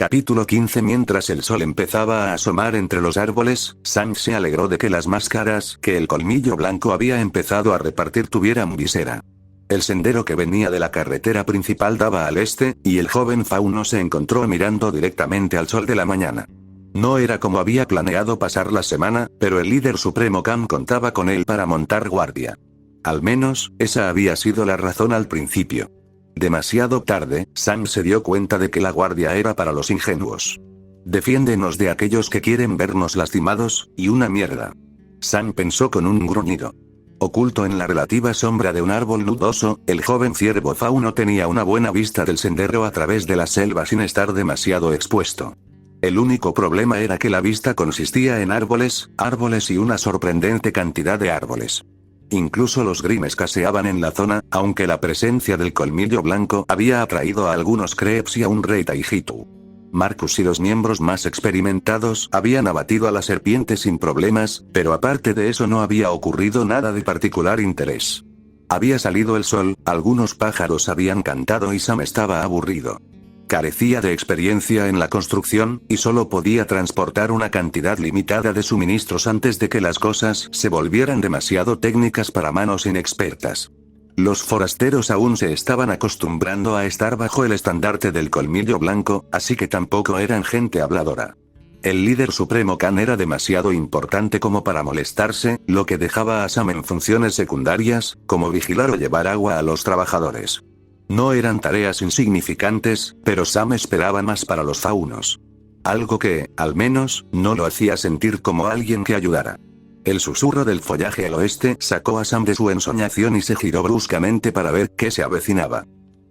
Capítulo 15. Mientras el sol empezaba a asomar entre los árboles, Sam se alegró de que las máscaras que el colmillo blanco había empezado a repartir tuvieran visera. El sendero que venía de la carretera principal daba al este, y el joven fauno se encontró mirando directamente al sol de la mañana. No era como había planeado pasar la semana, pero el líder supremo Cam contaba con él para montar guardia. Al menos, esa había sido la razón al principio. Demasiado tarde, Sam se dio cuenta de que la guardia era para los ingenuos. Defiéndenos de aquellos que quieren vernos lastimados, y una mierda. Sam pensó con un gruñido. Oculto en la relativa sombra de un árbol nudoso, el joven ciervo fauno tenía una buena vista del sendero a través de la selva sin estar demasiado expuesto. El único problema era que la vista consistía en árboles y una sorprendente cantidad de árboles. Incluso los Grimm escaseaban en la zona, aunque la presencia del colmillo blanco había atraído a algunos Kreps y a un rey Taijitu. Marcus y los miembros más experimentados habían abatido a la serpiente sin problemas, pero aparte de eso no había ocurrido nada de particular interés. Había salido el sol, algunos pájaros habían cantado y Sam estaba aburrido. Carecía de experiencia en la construcción, y solo podía transportar una cantidad limitada de suministros antes de que las cosas se volvieran demasiado técnicas para manos inexpertas. Los forasteros aún se estaban acostumbrando a estar bajo el estandarte del colmillo blanco, así que tampoco eran gente habladora. El líder supremo Khan era demasiado importante como para molestarse, lo que dejaba a Sam en funciones secundarias, como vigilar o llevar agua a los trabajadores. No eran tareas insignificantes, pero Sam esperaba más para los faunos. Algo que, al menos, no lo hacía sentir como alguien que ayudara. El susurro del follaje al oeste sacó a Sam de su ensoñación y se giró bruscamente para ver qué se avecinaba.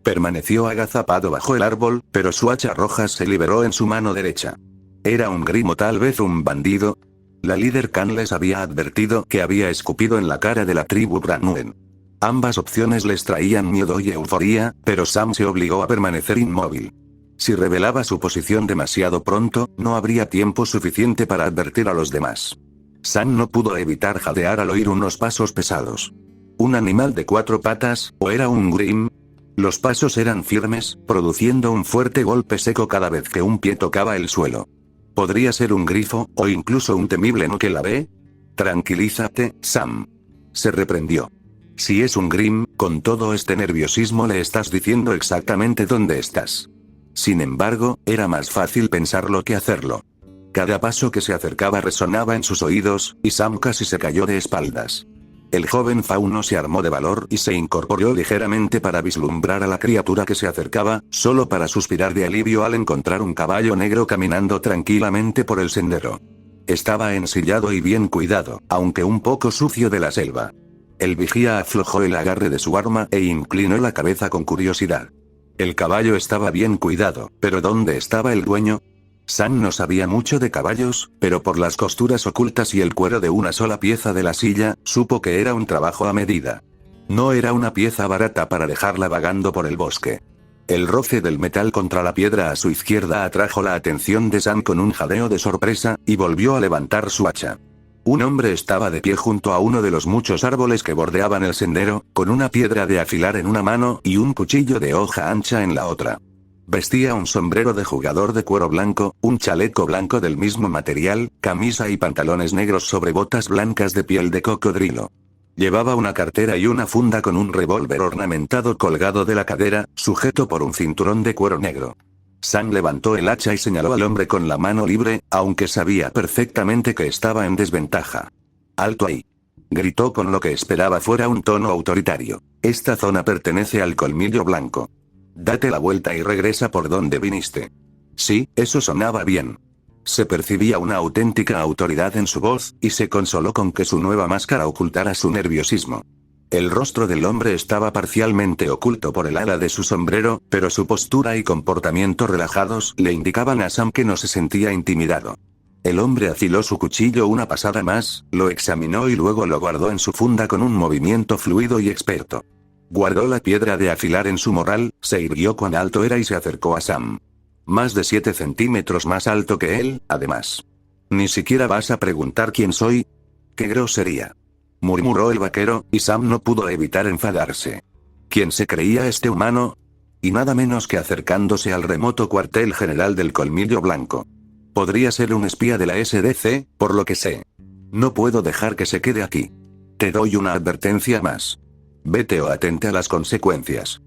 Permaneció agazapado bajo el árbol, pero su hacha roja se liberó en su mano derecha. ¿Era un Grimm o tal vez un bandido? La líder Khan les había advertido que había escupido en la cara de la tribu Branwen. Ambas opciones les traían miedo y euforía, pero Sam se obligó a permanecer inmóvil. Si revelaba su posición demasiado pronto, no habría tiempo suficiente para advertir a los demás. Sam no pudo evitar jadear al oír unos pasos pesados. ¿Un animal de 4 patas, o era un Grimm? Los pasos eran firmes, produciendo un fuerte golpe seco cada vez que un pie tocaba el suelo. ¿Podría ser un grifo, o incluso un temible Nukelabé? Tranquilízate, Sam. Se reprendió. Si es un Grimm, con todo este nerviosismo le estás diciendo exactamente dónde estás. Sin embargo, era más fácil pensarlo que hacerlo. Cada paso que se acercaba resonaba en sus oídos, y Sam casi se cayó de espaldas. El joven fauno se armó de valor y se incorporó ligeramente para vislumbrar a la criatura que se acercaba, solo para suspirar de alivio al encontrar un caballo negro caminando tranquilamente por el sendero. Estaba ensillado y bien cuidado, aunque un poco sucio de la selva. El vigía aflojó el agarre de su arma e inclinó la cabeza con curiosidad. El caballo estaba bien cuidado, pero ¿dónde estaba el dueño? Sam no sabía mucho de caballos, pero por las costuras ocultas y el cuero de una sola pieza de la silla, supo que era un trabajo a medida. No era una pieza barata para dejarla vagando por el bosque. El roce del metal contra la piedra a su izquierda atrajo la atención de Sam con un jadeo de sorpresa, y volvió a levantar su hacha. Un hombre estaba de pie junto a uno de los muchos árboles que bordeaban el sendero, con una piedra de afilar en una mano y un cuchillo de hoja ancha en la otra. Vestía un sombrero de jugador de cuero blanco, un chaleco blanco del mismo material, camisa y pantalones negros sobre botas blancas de piel de cocodrilo. Llevaba una cartera y una funda con un revólver ornamentado colgado de la cadera, sujeto por un cinturón de cuero negro. Sam levantó el hacha y señaló al hombre con la mano libre, aunque sabía perfectamente que estaba en desventaja. «¡Alto ahí!», gritó con lo que esperaba fuera un tono autoritario. «Esta zona pertenece al colmillo blanco. Date la vuelta y regresa por donde viniste». Sí, eso sonaba bien. Se percibía una auténtica autoridad en su voz, y se consoló con que su nueva máscara ocultara su nerviosismo. El rostro del hombre estaba parcialmente oculto por el ala de su sombrero, pero su postura y comportamiento relajados le indicaban a Sam que no se sentía intimidado. El hombre afiló su cuchillo una pasada más, lo examinó y luego lo guardó en su funda con un movimiento fluido y experto. Guardó la piedra de afilar en su morral, se irguió cuán alto era y se acercó a Sam. Más de 7 centímetros más alto que él, además. «¿Ni siquiera vas a preguntar quién soy? ¡Qué grosería!», murmuró el vaquero, y Sam no pudo evitar enfadarse. ¿Quién se creía este humano? y nada menos que acercándose al remoto cuartel general del Colmillo Blanco. Podría ser un espía de la SDC, por lo que sé. No puedo dejar que se quede aquí. Te doy una advertencia más. Vete o atente a las consecuencias.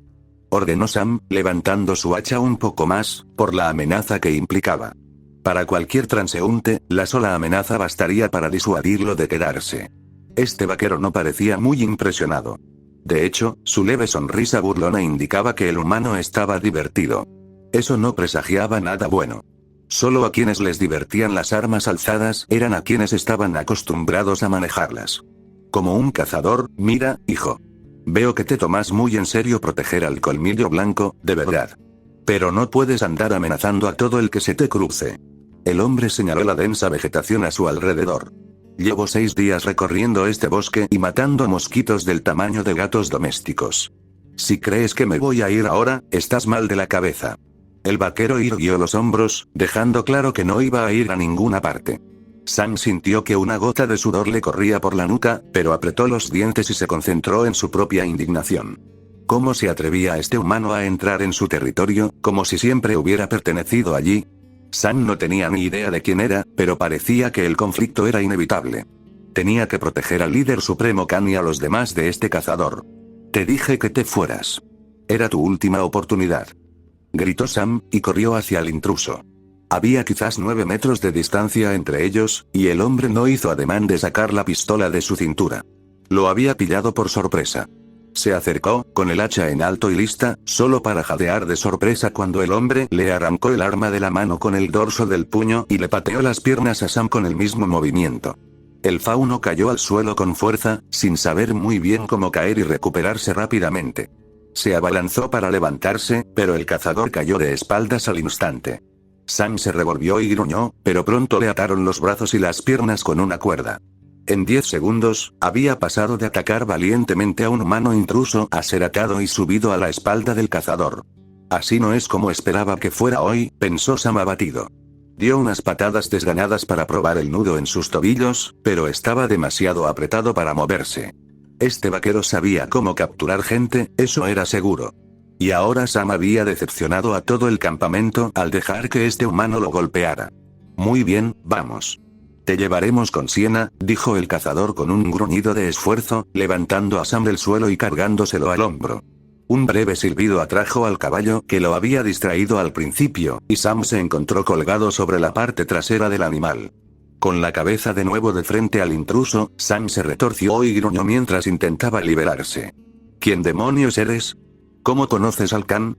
Ordenó Sam, levantando su hacha un poco más, por la amenaza que implicaba. Para cualquier transeúnte, la sola amenaza bastaría para disuadirlo de quedarse. Este vaquero no parecía muy impresionado. De hecho, su leve sonrisa burlona indicaba que el humano estaba divertido. Eso no presagiaba nada bueno. Solo a quienes les divertían las armas alzadas eran a quienes estaban acostumbrados a manejarlas. Como un cazador, mira, hijo. Veo que te tomas muy en serio proteger al Colmillo Blanco, de verdad. Pero no puedes andar amenazando a todo el que se te cruce. El hombre señaló la densa vegetación a su alrededor. Llevo 6 días recorriendo este bosque y matando mosquitos del tamaño de gatos domésticos. Si crees que me voy a ir ahora, estás mal de la cabeza. El vaquero irguió los hombros, dejando claro que no iba a ir a ninguna parte. Sam sintió que una gota de sudor le corría por la nuca, pero apretó los dientes y se concentró en su propia indignación. ¿Cómo se atrevía este humano a entrar en su territorio, como si siempre hubiera pertenecido allí? Sam no tenía ni idea de quién era, pero parecía que el conflicto era inevitable. Tenía que proteger al líder supremo Khan y a los demás de este cazador. Te dije que te fueras. Era tu última oportunidad. Gritó Sam, y corrió hacia el intruso. Había quizás 9 metros de distancia entre ellos, y el hombre no hizo ademán de sacar la pistola de su cintura. Lo había pillado por sorpresa. Se acercó, con el hacha en alto y lista, solo para jadear de sorpresa cuando el hombre le arrancó el arma de la mano con el dorso del puño y le pateó las piernas a Sam con el mismo movimiento. El fauno cayó al suelo con fuerza, sin saber muy bien cómo caer y recuperarse rápidamente. Se abalanzó para levantarse, pero el cazador cayó de espaldas al instante. Sam se revolvió y gruñó, pero pronto le ataron los brazos y las piernas con una cuerda. En 10 segundos, había pasado de atacar valientemente a un humano intruso a ser atado y subido a la espalda del cazador. Así no es como esperaba que fuera hoy, pensó Sam abatido. Dio unas patadas desganadas para probar el nudo en sus tobillos, pero estaba demasiado apretado para moverse. Este vaquero sabía cómo capturar gente, eso era seguro. Y ahora Sam había decepcionado a todo el campamento al dejar que este humano lo golpeara. Muy bien, vamos. Te llevaremos con Siena, dijo el cazador con un gruñido de esfuerzo, levantando a Sam del suelo y cargándoselo al hombro. Un breve silbido atrajo al caballo que lo había distraído al principio, y Sam se encontró colgado sobre la parte trasera del animal. Con la cabeza de nuevo de frente al intruso, Sam se retorció y gruñó mientras intentaba liberarse. ¿Quién demonios eres? ¿Cómo conoces al Khan?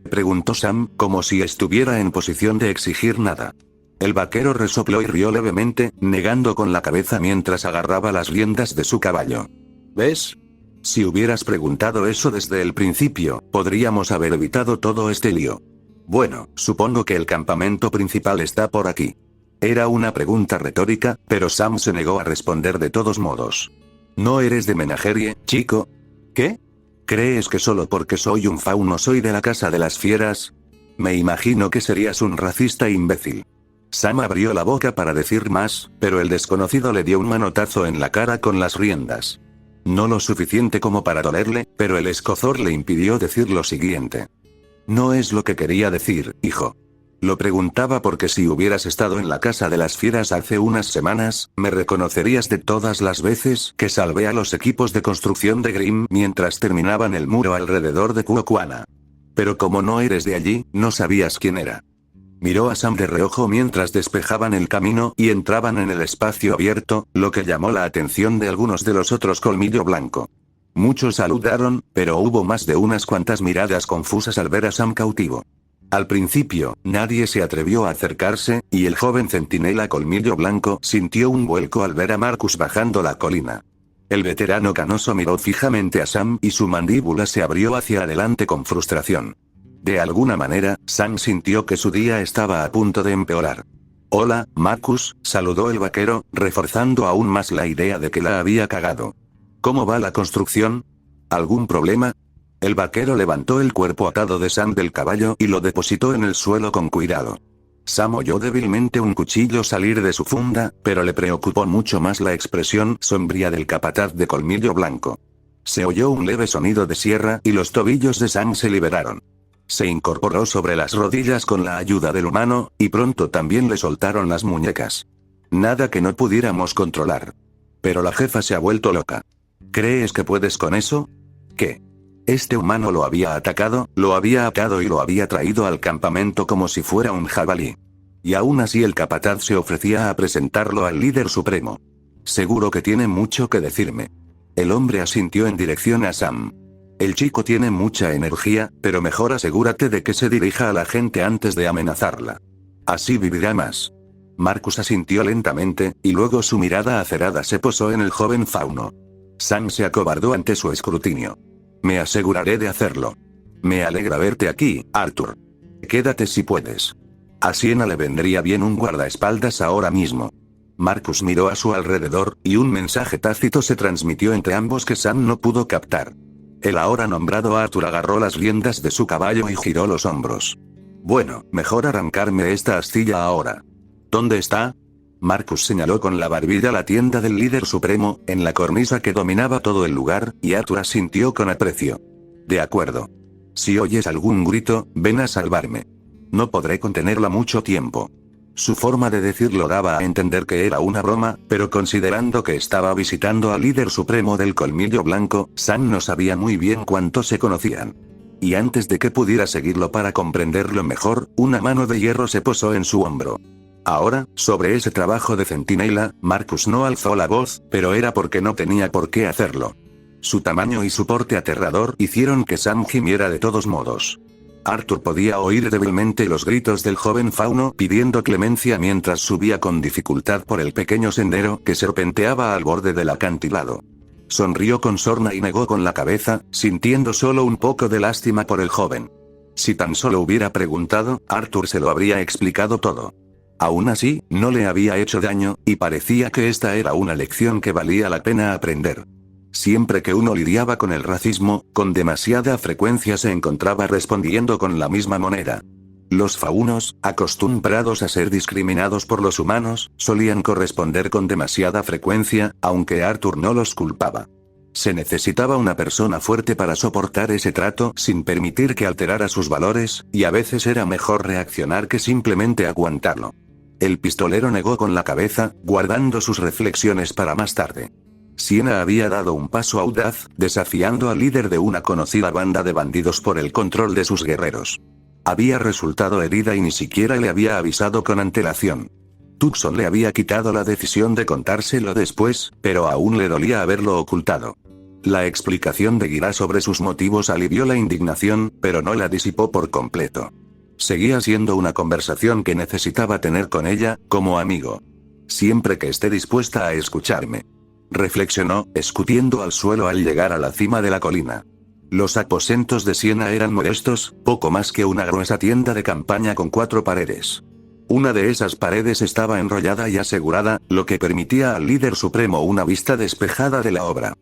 Preguntó Sam, como si estuviera en posición de exigir nada. El vaquero resopló y rió levemente, negando con la cabeza mientras agarraba las riendas de su caballo. ¿Ves? Si hubieras preguntado eso desde el principio, podríamos haber evitado todo este lío. Bueno, supongo que el campamento principal está por aquí. Era una pregunta retórica, pero Sam se negó a responder de todos modos. ¿No eres de Menagerie, chico? ¿Qué? ¿Crees que solo porque soy un fauno soy de la casa de las fieras? Me imagino que serías un racista imbécil. Sam abrió la boca para decir más, pero el desconocido le dio un manotazo en la cara con las riendas. No lo suficiente como para dolerle, pero el escozor le impidió decir lo siguiente. No es lo que quería decir, hijo. Lo preguntaba porque si hubieras estado en la casa de las fieras hace unas semanas, me reconocerías de todas las veces que salvé a los equipos de construcción de Grimm mientras terminaban el muro alrededor de Kuokuana. Pero como no eres de allí, no sabías quién era. Miró a Sam de reojo mientras despejaban el camino y entraban en el espacio abierto, lo que llamó la atención de algunos de los otros Colmillo Blanco. Muchos saludaron, pero hubo más de unas cuantas miradas confusas al ver a Sam cautivo. Al principio, nadie se atrevió a acercarse, y el joven centinela Colmillo Blanco sintió un vuelco al ver a Marcus bajando la colina. El veterano canoso miró fijamente a Sam y su mandíbula se abrió hacia adelante con frustración. De alguna manera, Sam sintió que su día estaba a punto de empeorar. Hola, Marcus, saludó el vaquero, reforzando aún más la idea de que la había cagado. ¿Cómo va la construcción? ¿Algún problema? El vaquero levantó el cuerpo atado de Sam del caballo y lo depositó en el suelo con cuidado. Sam oyó débilmente un cuchillo salir de su funda, pero le preocupó mucho más la expresión sombría del capataz de Colmillo Blanco. Se oyó un leve sonido de sierra y los tobillos de Sam se liberaron. Se incorporó sobre las rodillas con la ayuda del humano, y pronto también le soltaron las muñecas. Nada que no pudiéramos controlar. Pero la jefa se ha vuelto loca. ¿Crees que puedes con eso? ¿Qué? Este humano lo había atacado, lo había atado y lo había traído al campamento como si fuera un jabalí. Y aún así el capataz se ofrecía a presentarlo al líder supremo. Seguro que tiene mucho que decirme. El hombre asintió en dirección a Sam. El chico tiene mucha energía, pero mejor asegúrate de que se dirija a la gente antes de amenazarla. Así vivirá más. Marcus asintió lentamente, y luego su mirada acerada se posó en el joven fauno. Sam se acobardó ante su escrutinio. Me aseguraré de hacerlo. Me alegra verte aquí, Arthur. Quédate si puedes. A Sienna le vendría bien un guardaespaldas ahora mismo. Marcus miró a su alrededor, y un mensaje tácito se transmitió entre ambos que Sam no pudo captar. El ahora nombrado Arthur agarró las riendas de su caballo y giró los hombros. Bueno, mejor arrancarme esta astilla ahora. ¿Dónde está? Marcus señaló con la barbilla la tienda del líder supremo, en la cornisa que dominaba todo el lugar, y Arthur asintió con aprecio. De acuerdo. Si oyes algún grito, ven a salvarme. No podré contenerla mucho tiempo. Su forma de decirlo daba a entender que era una broma, pero considerando que estaba visitando al líder supremo del colmillo blanco, Sam no sabía muy bien cuánto se conocían. Y antes de que pudiera seguirlo para comprenderlo mejor, una mano de hierro se posó en su hombro. Ahora, sobre ese trabajo de centinela, Marcus no alzó la voz, pero era porque no tenía por qué hacerlo. Su tamaño y su porte aterrador hicieron que Sam gimiera de todos modos. Arthur podía oír débilmente los gritos del joven fauno pidiendo clemencia mientras subía con dificultad por el pequeño sendero que serpenteaba al borde del acantilado. Sonrió con sorna y negó con la cabeza, sintiendo solo un poco de lástima por el joven. Si tan solo hubiera preguntado, Arthur se lo habría explicado todo. Aún así, no le había hecho daño, y parecía que esta era una lección que valía la pena aprender. Siempre que uno lidiaba con el racismo, con demasiada frecuencia se encontraba respondiendo con la misma moneda. Los faunos, acostumbrados a ser discriminados por los humanos, solían corresponder con demasiada frecuencia, aunque Arthur no los culpaba. Se necesitaba una persona fuerte para soportar ese trato sin permitir que alterara sus valores, y a veces era mejor reaccionar que simplemente aguantarlo. El pistolero negó con la cabeza, guardando sus reflexiones para más tarde. Sienna había dado un paso audaz, desafiando al líder de una conocida banda de bandidos por el control de sus guerreros. Había resultado herida y ni siquiera le había avisado con antelación. Tucson le había quitado la decisión de contárselo después, pero aún le dolía haberlo ocultado. La explicación de Guirá sobre sus motivos alivió la indignación, pero no la disipó por completo. Seguía siendo una conversación que necesitaba tener con ella, como amigo. Siempre que esté dispuesta a escucharme. Reflexionó, escupiendo al suelo al llegar a la cima de la colina. Los aposentos de Sienna eran modestos, poco más que una gruesa tienda de campaña con 4 paredes. Una de esas paredes estaba enrollada y asegurada, lo que permitía al líder supremo una vista despejada de la obra.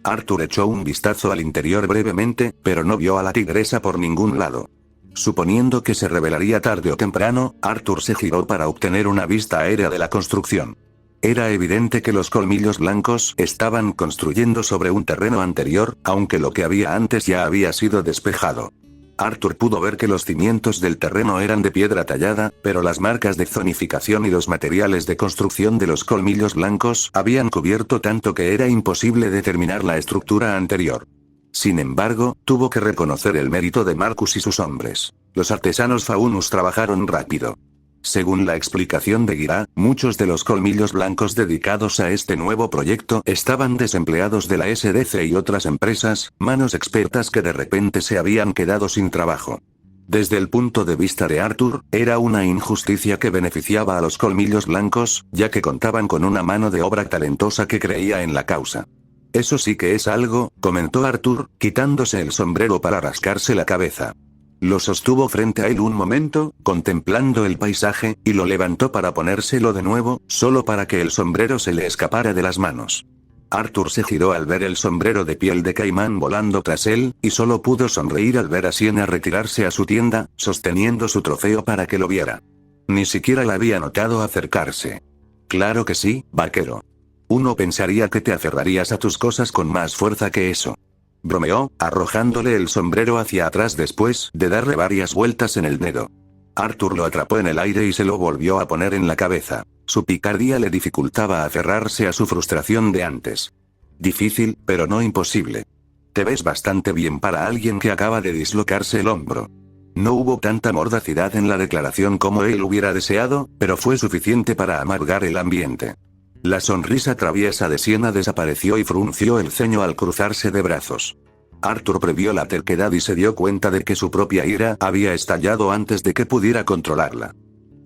Arthur echó un vistazo al interior brevemente, pero no vio a la tigresa por ningún lado. Suponiendo que se revelaría tarde o temprano, Arthur se giró para obtener una vista aérea de la construcción. Era evidente que los colmillos blancos estaban construyendo sobre un terreno anterior, aunque lo que había antes ya había sido despejado. Arthur pudo ver que los cimientos del terreno eran de piedra tallada, pero las marcas de zonificación y los materiales de construcción de los colmillos blancos habían cubierto tanto que era imposible determinar la estructura anterior. Sin embargo, tuvo que reconocer el mérito de Marcus y sus hombres. Los artesanos faunus trabajaron rápido. Según la explicación de Guirá, muchos de los colmillos blancos dedicados a este nuevo proyecto estaban desempleados de la SDC y otras empresas, manos expertas que de repente se habían quedado sin trabajo. Desde el punto de vista de Arthur, era una injusticia que beneficiaba a los colmillos blancos, ya que contaban con una mano de obra talentosa que creía en la causa. Eso sí que es algo, comentó Arthur, quitándose el sombrero para rascarse la cabeza. Lo sostuvo frente a él un momento, contemplando el paisaje, y lo levantó para ponérselo de nuevo, solo para que el sombrero se le escapara de las manos. Arthur se giró al ver el sombrero de piel de caimán volando tras él, y solo pudo sonreír al ver a Sienna retirarse a su tienda, sosteniendo su trofeo para que lo viera. Ni siquiera la había notado acercarse. Claro que sí, vaquero. Uno pensaría que te aferrarías a tus cosas con más fuerza que eso. bromeó, arrojándole el sombrero hacia atrás después de darle varias vueltas en el dedo. Arthur lo atrapó en el aire y se lo volvió a poner en la cabeza. Su picardía le dificultaba aferrarse a su frustración de antes. Difícil, pero no imposible. Te ves bastante bien para alguien que acaba de dislocarse el hombro. No hubo tanta mordacidad en la declaración como él hubiera deseado, pero fue suficiente para amargar el ambiente. La sonrisa traviesa de Sienna desapareció y frunció el ceño al cruzarse de brazos. Arthur previó la terquedad y se dio cuenta de que su propia ira había estallado antes de que pudiera controlarla.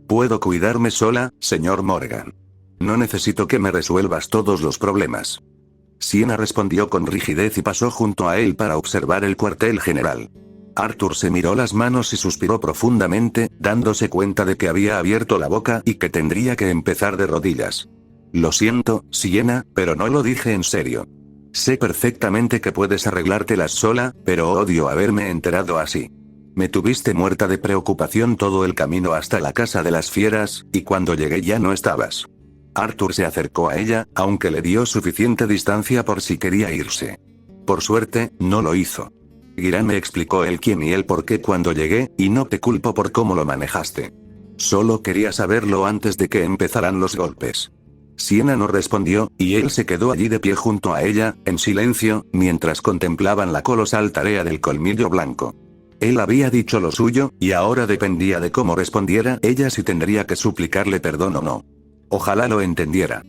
Puedo cuidarme sola, señor Morgan. No necesito que me resuelvas todos los problemas. Sienna respondió con rigidez y pasó junto a él para observar el cuartel general. Arthur se miró las manos y suspiró profundamente, dándose cuenta de que había abierto la boca y que tendría que empezar de rodillas. Lo siento, Sienna, pero no lo dije en serio. Sé perfectamente que puedes arreglártelas sola, pero odio haberme enterado así. Me tuviste muerta de preocupación todo el camino hasta la casa de las fieras, y cuando llegué ya no estabas. Arthur se acercó a ella, aunque le dio suficiente distancia por si quería irse. Por suerte, no lo hizo. Girán me explicó el quién y el por qué cuando llegué, y no te culpo por cómo lo manejaste. Solo quería saberlo antes de que empezaran los golpes. Sienna no respondió, y él se quedó allí de pie junto a ella, en silencio, mientras contemplaban la colosal tarea del colmillo blanco. Él había dicho lo suyo, y ahora dependía de cómo respondiera ella si tendría que suplicarle perdón o no. Ojalá lo entendiera.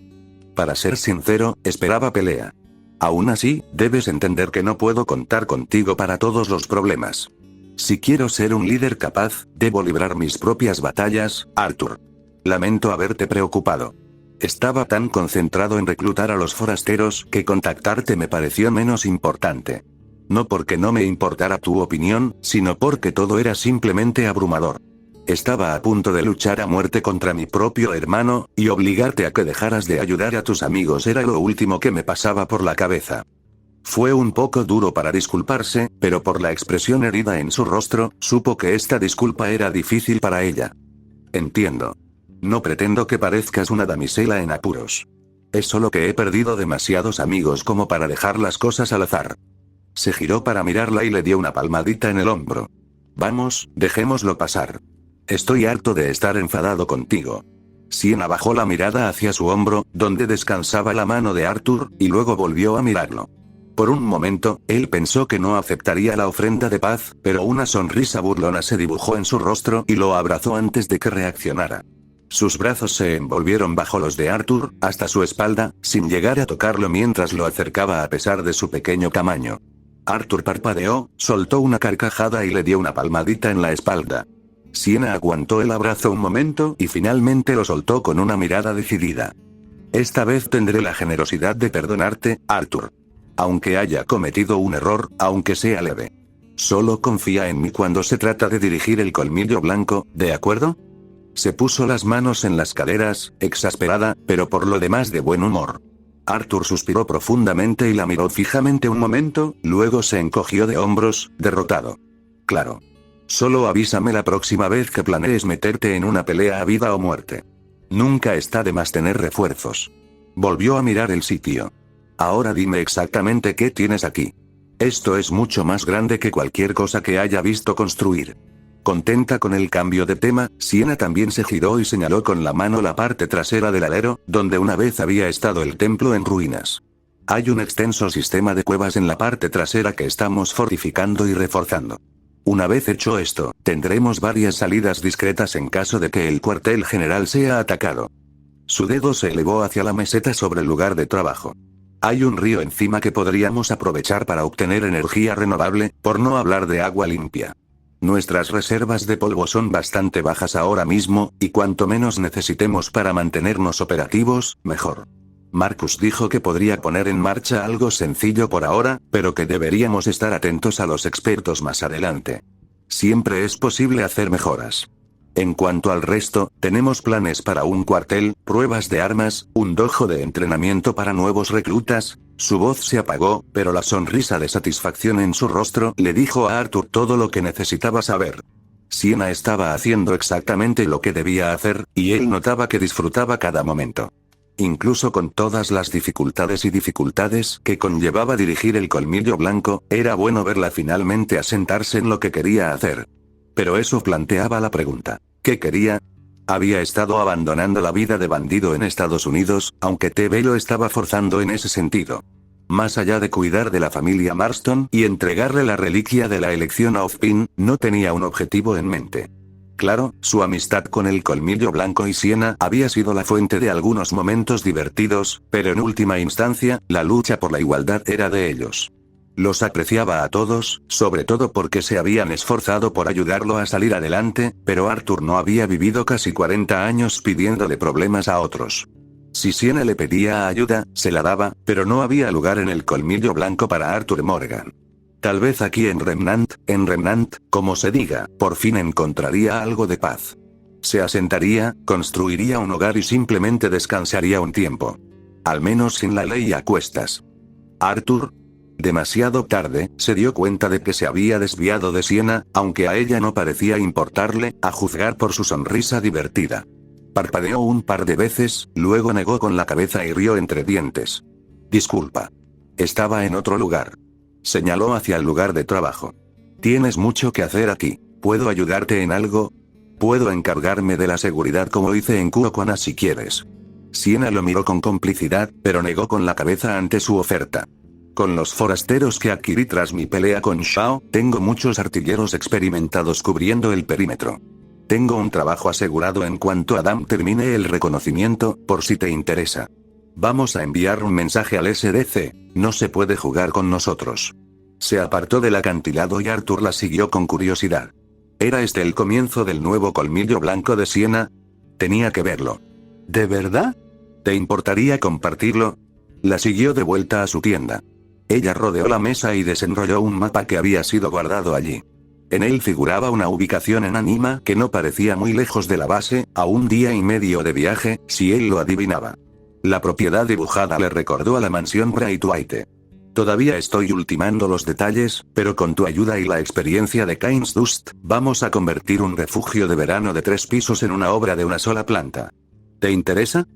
Para ser sincero, esperaba pelea. Aún así, debes entender que no puedo contar contigo para todos los problemas. Si quiero ser un líder capaz, debo librar mis propias batallas, Arthur. Lamento haberte preocupado. Estaba tan concentrado en reclutar a los forasteros que contactarte me pareció menos importante. No porque no me importara tu opinión, sino porque todo era simplemente abrumador. Estaba a punto de luchar a muerte contra mi propio hermano, y obligarte a que dejaras de ayudar a tus amigos era lo último que me pasaba por la cabeza. Fue un poco duro para disculparse, pero por la expresión herida en su rostro, supo que esta disculpa era difícil para ella. Entiendo. No pretendo que parezcas una damisela en apuros. Es solo que he perdido demasiados amigos como para dejar las cosas al azar. Se giró para mirarla y le dio una palmadita en el hombro. Vamos, dejémoslo pasar. Estoy harto de estar enfadado contigo. Sienna bajó la mirada hacia su hombro, donde descansaba la mano de Arthur, y luego volvió a mirarlo. Por un momento, él pensó que no aceptaría la ofrenda de paz, pero una sonrisa burlona se dibujó en su rostro y lo abrazó antes de que reaccionara. Sus brazos se envolvieron bajo los de Arthur, hasta su espalda, sin llegar a tocarlo mientras lo acercaba a pesar de su pequeño tamaño. Arthur parpadeó, soltó una carcajada y le dio una palmadita en la espalda. Sienna aguantó el abrazo un momento y finalmente lo soltó con una mirada decidida. Esta vez tendré la generosidad de perdonarte, Arthur. Aunque haya cometido un error, aunque sea leve. Solo confía en mí cuando se trata de dirigir el colmillo blanco, ¿de acuerdo? Se puso las manos en las caderas, exasperada, pero por lo demás de buen humor. Arthur suspiró profundamente y la miró fijamente un momento, luego se encogió de hombros, derrotado. Claro. Solo avísame la próxima vez que planees meterte en una pelea a vida o muerte. Nunca está de más tener refuerzos. Volvió a mirar el sitio. Ahora dime exactamente qué tienes aquí. Esto es mucho más grande que cualquier cosa que haya visto construir. Contenta con el cambio de tema, Sienna también se giró y señaló con la mano la parte trasera del alero, donde una vez había estado el templo en ruinas. Hay un extenso sistema de cuevas en la parte trasera que estamos fortificando y reforzando. Una vez hecho esto, tendremos varias salidas discretas en caso de que el cuartel general sea atacado. Su dedo se elevó hacia la meseta sobre el lugar de trabajo. Hay un río encima que podríamos aprovechar para obtener energía renovable, por no hablar de agua limpia. Nuestras reservas de polvo son bastante bajas ahora mismo, y cuanto menos necesitemos para mantenernos operativos, mejor. Marcus dijo que podría poner en marcha algo sencillo por ahora, pero que deberíamos estar atentos a los expertos más adelante. Siempre es posible hacer mejoras. En cuanto al resto, tenemos planes para un cuartel, pruebas de armas, un dojo de entrenamiento para nuevos reclutas. Su voz se apagó, pero la sonrisa de satisfacción en su rostro le dijo a Arthur todo lo que necesitaba saber. Sienna estaba haciendo exactamente lo que debía hacer, y él notaba que disfrutaba cada momento. Incluso con todas las dificultades que conllevaba dirigir el colmillo blanco, era bueno verla finalmente asentarse en lo que quería hacer. Pero eso planteaba la pregunta. ¿Qué quería? Había estado abandonando la vida de bandido en Estados Unidos, aunque TV lo estaba forzando en ese sentido. Más allá de cuidar de la familia Marston y entregarle la reliquia de la elección a Ozpin, no tenía un objetivo en mente. Claro, su amistad con el colmillo blanco y Sienna había sido la fuente de algunos momentos divertidos, pero en última instancia, la lucha por la igualdad era de ellos. Los apreciaba a todos, sobre todo porque se habían esforzado por ayudarlo a salir adelante, pero Arthur no había vivido casi 40 años pidiéndole problemas a otros. Si Sienna le pedía ayuda, se la daba, pero no había lugar en el colmillo blanco para Arthur Morgan. Tal vez aquí en Remnant, como se diga, por fin encontraría algo de paz. Se asentaría, construiría un hogar y simplemente descansaría un tiempo. Al menos sin la ley a cuestas. Arthur, demasiado tarde, se dio cuenta de que se había desviado de Sienna, aunque a ella no parecía importarle, a juzgar por su sonrisa divertida. Parpadeó un par de veces, luego negó con la cabeza y rió entre dientes. Disculpa. Estaba en otro lugar. Señaló hacia el lugar de trabajo. Tienes mucho que hacer aquí. ¿Puedo ayudarte en algo? Puedo encargarme de la seguridad como hice en Kuokwana si quieres. Sienna lo miró con complicidad, pero negó con la cabeza ante su oferta. Con los forasteros que adquirí tras mi pelea con Shao, tengo muchos artilleros experimentados cubriendo el perímetro. Tengo un trabajo asegurado en cuanto Adam termine el reconocimiento, por si te interesa. Vamos a enviar un mensaje al SDC, no se puede jugar con nosotros. Se apartó del acantilado y Arthur la siguió con curiosidad. ¿Era este el comienzo del nuevo colmillo blanco de Sienna? Tenía que verlo. ¿De verdad? ¿Te importaría compartirlo? La siguió de vuelta a su tienda. Ella rodeó la mesa y desenrolló un mapa que había sido guardado allí. En él figuraba una ubicación en Anima que no parecía muy lejos de la base, a un día y medio de viaje, si él lo adivinaba. La propiedad dibujada le recordó a la mansión Braithwaite. Todavía estoy ultimando los detalles, pero con tu ayuda y la experiencia de Kain's Dust, vamos a convertir un refugio de verano de 3 pisos en una obra de una sola planta. ¿Te interesa?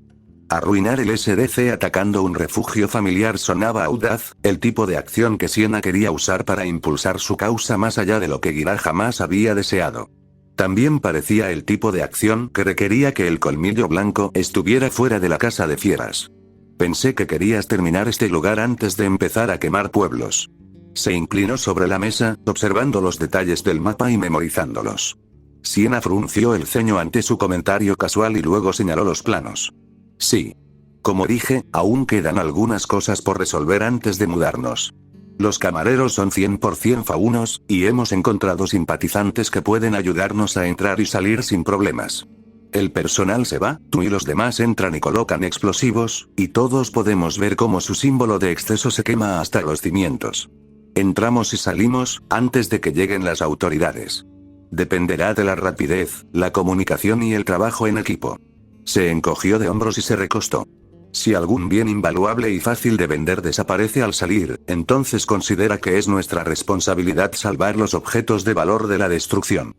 Arruinar el SDC atacando un refugio familiar sonaba audaz, el tipo de acción que Sienna quería usar para impulsar su causa más allá de lo que Gira jamás había deseado. También parecía el tipo de acción que requería que el colmillo blanco estuviera fuera de la casa de fieras. Pensé que querías terminar este lugar antes de empezar a quemar pueblos. Se inclinó sobre la mesa, observando los detalles del mapa y memorizándolos. Sienna frunció el ceño ante su comentario casual y luego señaló los planos. Sí. Como dije, aún quedan algunas cosas por resolver antes de mudarnos. Los camareros son 100% faunos, y hemos encontrado simpatizantes que pueden ayudarnos a entrar y salir sin problemas. El personal se va, tú y los demás entran y colocan explosivos, y todos podemos ver cómo su símbolo de exceso se quema hasta los cimientos. Entramos y salimos, antes de que lleguen las autoridades. Dependerá de la rapidez, la comunicación y el trabajo en equipo. Se encogió de hombros y se recostó. Si algún bien invaluable y fácil de vender desaparece al salir, entonces considera que es nuestra responsabilidad salvar los objetos de valor de la destrucción.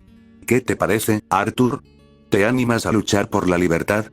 ¿Qué te parece, Arthur? ¿Te animas a luchar por la libertad?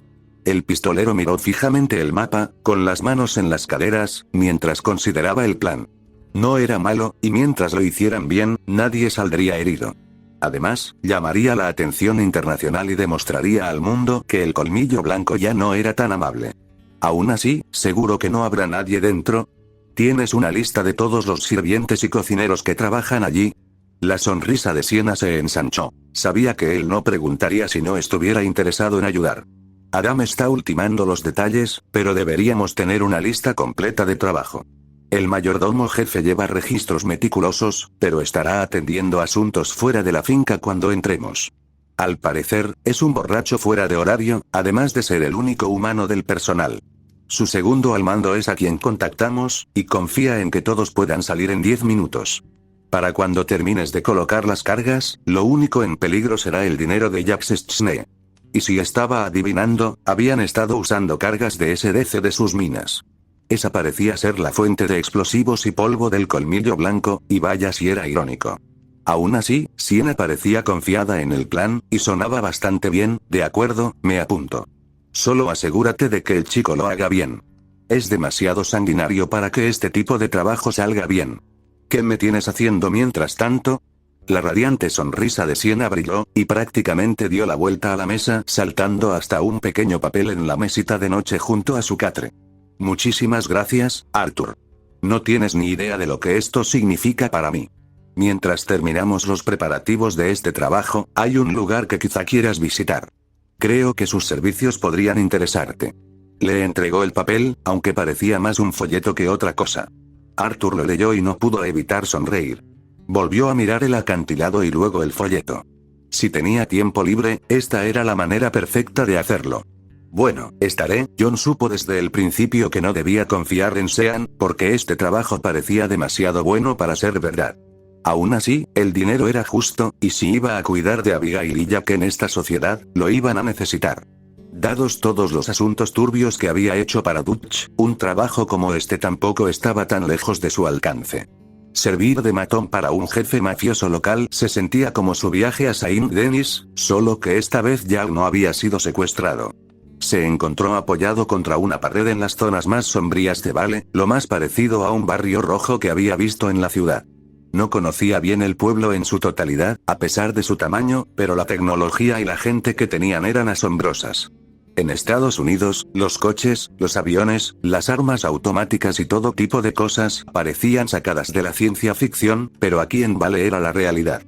El pistolero miró fijamente el mapa, con las manos en las caderas, mientras consideraba el plan. No era malo, y mientras lo hicieran bien, nadie saldría herido. Además, llamaría la atención internacional y demostraría al mundo que el colmillo blanco ya no era tan amable. Aún así, ¿seguro que no habrá nadie dentro? ¿Tienes una lista de todos los sirvientes y cocineros que trabajan allí? La sonrisa de Sienna se ensanchó. Sabía que él no preguntaría si no estuviera interesado en ayudar. Adam está ultimando los detalles, pero deberíamos tener una lista completa de trabajo. El mayordomo jefe lleva registros meticulosos, pero estará atendiendo asuntos fuera de la finca cuando entremos. Al parecer, es un borracho fuera de horario, además de ser el único humano del personal. Su segundo al mando es a quien contactamos, y confía en que todos puedan salir en 10 minutos. Para cuando termines de colocar las cargas, lo único en peligro será el dinero de Jaxestchne. Y si estaba adivinando, habían estado usando cargas de SDC de sus minas. Esa parecía ser la fuente de explosivos y polvo del colmillo blanco, y vaya si era irónico. Aún así, Sienna parecía confiada en el plan, y sonaba bastante bien. De acuerdo, me apunto. Solo asegúrate de que el chico lo haga bien. Es demasiado sanguinario para que este tipo de trabajo salga bien. ¿Qué me tienes haciendo mientras tanto? La radiante sonrisa de Sienna brilló, y prácticamente dio la vuelta a la mesa, saltando hasta un pequeño papel en la mesita de noche junto a su catre. Muchísimas gracias, Arthur. No tienes ni idea de lo que esto significa para mí. Mientras terminamos los preparativos de este trabajo, hay un lugar que quizá quieras visitar. Creo que sus servicios podrían interesarte. Le entregó el papel, aunque parecía más un folleto que otra cosa. Arthur lo leyó y no pudo evitar sonreír. Volvió a mirar el acantilado y luego el folleto. Si tenía tiempo libre, esta era la manera perfecta de hacerlo. Bueno, estaré. John supo desde el principio que no debía confiar en Sean, porque este trabajo parecía demasiado bueno para ser verdad. Aún así, el dinero era justo, y si iba a cuidar de Abigail y Jack en esta sociedad, lo iban a necesitar. Dados todos los asuntos turbios que había hecho para Dutch, un trabajo como este tampoco estaba tan lejos de su alcance. Servir de matón para un jefe mafioso local se sentía como su viaje a Saint Denis, solo que esta vez Jack no había sido secuestrado. Se encontró apoyado contra una pared en las zonas más sombrías de Vale, lo más parecido a un barrio rojo que había visto en la ciudad. No conocía bien el pueblo en su totalidad, a pesar de su tamaño, pero la tecnología y la gente que tenían eran asombrosas. En Estados Unidos, los coches, los aviones, las armas automáticas y todo tipo de cosas parecían sacadas de la ciencia ficción, pero aquí en Vale era la realidad.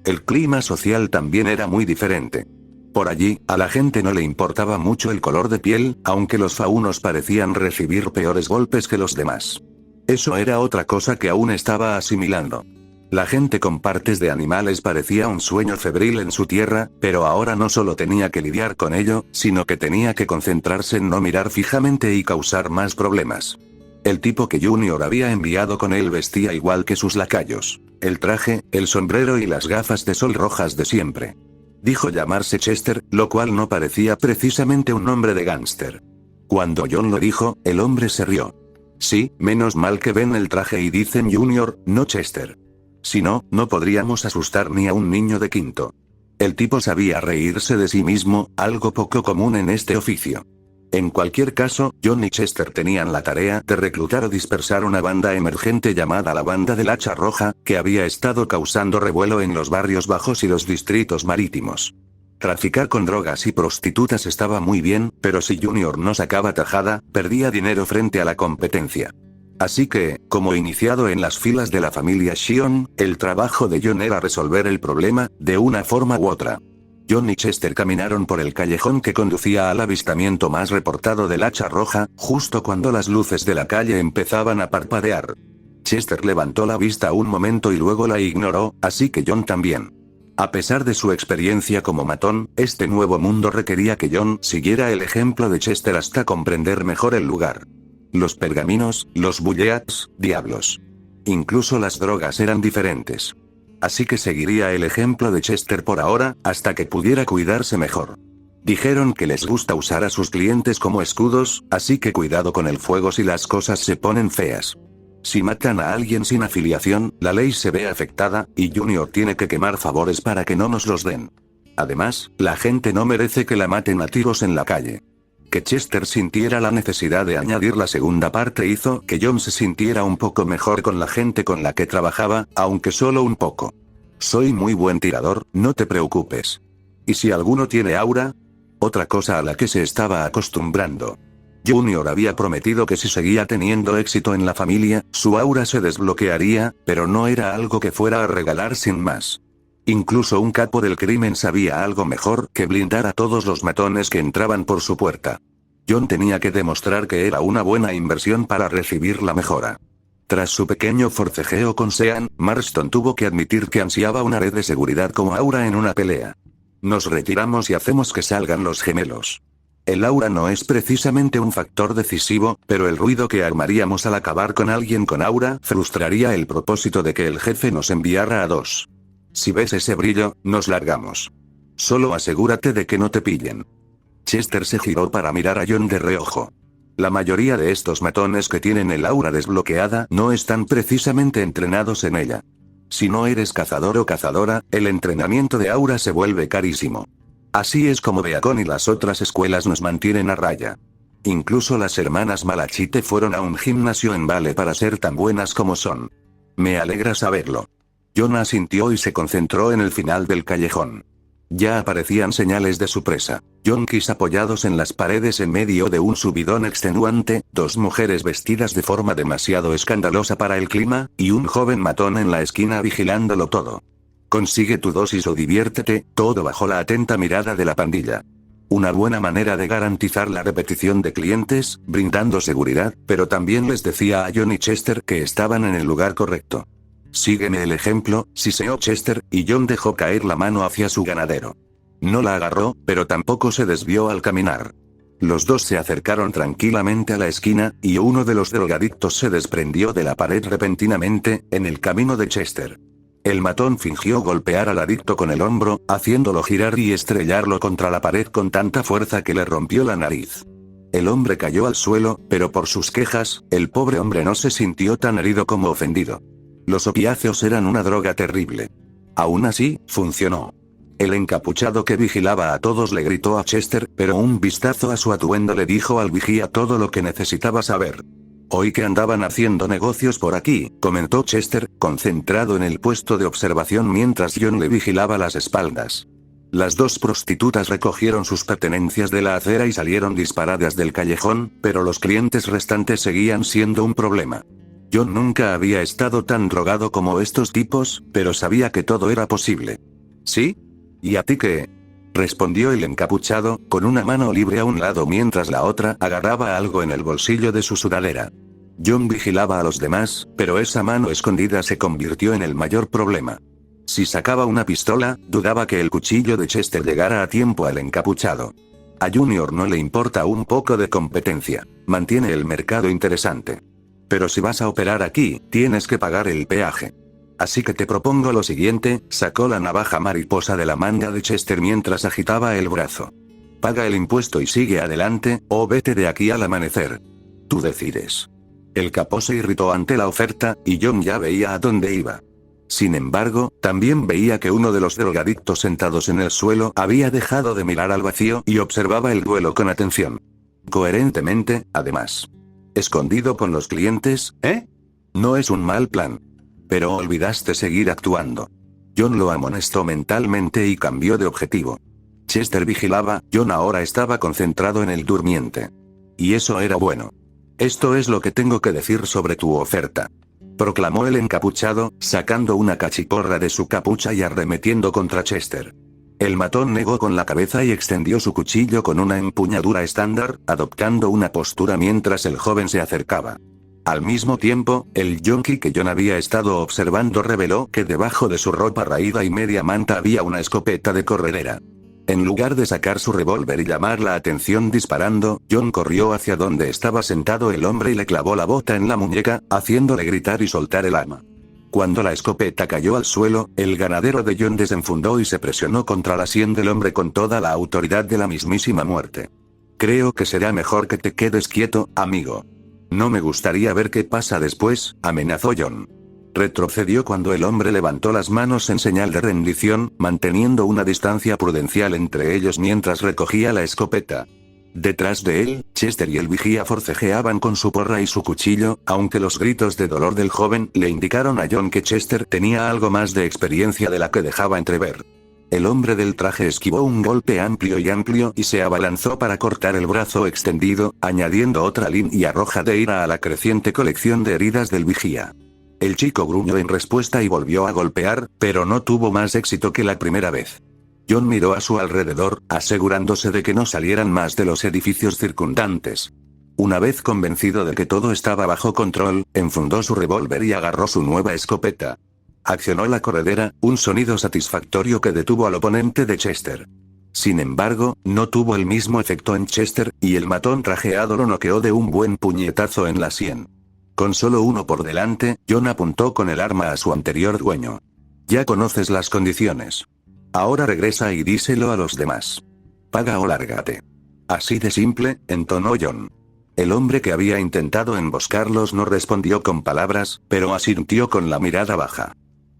El clima social también era muy diferente. Por allí, a la gente no le importaba mucho el color de piel, aunque los faunos parecían recibir peores golpes que los demás. Eso era otra cosa que aún estaba asimilando. La gente con partes de animales parecía un sueño febril en su tierra, pero ahora no solo tenía que lidiar con ello, sino que tenía que concentrarse en no mirar fijamente y causar más problemas. El tipo que Junior había enviado con él vestía igual que sus lacayos. El traje, el sombrero y las gafas de sol rojas de siempre. Dijo llamarse Chester, lo cual no parecía precisamente un nombre de gángster. Cuando John lo dijo, el hombre se rió. Sí, menos mal que ven el traje y dicen Junior, no Chester. Si no, no podríamos asustar ni a un niño de quinto. El tipo sabía reírse de sí mismo, algo poco común en este oficio. En cualquier caso, John y Chester tenían la tarea de reclutar o dispersar una banda emergente llamada la Banda del Hacha Roja, que había estado causando revuelo en los barrios bajos y los distritos marítimos. Traficar con drogas y prostitutas estaba muy bien, pero si Junior no sacaba tajada, perdía dinero frente a la competencia. Así que, como iniciado en las filas de la familia Shion, el trabajo de John era resolver el problema, de una forma u otra. John y Chester caminaron por el callejón que conducía al avistamiento más reportado del Hacha Roja, justo cuando las luces de la calle empezaban a parpadear. Chester levantó la vista un momento y luego la ignoró, así que John también. A pesar de su experiencia como matón, este nuevo mundo requería que John siguiera el ejemplo de Chester hasta comprender mejor el lugar. Los pergaminos, los bullets, diablos. Incluso las drogas eran diferentes. Así que seguiría el ejemplo de Chester por ahora, hasta que pudiera cuidarse mejor. Dijeron que les gusta usar a sus clientes como escudos, así que cuidado con el fuego si las cosas se ponen feas. Si matan a alguien sin afiliación, la ley se ve afectada, y Junior tiene que quemar favores para que no nos los den. Además, la gente no merece que la maten a tiros en la calle. Que Chester sintiera la necesidad de añadir la segunda parte hizo que John se sintiera un poco mejor con la gente con la que trabajaba, aunque solo un poco. Soy muy buen tirador, no te preocupes. ¿Y si alguno tiene aura? Otra cosa a la que se estaba acostumbrando. Junior había prometido que si seguía teniendo éxito en la familia, su aura se desbloquearía, pero no era algo que fuera a regalar sin más. Incluso un capo del crimen sabía algo mejor que blindar a todos los matones que entraban por su puerta. John tenía que demostrar que era una buena inversión para recibir la mejora. Tras su pequeño forcejeo con Sean, Marston tuvo que admitir que ansiaba una red de seguridad como aura en una pelea. Nos retiramos y hacemos que salgan los gemelos. El aura no es precisamente un factor decisivo, pero el ruido que armaríamos al acabar con alguien con aura frustraría el propósito de que el jefe nos enviara a dos. Si ves ese brillo, nos largamos. Solo asegúrate de que no te pillen. Chester se giró para mirar a John de reojo. La mayoría de estos matones que tienen el aura desbloqueada no están precisamente entrenados en ella. Si no eres cazador o cazadora, el entrenamiento de aura se vuelve carísimo. Así es como Beacon y las otras escuelas nos mantienen a raya. Incluso las hermanas Malachite fueron a un gimnasio en Vale para ser tan buenas como son. Me alegra saberlo. John asintió y se concentró en el final del callejón. Ya aparecían señales de su presa. Yonkis apoyados en las paredes en medio de un subidón extenuante, dos mujeres vestidas de forma demasiado escandalosa para el clima, y un joven matón en la esquina vigilándolo todo. Consigue tu dosis o diviértete, todo bajo la atenta mirada de la pandilla. Una buena manera de garantizar la repetición de clientes, brindando seguridad, pero también les decía a John y Chester que estaban en el lugar correcto. Sígueme el ejemplo, siseó Chester, y John dejó caer la mano hacia su ganadero. No la agarró, pero tampoco se desvió al caminar. Los dos se acercaron tranquilamente a la esquina, y uno de los drogadictos se desprendió de la pared repentinamente, en el camino de Chester. El matón fingió golpear al adicto con el hombro, haciéndolo girar y estrellarlo contra la pared con tanta fuerza que le rompió la nariz. El hombre cayó al suelo, pero por sus quejas, el pobre hombre no se sintió tan herido como ofendido. Los opiáceos eran una droga terrible. Aún así, funcionó. El encapuchado que vigilaba a todos le gritó a Chester, pero un vistazo a su atuendo le dijo al vigía todo lo que necesitaba saber. Oí que andaban haciendo negocios por aquí, comentó Chester, concentrado en el puesto de observación mientras John le vigilaba las espaldas. Las dos prostitutas recogieron sus pertenencias de la acera y salieron disparadas del callejón, pero los clientes restantes seguían siendo un problema. John nunca había estado tan drogado como estos tipos, pero sabía que todo era posible. ¿Sí? ¿Y a ti qué? Respondió el encapuchado, con una mano libre a un lado mientras la otra agarraba algo en el bolsillo de su sudadera. John vigilaba a los demás, pero esa mano escondida se convirtió en el mayor problema. Si sacaba una pistola, dudaba que el cuchillo de Chester llegara a tiempo al encapuchado. A Junior no le importa un poco de competencia. Mantiene el mercado interesante. Pero si vas a operar aquí, tienes que pagar el peaje. Así que te propongo lo siguiente, sacó la navaja mariposa de la manga de Chester mientras agitaba el brazo. Paga el impuesto y sigue adelante, o vete de aquí al amanecer. Tú decides. El capó se irritó ante la oferta, y John ya veía a dónde iba. Sin embargo, también veía que uno de los drogadictos sentados en el suelo había dejado de mirar al vacío y observaba el duelo con atención. Coherentemente, además. ¿Escondido con los clientes, eh? No es un mal plan. Pero olvidaste seguir actuando. John lo amonestó mentalmente y cambió de objetivo. Chester vigilaba, John ahora estaba concentrado en el durmiente. Y eso era bueno. Esto es lo que tengo que decir sobre tu oferta. Proclamó el encapuchado, sacando una cachiporra de su capucha y arremetiendo contra Chester. El matón negó con la cabeza y extendió su cuchillo con una empuñadura estándar, adoptando una postura mientras el joven se acercaba. Al mismo tiempo, el yonki que John había estado observando reveló que debajo de su ropa raída y media manta había una escopeta de corredera. En lugar de sacar su revólver y llamar la atención disparando, John corrió hacia donde estaba sentado el hombre y le clavó la bota en la muñeca, haciéndole gritar y soltar el arma. Cuando la escopeta cayó al suelo, el ganadero de John desenfundó y se presionó contra la sien del hombre con toda la autoridad de la mismísima muerte. Creo que será mejor que te quedes quieto, amigo. No me gustaría ver qué pasa después, amenazó John. Retrocedió cuando el hombre levantó las manos en señal de rendición, manteniendo una distancia prudencial entre ellos mientras recogía la escopeta. Detrás de él, Chester y el vigía forcejeaban con su porra y su cuchillo, aunque los gritos de dolor del joven le indicaron a John que Chester tenía algo más de experiencia de la que dejaba entrever. El hombre del traje esquivó un golpe amplio y se abalanzó para cortar el brazo extendido, añadiendo otra línea roja de ira a la creciente colección de heridas del vigía. El chico gruñó en respuesta y volvió a golpear, pero no tuvo más éxito que la primera vez. John miró a su alrededor, asegurándose de que no salieran más de los edificios circundantes. Una vez convencido de que todo estaba bajo control, enfundó su revólver y agarró su nueva escopeta. Accionó la corredera, un sonido satisfactorio que detuvo al oponente de Chester. Sin embargo, no tuvo el mismo efecto en Chester, y el matón trajeado lo noqueó de un buen puñetazo en la sien. Con solo uno por delante, John apuntó con el arma a su anterior dueño. Ya conoces las condiciones. Ahora regresa y díselo a los demás. Paga o lárgate. Así de simple, entonó John. El hombre que había intentado emboscarlos no respondió con palabras, pero asintió con la mirada baja.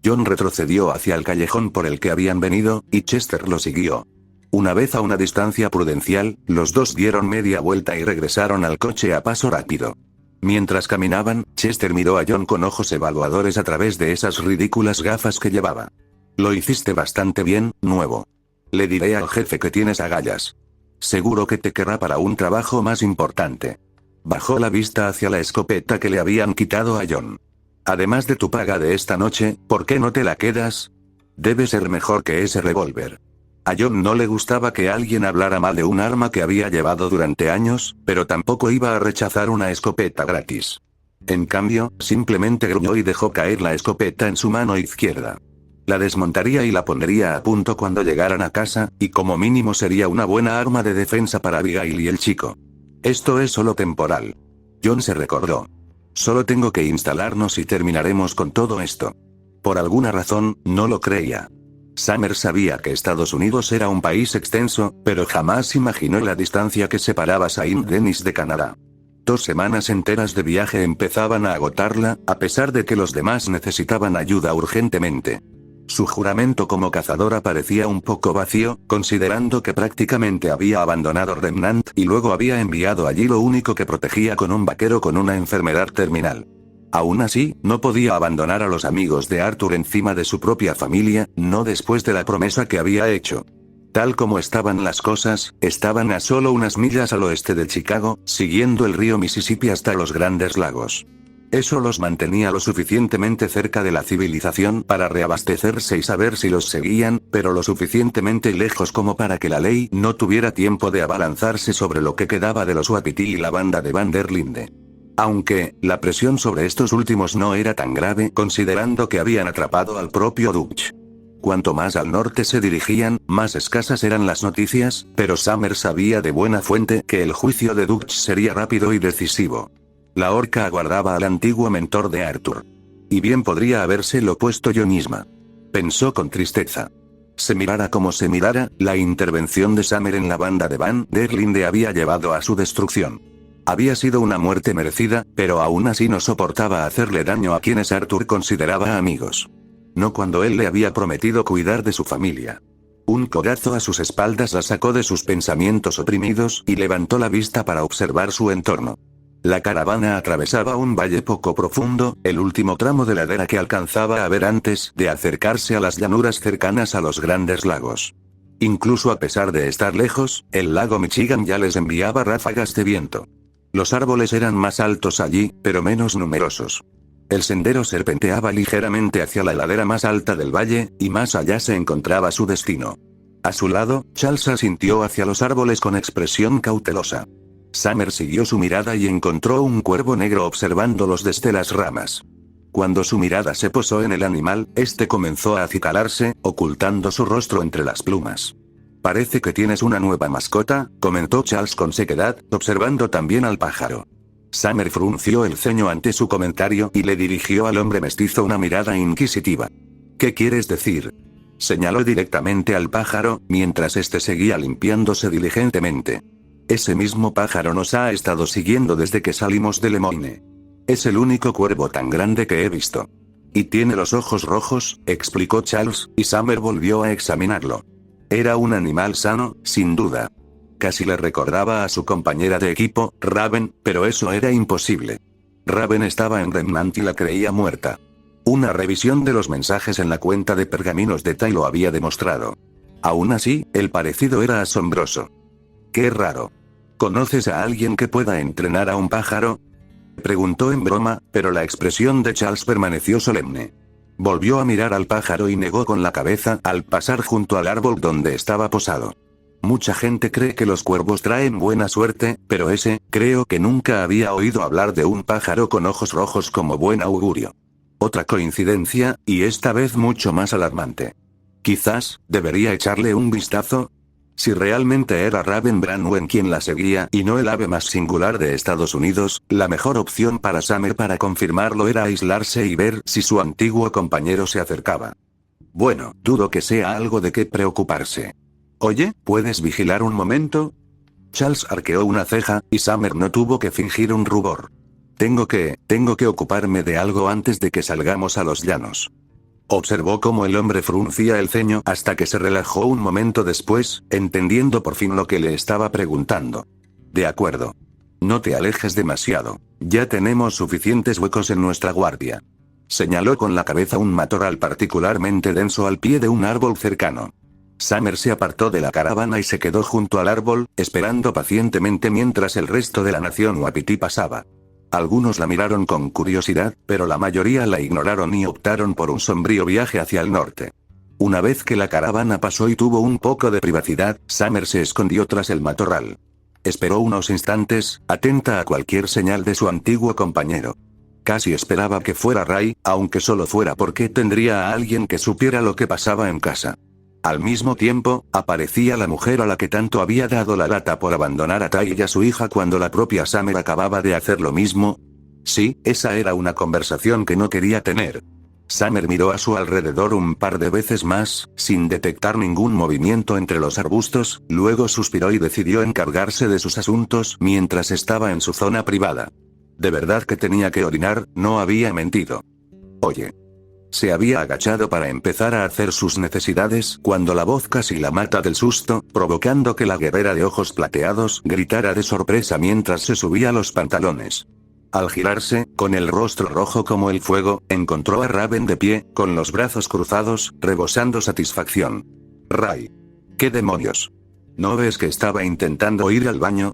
John retrocedió hacia el callejón por el que habían venido, y Chester lo siguió. Una vez a una distancia prudencial, los dos dieron media vuelta y regresaron al coche a paso rápido. Mientras caminaban, Chester miró a John con ojos evaluadores a través de esas ridículas gafas que llevaba. Lo hiciste bastante bien, nuevo. Le diré al jefe que tienes agallas. Seguro que te querrá para un trabajo más importante. Bajó la vista hacia la escopeta que le habían quitado a John. Además de tu paga de esta noche, ¿por qué no te la quedas? Debe ser mejor que ese revólver. A John no le gustaba que alguien hablara mal de un arma que había llevado durante años, pero tampoco iba a rechazar una escopeta gratis. En cambio, simplemente gruñó y dejó caer la escopeta en su mano izquierda. La desmontaría y la pondría a punto cuando llegaran a casa, y como mínimo sería una buena arma de defensa para Abigail y el chico. Esto es solo temporal. John se recordó. Solo tengo que instalarnos y terminaremos con todo esto. Por alguna razón, no lo creía. Summer sabía que Estados Unidos era un país extenso, pero jamás imaginó la distancia que separaba Saint-Denis de Canadá. 2 semanas enteras de viaje empezaban a agotarla, a pesar de que los demás necesitaban ayuda urgentemente. Su juramento como cazadora parecía un poco vacío, considerando que prácticamente había abandonado Remnant y luego había enviado allí lo único que protegía con un vaquero con una enfermedad terminal. Aún así, no podía abandonar a los amigos de Arthur encima de su propia familia, no después de la promesa que había hecho. Tal como estaban las cosas, estaban a solo unas millas al oeste de Chicago, siguiendo el río Mississippi hasta los Grandes Lagos. Eso los mantenía lo suficientemente cerca de la civilización para reabastecerse y saber si los seguían, pero lo suficientemente lejos como para que la ley no tuviera tiempo de abalanzarse sobre lo que quedaba de los Wapiti y la banda de Van der Linde. Aunque, la presión sobre estos últimos no era tan grave considerando que habían atrapado al propio Dutch. Cuanto más al norte se dirigían, más escasas eran las noticias, pero Summer sabía de buena fuente que el juicio de Dutch sería rápido y decisivo. La horca aguardaba al antiguo mentor de Arthur. Y bien podría habérselo puesto yo misma. Pensó con tristeza. Se mirara como se mirara, la intervención de Summer en la banda de Van der Linde había llevado a su destrucción. Había sido una muerte merecida, pero aún así no soportaba hacerle daño a quienes Arthur consideraba amigos. No cuando él le había prometido cuidar de su familia. Un codazo a sus espaldas la sacó de sus pensamientos oprimidos y levantó la vista para observar su entorno. La caravana atravesaba un valle poco profundo, el último tramo de ladera que alcanzaba a ver antes de acercarse a las llanuras cercanas a los Grandes Lagos. Incluso a pesar de estar lejos, el lago Michigan ya les enviaba ráfagas de viento. Los árboles eran más altos allí, pero menos numerosos. El sendero serpenteaba ligeramente hacia la ladera más alta del valle, y más allá se encontraba su destino. A su lado, Charles asintió hacia los árboles con expresión cautelosa. Summer siguió su mirada y encontró un cuervo negro observándolos desde las ramas. Cuando su mirada se posó en el animal, este comenzó a acicalarse, ocultando su rostro entre las plumas. Parece que tienes una nueva mascota, comentó Charles con sequedad, observando también al pájaro. Summer frunció el ceño ante su comentario y le dirigió al hombre mestizo una mirada inquisitiva. ¿Qué quieres decir? Señaló directamente al pájaro, mientras este seguía limpiándose diligentemente. Ese mismo pájaro nos ha estado siguiendo desde que salimos de Lemoyne. Es el único cuervo tan grande que he visto. Y tiene los ojos rojos, explicó Charles, y Summer volvió a examinarlo. Era un animal sano, sin duda. Casi le recordaba a su compañera de equipo, Raven, pero eso era imposible. Raven estaba en Remnant y la creía muerta. Una revisión de los mensajes en la cuenta de pergaminos de Ty lo había demostrado. Aún así, el parecido era asombroso. ¡Qué raro! ¿Conoces a alguien que pueda entrenar a un pájaro? Preguntó en broma, pero la expresión de Charles permaneció solemne. Volvió a mirar al pájaro y negó con la cabeza al pasar junto al árbol donde estaba posado. Mucha gente cree que los cuervos traen buena suerte, pero creo que nunca había oído hablar de un pájaro con ojos rojos como buen augurio. Otra coincidencia, y esta vez mucho más alarmante. Quizás, debería echarle un vistazo. Si realmente era Raven Branwen quien la seguía y no el ave más singular de Estados Unidos, la mejor opción para Summer para confirmarlo era aislarse y ver si su antiguo compañero se acercaba. Bueno, dudo que sea algo de qué preocuparse. Oye, ¿puedes vigilar un momento? Charles arqueó una ceja, y Summer no tuvo que fingir un rubor. Tengo que ocuparme de algo antes de que salgamos a los llanos. Observó cómo el hombre fruncía el ceño hasta que se relajó un momento después, entendiendo por fin lo que le estaba preguntando. De acuerdo. No te alejes demasiado. Ya tenemos suficientes huecos en nuestra guardia. Señaló con la cabeza un matorral particularmente denso al pie de un árbol cercano. Summer se apartó de la caravana y se quedó junto al árbol, esperando pacientemente mientras el resto de la nación Wapiti pasaba. Algunos la miraron con curiosidad, pero la mayoría la ignoraron y optaron por un sombrío viaje hacia el norte. Una vez que la caravana pasó y tuvo un poco de privacidad, Summer se escondió tras el matorral. Esperó unos instantes, atenta a cualquier señal de su antiguo compañero. Casi esperaba que fuera Ray, aunque solo fuera porque tendría a alguien que supiera lo que pasaba en casa. Al mismo tiempo, aparecía la mujer a la que tanto había dado la lata por abandonar a Ty y a su hija cuando la propia Summer acababa de hacer lo mismo. Sí, esa era una conversación que no quería tener. Summer miró a su alrededor un par de veces más, sin detectar ningún movimiento entre los arbustos, luego suspiró y decidió encargarse de sus asuntos mientras estaba en su zona privada. De verdad que tenía que orinar, no había mentido. Oye. Se había agachado para empezar a hacer sus necesidades cuando la voz casi la mata del susto, provocando que la guerrera de ojos plateados gritara de sorpresa mientras se subía los pantalones. Al girarse, con el rostro rojo como el fuego, encontró a Raven de pie, con los brazos cruzados, rebosando satisfacción. Ray. ¿Qué demonios? ¿No ves que estaba intentando ir al baño?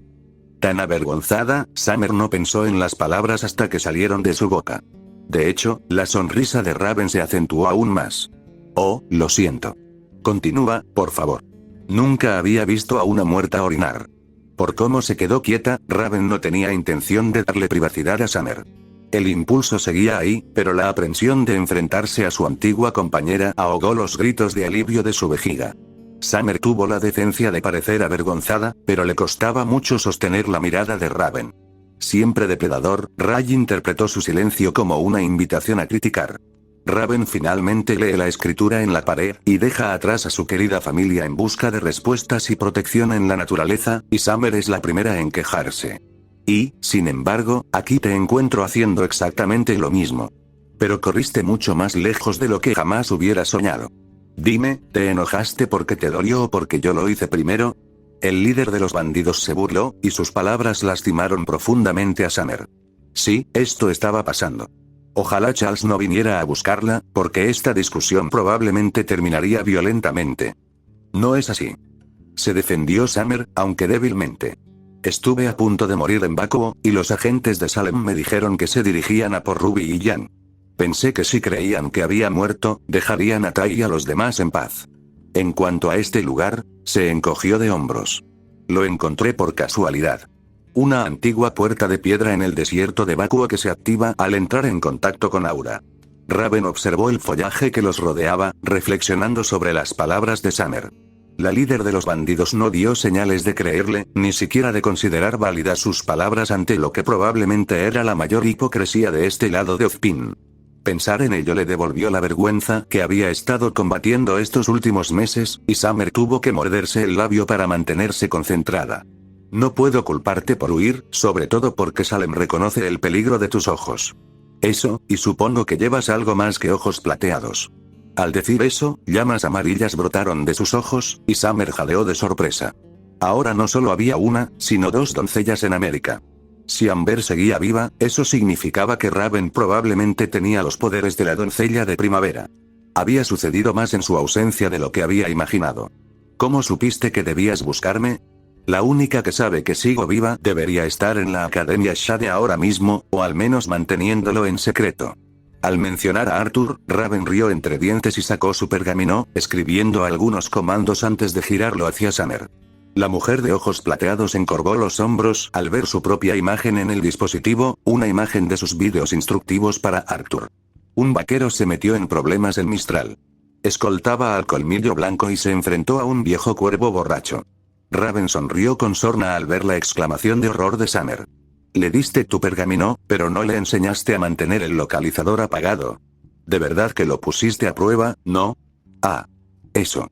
Tan avergonzada, Summer no pensó en las palabras hasta que salieron de su boca. De hecho, la sonrisa de Raven se acentuó aún más. Oh, lo siento. Continúa, por favor. Nunca había visto a una muerta orinar. Por cómo se quedó quieta, Raven no tenía intención de darle privacidad a Summer. El impulso seguía ahí, pero la aprensión de enfrentarse a su antigua compañera ahogó los gritos de alivio de su vejiga. Summer tuvo la decencia de parecer avergonzada, pero le costaba mucho sostener la mirada de Raven. Siempre depredador, Ray interpretó su silencio como una invitación a criticar. Raven finalmente lee la escritura en la pared, y deja atrás a su querida familia en busca de respuestas y protección en la naturaleza, y Summer es la primera en quejarse. Y, sin embargo, aquí te encuentro haciendo exactamente lo mismo. Pero corriste mucho más lejos de lo que jamás hubiera soñado. Dime, ¿te enojaste porque te dolió o porque yo lo hice primero? El líder de los bandidos se burló, y sus palabras lastimaron profundamente a Summer. Sí, esto estaba pasando. Ojalá Charles no viniera a buscarla, porque esta discusión probablemente terminaría violentamente. No es así. Se defendió Summer, aunque débilmente. Estuve a punto de morir en Bakuo, y los agentes de Salem me dijeron que se dirigían a por Ruby y Jan. Pensé que si creían que había muerto, dejarían a Tai y a los demás en paz. En cuanto a este lugar, se encogió de hombros. Lo encontré por casualidad. Una antigua puerta de piedra en el desierto de Bakuo que se activa al entrar en contacto con Aura. Raven observó el follaje que los rodeaba, reflexionando sobre las palabras de Summer. La líder de los bandidos no dio señales de creerle, ni siquiera de considerar válidas sus palabras ante lo que probablemente era la mayor hipocresía de este lado de Ozpin. Pensar en ello le devolvió la vergüenza que había estado combatiendo estos últimos meses, y Summer tuvo que morderse el labio para mantenerse concentrada. No puedo culparte por huir, sobre todo porque Salem reconoce el peligro de tus ojos. Eso, y supongo que llevas algo más que ojos plateados. Al decir eso, llamas amarillas brotaron de sus ojos, y Summer jadeó de sorpresa. Ahora no solo había una, sino dos doncellas en América. Si Amber seguía viva, eso significaba que Raven probablemente tenía los poderes de la doncella de primavera. Había sucedido más en su ausencia de lo que había imaginado. ¿Cómo supiste que debías buscarme? La única que sabe que sigo viva debería estar en la Academia Shade ahora mismo, o al menos manteniéndolo en secreto. Al mencionar a Arthur, Raven rió entre dientes y sacó su pergamino, escribiendo algunos comandos antes de girarlo hacia Summer. La mujer de ojos plateados encorvó los hombros al ver su propia imagen en el dispositivo, una imagen de sus vídeos instructivos para Arthur. Un vaquero se metió en problemas en Mistral. Escoltaba al colmillo blanco y se enfrentó a un viejo cuervo borracho. Raven sonrió con sorna al ver la exclamación de horror de Summer. Le diste tu pergamino, pero no le enseñaste a mantener el localizador apagado. ¿De verdad que lo pusiste a prueba, no? Ah. Eso.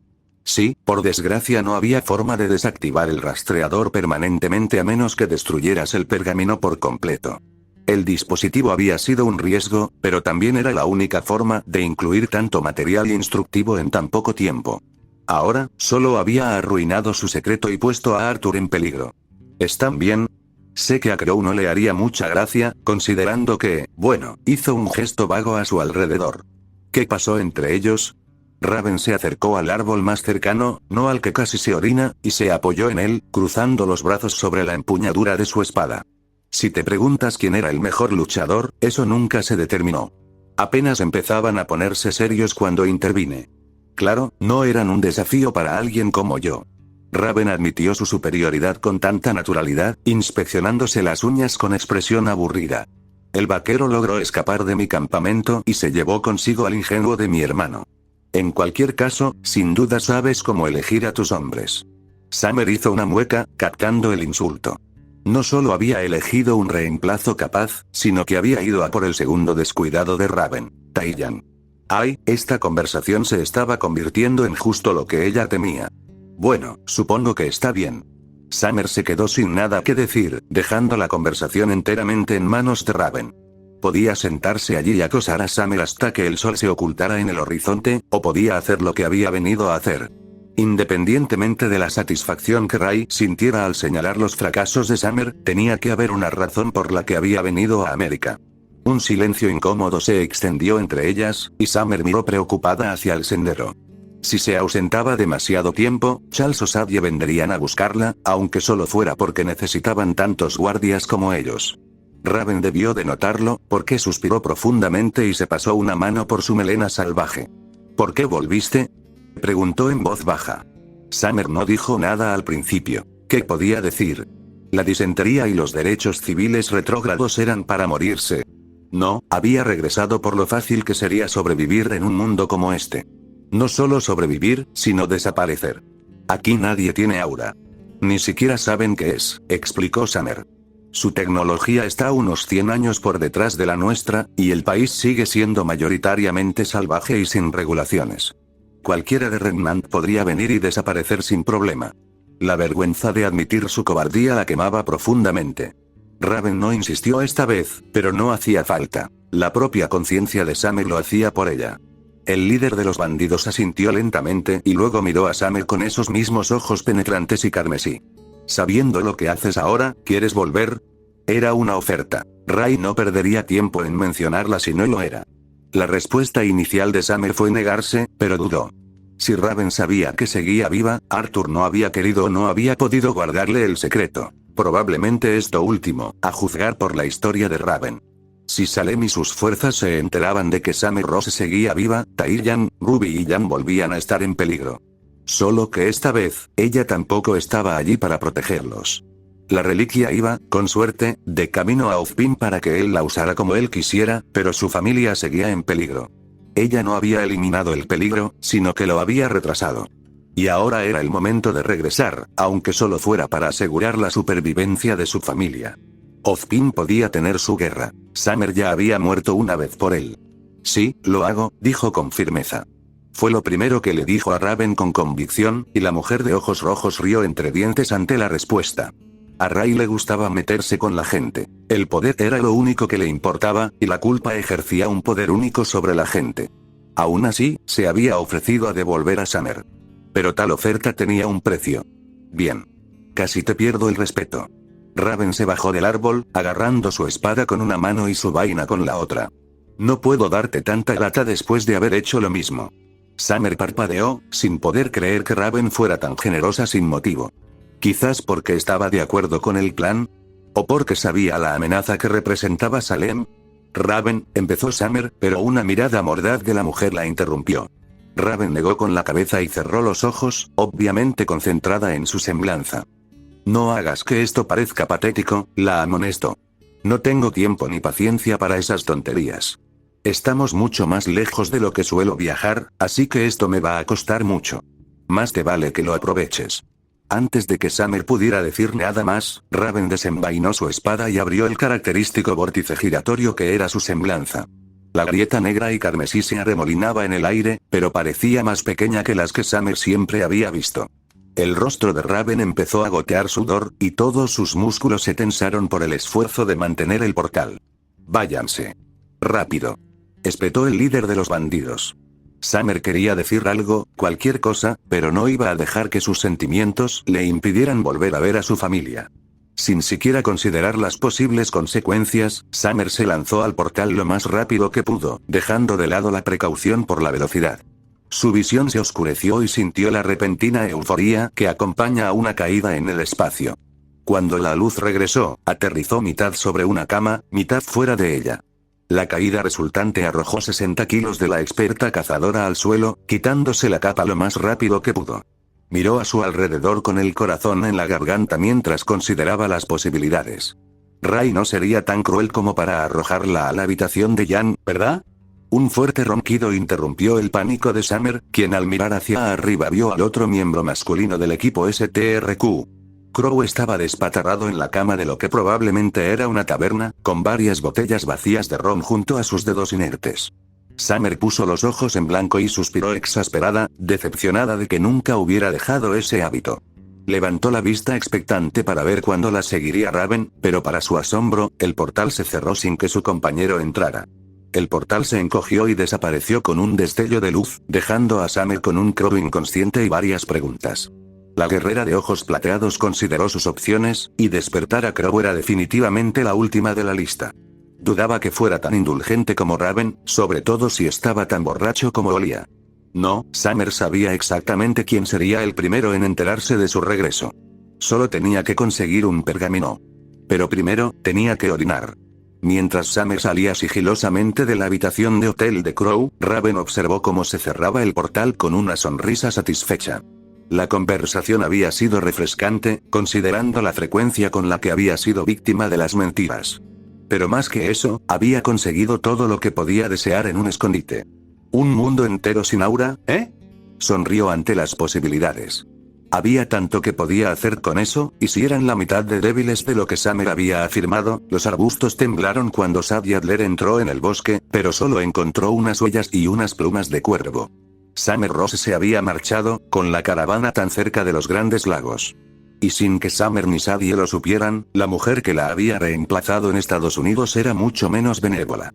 Sí, por desgracia no había forma de desactivar el rastreador permanentemente a menos que destruyeras el pergamino por completo. El dispositivo había sido un riesgo, pero también era la única forma de incluir tanto material instructivo en tan poco tiempo. Ahora, solo había arruinado su secreto y puesto a Arthur en peligro. ¿Están bien? Sé que a Crow no le haría mucha gracia, considerando que, bueno, hizo un gesto vago a su alrededor. ¿Qué pasó entre ellos? Raven se acercó al árbol más cercano, no al que casi se orina, y se apoyó en él, cruzando los brazos sobre la empuñadura de su espada. Si te preguntas quién era el mejor luchador, eso nunca se determinó. Apenas empezaban a ponerse serios cuando intervine. Claro, no eran un desafío para alguien como yo. Raven admitió su superioridad con tanta naturalidad, inspeccionándose las uñas con expresión aburrida. El vaquero logró escapar de mi campamento y se llevó consigo al ingenuo de mi hermano. En cualquier caso, sin duda sabes cómo elegir a tus hombres. Summer hizo una mueca, captando el insulto. No solo había elegido un reemplazo capaz, sino que había ido a por el segundo descuidado de Raven, Taiyang. Ay, esta conversación se estaba convirtiendo en justo lo que ella temía. Bueno, supongo que está bien. Summer se quedó sin nada que decir, dejando la conversación enteramente en manos de Raven. Podía sentarse allí y acosar a Summer hasta que el sol se ocultara en el horizonte, o podía hacer lo que había venido a hacer. Independientemente de la satisfacción que Ray sintiera al señalar los fracasos de Summer, tenía que haber una razón por la que había venido a América. Un silencio incómodo se extendió entre ellas, y Summer miró preocupada hacia el sendero. Si se ausentaba demasiado tiempo, Charles o Sadie vendrían a buscarla, aunque solo fuera porque necesitaban tantos guardias como ellos. Raven debió de notarlo, porque suspiró profundamente y se pasó una mano por su melena salvaje. ¿Por qué volviste?, preguntó en voz baja. Summer no dijo nada al principio. ¿Qué podía decir? La disentería y los derechos civiles retrógrados eran para morirse. No, había regresado por lo fácil que sería sobrevivir en un mundo como este. No solo sobrevivir, sino desaparecer. Aquí nadie tiene aura. Ni siquiera saben qué es, explicó Summer. Su tecnología está unos 100 años por detrás de la nuestra, y el país sigue siendo mayoritariamente salvaje y sin regulaciones. Cualquiera de Remnant podría venir y desaparecer sin problema. La vergüenza de admitir su cobardía la quemaba profundamente. Raven no insistió esta vez, pero no hacía falta. La propia conciencia de Summer lo hacía por ella. El líder de los bandidos asintió lentamente y luego miró a Summer con esos mismos ojos penetrantes y carmesí. Sabiendo lo que haces ahora, ¿quieres volver? Era una oferta. Ray no perdería tiempo en mencionarla si no lo era. La respuesta inicial de Summer fue negarse, pero dudó. Si Raven sabía que seguía viva, Arthur no había querido o no había podido guardarle el secreto. Probablemente esto último, a juzgar por la historia de Raven. Si Salem y sus fuerzas se enteraban de que Summer Rose seguía viva, Taiyang, Ruby y Jan volvían a estar en peligro. Solo que esta vez, ella tampoco estaba allí para protegerlos. La reliquia iba, con suerte, de camino a Ozpin para que él la usara como él quisiera, pero su familia seguía en peligro. Ella no había eliminado el peligro, sino que lo había retrasado. Y ahora era el momento de regresar, aunque solo fuera para asegurar la supervivencia de su familia. Ozpin podía tener su guerra. Summer ya había muerto una vez por él. Sí, lo hago, dijo con firmeza. Fue lo primero que le dijo a Raven con convicción, y la mujer de ojos rojos rió entre dientes ante la respuesta. A Ray le gustaba meterse con la gente. El poder era lo único que le importaba, y la culpa ejercía un poder único sobre la gente. Aún así, se había ofrecido a devolver a Summer. Pero tal oferta tenía un precio. Bien. Casi te pierdo el respeto. Raven se bajó del árbol, agarrando su espada con una mano y su vaina con la otra. No puedo darte tanta lata después de haber hecho lo mismo. Summer parpadeó, sin poder creer que Raven fuera tan generosa sin motivo. Quizás porque estaba de acuerdo con el plan. ¿O porque sabía la amenaza que representaba Salem? Raven, empezó Summer, pero una mirada mordaz de la mujer la interrumpió. Raven negó con la cabeza y cerró los ojos, obviamente concentrada en su semblanza. No hagas que esto parezca patético, la amonestó. No tengo tiempo ni paciencia para esas tonterías. Estamos mucho más lejos de lo que suelo viajar, así que esto me va a costar mucho. Más te vale que lo aproveches. Antes de que Summer pudiera decir nada más, Raven desenvainó su espada y abrió el característico vórtice giratorio que era su semblanza. La grieta negra y carmesí se arremolinaba en el aire, pero parecía más pequeña que las que Summer siempre había visto. El rostro de Raven empezó a gotear sudor, y todos sus músculos se tensaron por el esfuerzo de mantener el portal. Váyanse. Rápido. Espetó el líder de los bandidos. Summer quería decir algo, cualquier cosa, pero no iba a dejar que sus sentimientos le impidieran volver a ver a su familia. Sin siquiera considerar las posibles consecuencias, Summer se lanzó al portal lo más rápido que pudo, dejando de lado la precaución por la velocidad. Su visión se oscureció y sintió la repentina euforía que acompaña a una caída en el espacio. Cuando la luz regresó, aterrizó mitad sobre una cama, mitad fuera de ella. La caída resultante arrojó 60 kilos de la experta cazadora al suelo, quitándose la capa lo más rápido que pudo. Miró a su alrededor con el corazón en la garganta mientras consideraba las posibilidades. Ray no sería tan cruel como para arrojarla a la habitación de Jan, ¿verdad? Un fuerte ronquido interrumpió el pánico de Summer, quien al mirar hacia arriba vio al otro miembro masculino del equipo STRQ. Crow estaba despatarrado en la cama de lo que probablemente era una taberna, con varias botellas vacías de ron junto a sus dedos inertes. Summer puso los ojos en blanco y suspiró exasperada, decepcionada de que nunca hubiera dejado ese hábito. Levantó la vista expectante para ver cuándo la seguiría Raven, pero para su asombro, el portal se cerró sin que su compañero entrara. El portal se encogió y desapareció con un destello de luz, dejando a Summer con un Crow inconsciente y varias preguntas. La guerrera de ojos plateados consideró sus opciones, y despertar a Crow era definitivamente la última de la lista. Dudaba que fuera tan indulgente como Raven, sobre todo si estaba tan borracho como olía. No, Summer sabía exactamente quién sería el primero en enterarse de su regreso. Solo tenía que conseguir un pergamino. Pero primero, tenía que orinar. Mientras Summer salía sigilosamente de la habitación de hotel de Crow, Raven observó cómo se cerraba el portal con una sonrisa satisfecha. La conversación había sido refrescante, considerando la frecuencia con la que había sido víctima de las mentiras. Pero más que eso, había conseguido todo lo que podía desear en un escondite. ¿Un mundo entero sin aura, eh? Sonrió ante las posibilidades. Había tanto que podía hacer con eso, y si eran la mitad de débiles de lo que Summer había afirmado, los arbustos temblaron cuando Sadie Adler entró en el bosque, pero solo encontró unas huellas y unas plumas de cuervo. Summer Rose se había marchado, con la caravana tan cerca de los grandes lagos. Y sin que Summer ni Sadie lo supieran, la mujer que la había reemplazado en Estados Unidos era mucho menos benévola.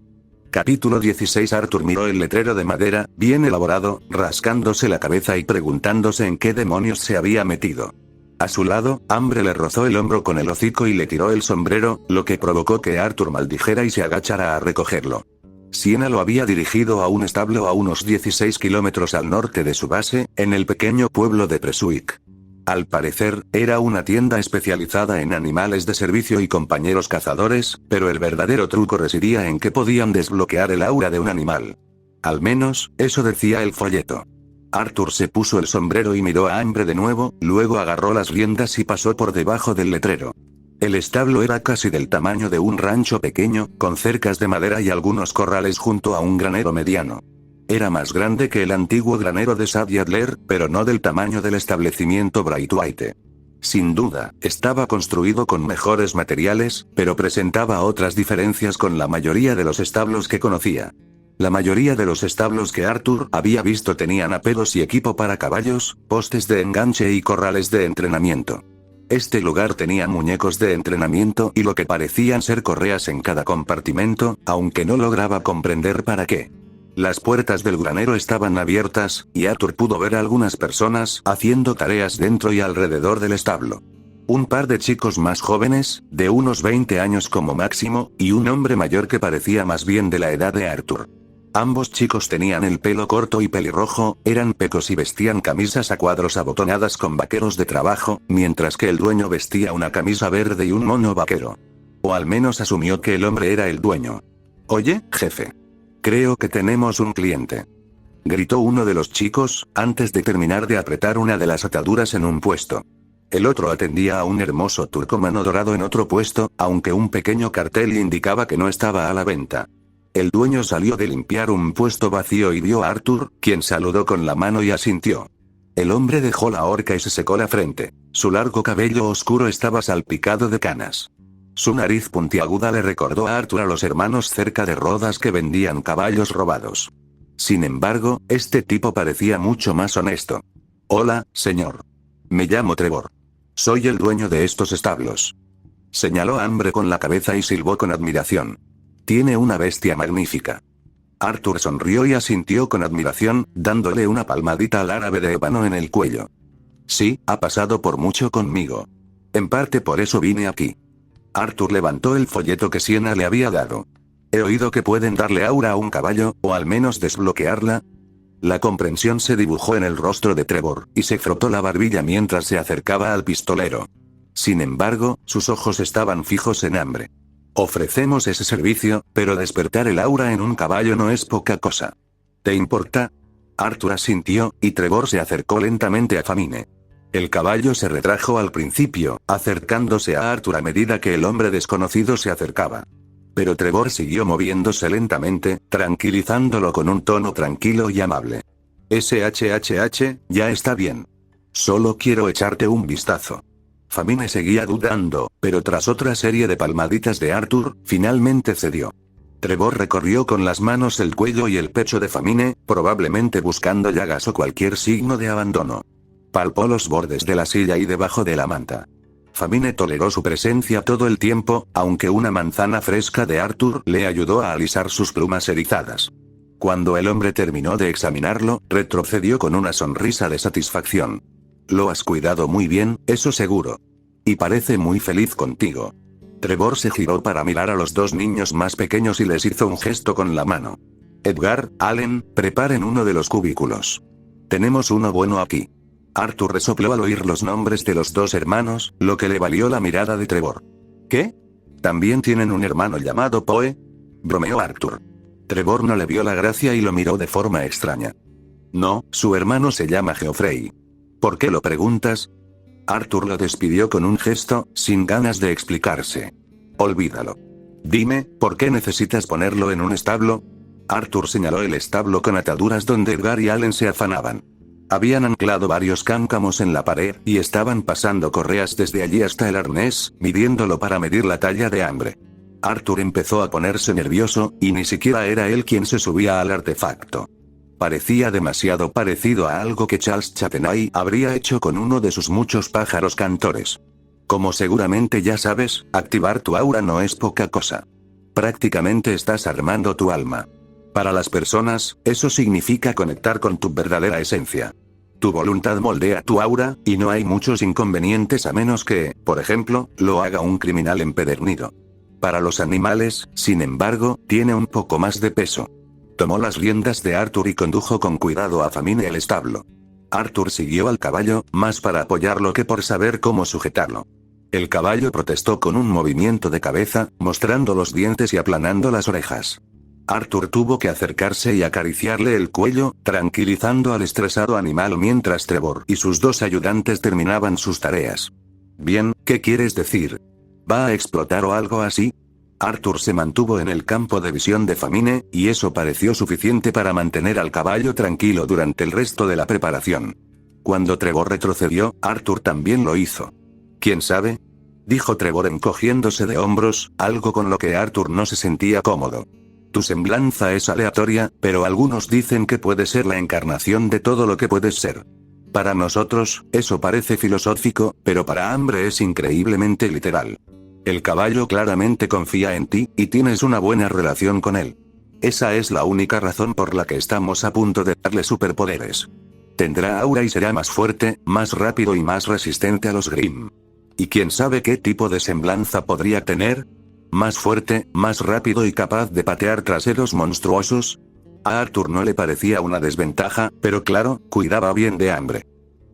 Capítulo 16. Arthur miró el letrero de madera, bien elaborado, rascándose la cabeza y preguntándose en qué demonios se había metido. A su lado, Ambre le rozó el hombro con el hocico y le tiró el sombrero, lo que provocó que Arthur maldijera y se agachara a recogerlo. Sienna lo había dirigido a un establo a unos 16 kilómetros al norte de su base, en el pequeño pueblo de Prestwick. Al parecer, era una tienda especializada en animales de servicio y compañeros cazadores, pero el verdadero truco residía en que podían desbloquear el aura de un animal. Al menos, eso decía el folleto. Arthur se puso el sombrero y miró a Ambre de nuevo, luego agarró las riendas y pasó por debajo del letrero. El establo era casi del tamaño de un rancho pequeño, con cercas de madera y algunos corrales junto a un granero mediano. Era más grande que el antiguo granero de Sadie Adler, pero no del tamaño del establecimiento Brightwhite. Sin duda, estaba construido con mejores materiales, pero presentaba otras diferencias con la mayoría de los establos que conocía. La mayoría de los establos que Arthur había visto tenían aperos y equipo para caballos, postes de enganche y corrales de entrenamiento. Este lugar tenía muñecos de entrenamiento y lo que parecían ser correas en cada compartimento, aunque no lograba comprender para qué. Las puertas del granero estaban abiertas, y Arthur pudo ver a algunas personas haciendo tareas dentro y alrededor del establo. Un par de chicos más jóvenes, de unos 20 años como máximo, y un hombre mayor que parecía más bien de la edad de Arthur. Ambos chicos tenían el pelo corto y pelirrojo, eran pecos y vestían camisas a cuadros abotonadas con vaqueros de trabajo, mientras que el dueño vestía una camisa verde y un mono vaquero. O al menos asumió que el hombre era el dueño. «Oye, jefe. Creo que tenemos un cliente», gritó uno de los chicos, antes de terminar de apretar una de las ataduras en un puesto. El otro atendía a un hermoso turcomano dorado en otro puesto, aunque un pequeño cartel indicaba que no estaba a la venta. El dueño salió de limpiar un puesto vacío y vio a Arthur, quien saludó con la mano y asintió. El hombre dejó la horca y se secó la frente. Su largo cabello oscuro estaba salpicado de canas. Su nariz puntiaguda le recordó a Arthur a los hermanos cerca de Rodas que vendían caballos robados. Sin embargo, este tipo parecía mucho más honesto. «Hola, señor. Me llamo Trevor. Soy el dueño de estos establos», señaló Ambre con la cabeza y silbó con admiración. Tiene una bestia magnífica. Arthur sonrió y asintió con admiración, dándole una palmadita al árabe de ébano en el cuello. Sí, ha pasado por mucho conmigo. En parte por eso vine aquí. Arthur levantó el folleto que Sienna le había dado. He oído que pueden darle aura a un caballo, o al menos desbloquearla. La comprensión se dibujó en el rostro de Trevor, y se frotó la barbilla mientras se acercaba al pistolero. Sin embargo, sus ojos estaban fijos en hambre. Ofrecemos ese servicio, pero despertar el aura en un caballo no es poca cosa. ¿Te importa? Arthur asintió, y Trevor se acercó lentamente a Famine. El caballo se retrajo al principio, acercándose a Arthur a medida que el hombre desconocido se acercaba. Pero Trevor siguió moviéndose lentamente, tranquilizándolo con un tono tranquilo y amable. SHHH, ya está bien. Solo quiero echarte un vistazo. Famine seguía dudando, pero tras otra serie de palmaditas de Arthur, finalmente cedió. Trevor recorrió con las manos el cuello y el pecho de Famine, probablemente buscando llagas o cualquier signo de abandono. Palpó los bordes de la silla y debajo de la manta. Famine toleró su presencia todo el tiempo, aunque una manzana fresca de Arthur le ayudó a alisar sus plumas erizadas. Cuando el hombre terminó de examinarlo, retrocedió con una sonrisa de satisfacción. Lo has cuidado muy bien, eso seguro. Y parece muy feliz contigo. Trevor se giró para mirar a los dos niños más pequeños y les hizo un gesto con la mano. Edgar, Allen, preparen uno de los cubículos. Tenemos uno bueno aquí. Arthur resopló al oír los nombres de los dos hermanos, lo que le valió la mirada de Trevor. ¿Qué? ¿También tienen un hermano llamado Poe? Bromeó Arthur. Trevor no le vio la gracia y lo miró de forma extraña. No, su hermano se llama Geoffrey. ¿Por qué lo preguntas? Arthur lo despidió con un gesto, sin ganas de explicarse. Olvídalo. Dime, ¿por qué necesitas ponerlo en un establo? Arthur señaló el establo con ataduras donde Edgar y Allen se afanaban. Habían anclado varios cáncamos en la pared, y estaban pasando correas desde allí hasta el arnés, midiéndolo para medir la talla de hambre. Arthur empezó a ponerse nervioso, y ni siquiera era él quien se subía al artefacto. Parecía demasiado parecido a algo que Charles Chatenay habría hecho con uno de sus muchos pájaros cantores. Como seguramente ya sabes, activar tu aura no es poca cosa. Prácticamente estás armando tu alma. Para las personas, eso significa conectar con tu verdadera esencia. Tu voluntad moldea tu aura, y no hay muchos inconvenientes a menos que, por ejemplo, lo haga un criminal empedernido. Para los animales, sin embargo, tiene un poco más de peso. Tomó las riendas de Arthur y condujo con cuidado a Famine al establo. Arthur siguió al caballo, más para apoyarlo que por saber cómo sujetarlo. El caballo protestó con un movimiento de cabeza, mostrando los dientes y aplanando las orejas. Arthur tuvo que acercarse y acariciarle el cuello, tranquilizando al estresado animal mientras Trevor y sus dos ayudantes terminaban sus tareas. Bien, ¿qué quieres decir? ¿Va a explotar o algo así? Arthur se mantuvo en el campo de visión de Famine, y eso pareció suficiente para mantener al caballo tranquilo durante el resto de la preparación. Cuando Trevor retrocedió, Arthur también lo hizo. ¿Quién sabe? Dijo Trevor encogiéndose de hombros, algo con lo que Arthur no se sentía cómodo. Tu semblanza es aleatoria, pero algunos dicen que puede ser la encarnación de todo lo que puedes ser. Para nosotros, eso parece filosófico, pero para Ambre es increíblemente literal. El caballo claramente confía en ti, y tienes una buena relación con él. Esa es la única razón por la que estamos a punto de darle superpoderes. Tendrá aura y será más fuerte, más rápido y más resistente a los Grimm. ¿Y quién sabe qué tipo de semblanza podría tener? ¿Más fuerte, más rápido y capaz de patear traseros monstruosos? A Arthur no le parecía una desventaja, pero claro, cuidaba bien de Ambre.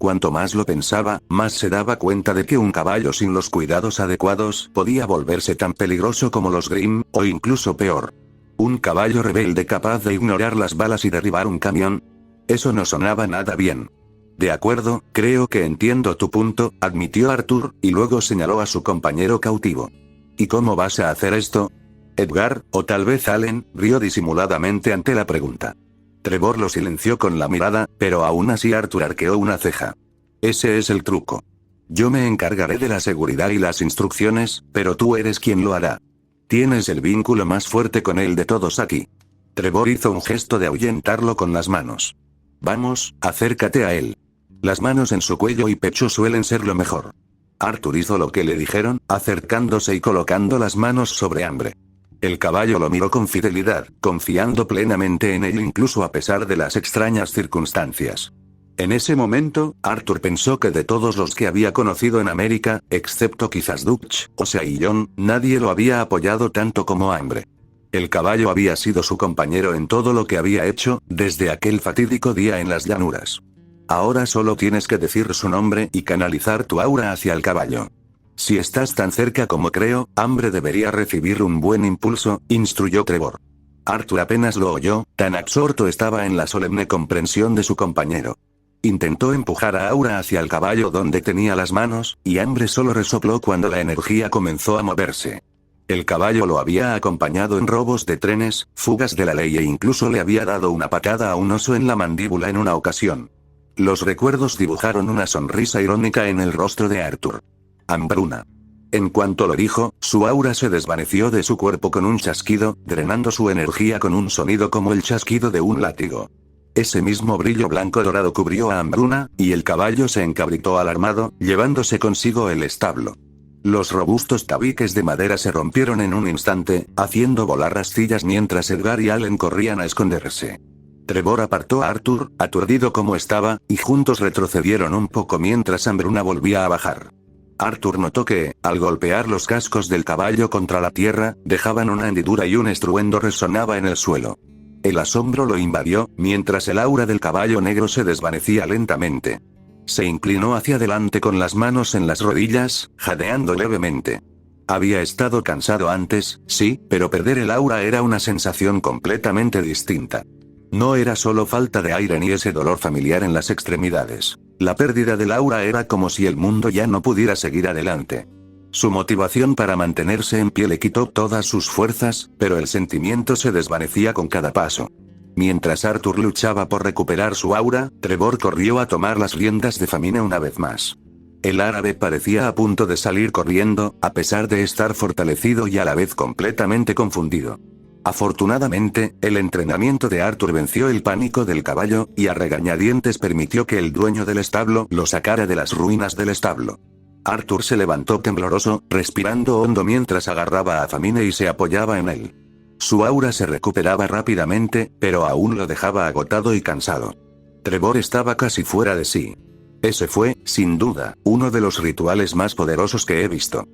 Cuanto más lo pensaba, más se daba cuenta de que un caballo sin los cuidados adecuados podía volverse tan peligroso como los Grimm, o incluso peor. Un caballo rebelde capaz de ignorar las balas y derribar un camión. Eso no sonaba nada bien. De acuerdo, creo que entiendo tu punto, admitió Arthur, y luego señaló a su compañero cautivo. ¿Y cómo vas a hacer esto? Edgar, o tal vez Allen, rió disimuladamente ante la pregunta. Trevor lo silenció con la mirada, pero aún así Arthur arqueó una ceja. Ese es el truco. Yo me encargaré de la seguridad y las instrucciones, pero tú eres quien lo hará. Tienes el vínculo más fuerte con él de todos aquí. Trevor hizo un gesto de ahuyentarlo con las manos. Vamos, acércate a él. Las manos en su cuello y pecho suelen ser lo mejor. Arthur hizo lo que le dijeron, acercándose y colocando las manos sobre Ambre. El caballo lo miró con fidelidad, confiando plenamente en él incluso a pesar de las extrañas circunstancias. En ese momento, Arthur pensó que de todos los que había conocido en América, excepto quizás Dutch, o sea y John, nadie lo había apoyado tanto como Ambre. El caballo había sido su compañero en todo lo que había hecho, desde aquel fatídico día en las llanuras. Ahora solo tienes que decir su nombre y canalizar tu aura hacia el caballo. Si estás tan cerca como creo, Ambre debería recibir un buen impulso, instruyó Trevor. Arthur apenas lo oyó, tan absorto estaba en la solemne comprensión de su compañero. Intentó empujar a Aura hacia el caballo donde tenía las manos, y Ambre solo resopló cuando la energía comenzó a moverse. El caballo lo había acompañado en robos de trenes, fugas de la ley e incluso le había dado una patada a un oso en la mandíbula en una ocasión. Los recuerdos dibujaron una sonrisa irónica en el rostro de Arthur. Hambruna. En cuanto lo dijo, su aura se desvaneció de su cuerpo con un chasquido, drenando su energía con un sonido como el chasquido de un látigo. Ese mismo brillo blanco dorado cubrió a Hambruna, y el caballo se encabritó alarmado, llevándose consigo el establo. Los robustos tabiques de madera se rompieron en un instante, haciendo volar astillas mientras Edgar y Allen corrían a esconderse. Trevor apartó a Arthur, aturdido como estaba, y juntos retrocedieron un poco mientras Hambruna volvía a bajar. Arthur notó que, al golpear los cascos del caballo contra la tierra, dejaban una hendidura y un estruendo resonaba en el suelo. El asombro lo invadió, mientras el aura del caballo negro se desvanecía lentamente. Se inclinó hacia adelante con las manos en las rodillas, jadeando levemente. Había estado cansado antes, sí, pero perder el aura era una sensación completamente distinta. No era solo falta de aire ni ese dolor familiar en las extremidades. La pérdida del aura era como si el mundo ya no pudiera seguir adelante. Su motivación para mantenerse en pie le quitó todas sus fuerzas, pero el sentimiento se desvanecía con cada paso. Mientras Arthur luchaba por recuperar su aura, Trevor corrió a tomar las riendas de Famine una vez más. El árabe parecía a punto de salir corriendo, a pesar de estar fortalecido y a la vez completamente confundido. Afortunadamente, el entrenamiento de Arthur venció el pánico del caballo, y a regañadientes permitió que el dueño del establo lo sacara de las ruinas del establo. Arthur se levantó tembloroso, respirando hondo mientras agarraba a Famine y se apoyaba en él. Su aura se recuperaba rápidamente, pero aún lo dejaba agotado y cansado. Trevor estaba casi fuera de sí. Ese fue, sin duda, uno de los rituales más poderosos que he visto.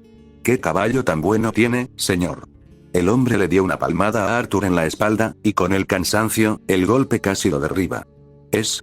¿Qué caballo tan bueno tiene, señor? El hombre le dio una palmada a Arthur en la espalda, y con el cansancio, el golpe casi lo derriba.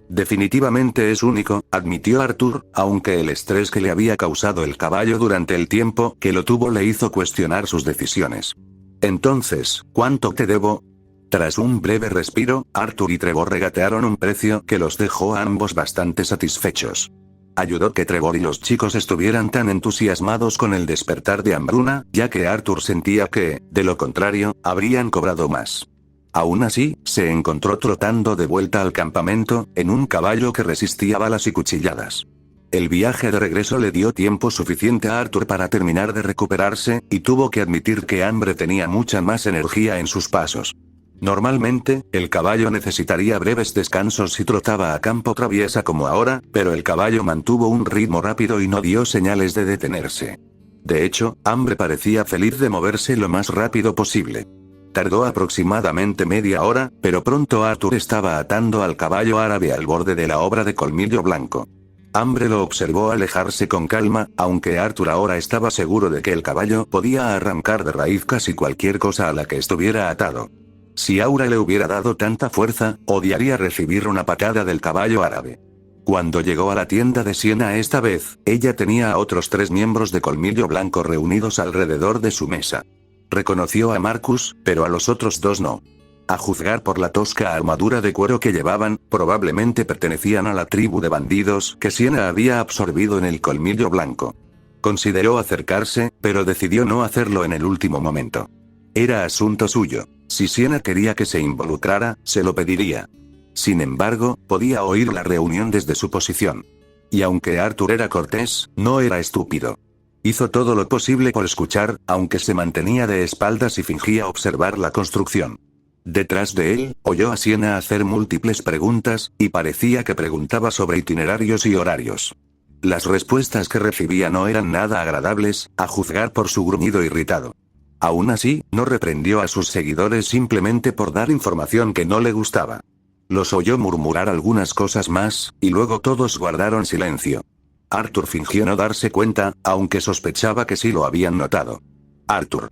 Definitivamente es único, admitió Arthur, aunque el estrés que le había causado el caballo durante el tiempo que lo tuvo le hizo cuestionar sus decisiones. Entonces, ¿cuánto te debo? Tras un breve respiro, Arthur y Trevor regatearon un precio que los dejó a ambos bastante satisfechos. Ayudó que Trevor y los chicos estuvieran tan entusiasmados con el despertar de Hambruna, ya que Arthur sentía que, de lo contrario, habrían cobrado más. Aún así, se encontró trotando de vuelta al campamento, en un caballo que resistía balas y cuchilladas. El viaje de regreso le dio tiempo suficiente a Arthur para terminar de recuperarse, y tuvo que admitir que Ambre tenía mucha más energía en sus pasos. Normalmente, el caballo necesitaría breves descansos si trotaba a campo traviesa como ahora, pero el caballo mantuvo un ritmo rápido y no dio señales de detenerse. De hecho, Ambre parecía feliz de moverse lo más rápido posible. Tardó aproximadamente media hora, pero pronto Arthur estaba atando al caballo árabe al borde de la obra de Colmillo Blanco. Ambre lo observó alejarse con calma, aunque Arthur ahora estaba seguro de que el caballo podía arrancar de raíz casi cualquier cosa a la que estuviera atado. Si Aura le hubiera dado tanta fuerza, odiaría recibir una patada del caballo árabe. Cuando llegó a la tienda de Siena esta vez, ella tenía a otros 3 miembros de Colmillo Blanco reunidos alrededor de su mesa. Reconoció a Marcus, pero a los otros 2 no. A juzgar por la tosca armadura de cuero que llevaban, probablemente pertenecían a la tribu de bandidos que Siena había absorbido en el Colmillo Blanco. Consideró acercarse, pero decidió no hacerlo en el último momento. Era asunto suyo. Si Siena quería que se involucrara, se lo pediría. Sin embargo, podía oír la reunión desde su posición. Y aunque Arthur era cortés, no era estúpido. Hizo todo lo posible por escuchar, aunque se mantenía de espaldas y fingía observar la construcción. Detrás de él, oyó a Siena hacer múltiples preguntas, y parecía que preguntaba sobre itinerarios y horarios. Las respuestas que recibía no eran nada agradables, a juzgar por su gruñido irritado. Aún así, no reprendió a sus seguidores simplemente por dar información que no le gustaba. Los oyó murmurar algunas cosas más, y luego todos guardaron silencio. Arthur fingió no darse cuenta, aunque sospechaba que sí lo habían notado. Arthur.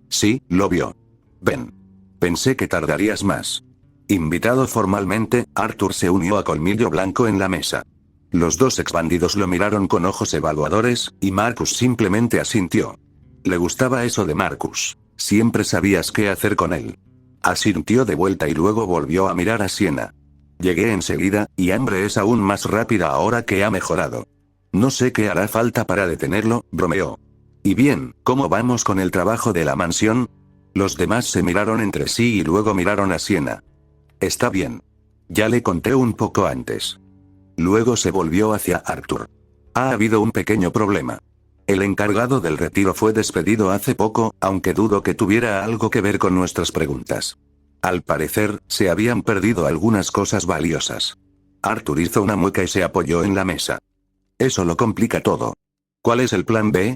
Sí, lo vio. Ven. Pensé que tardarías más. Invitado formalmente, Arthur se unió a Colmillo Blanco en la mesa. Los dos exbandidos lo miraron con ojos evaluadores, y Marcus simplemente asintió. Le gustaba eso de Marcus. Siempre sabías qué hacer con él. Asintió de vuelta y luego volvió a mirar a Siena. Llegué enseguida, y Ambre es aún más rápida ahora que ha mejorado. No sé qué hará falta para detenerlo, bromeó. Y bien, ¿cómo vamos con el trabajo de la mansión? Los demás se miraron entre sí y luego miraron a Siena. Está bien. Ya le conté un poco antes. Luego se volvió hacia Arthur. Ha habido un pequeño problema. El encargado del retiro fue despedido hace poco, aunque dudo que tuviera algo que ver con nuestras preguntas. Al parecer, se habían perdido algunas cosas valiosas. Arthur hizo una mueca y se apoyó en la mesa. Eso lo complica todo. ¿Cuál es el plan B?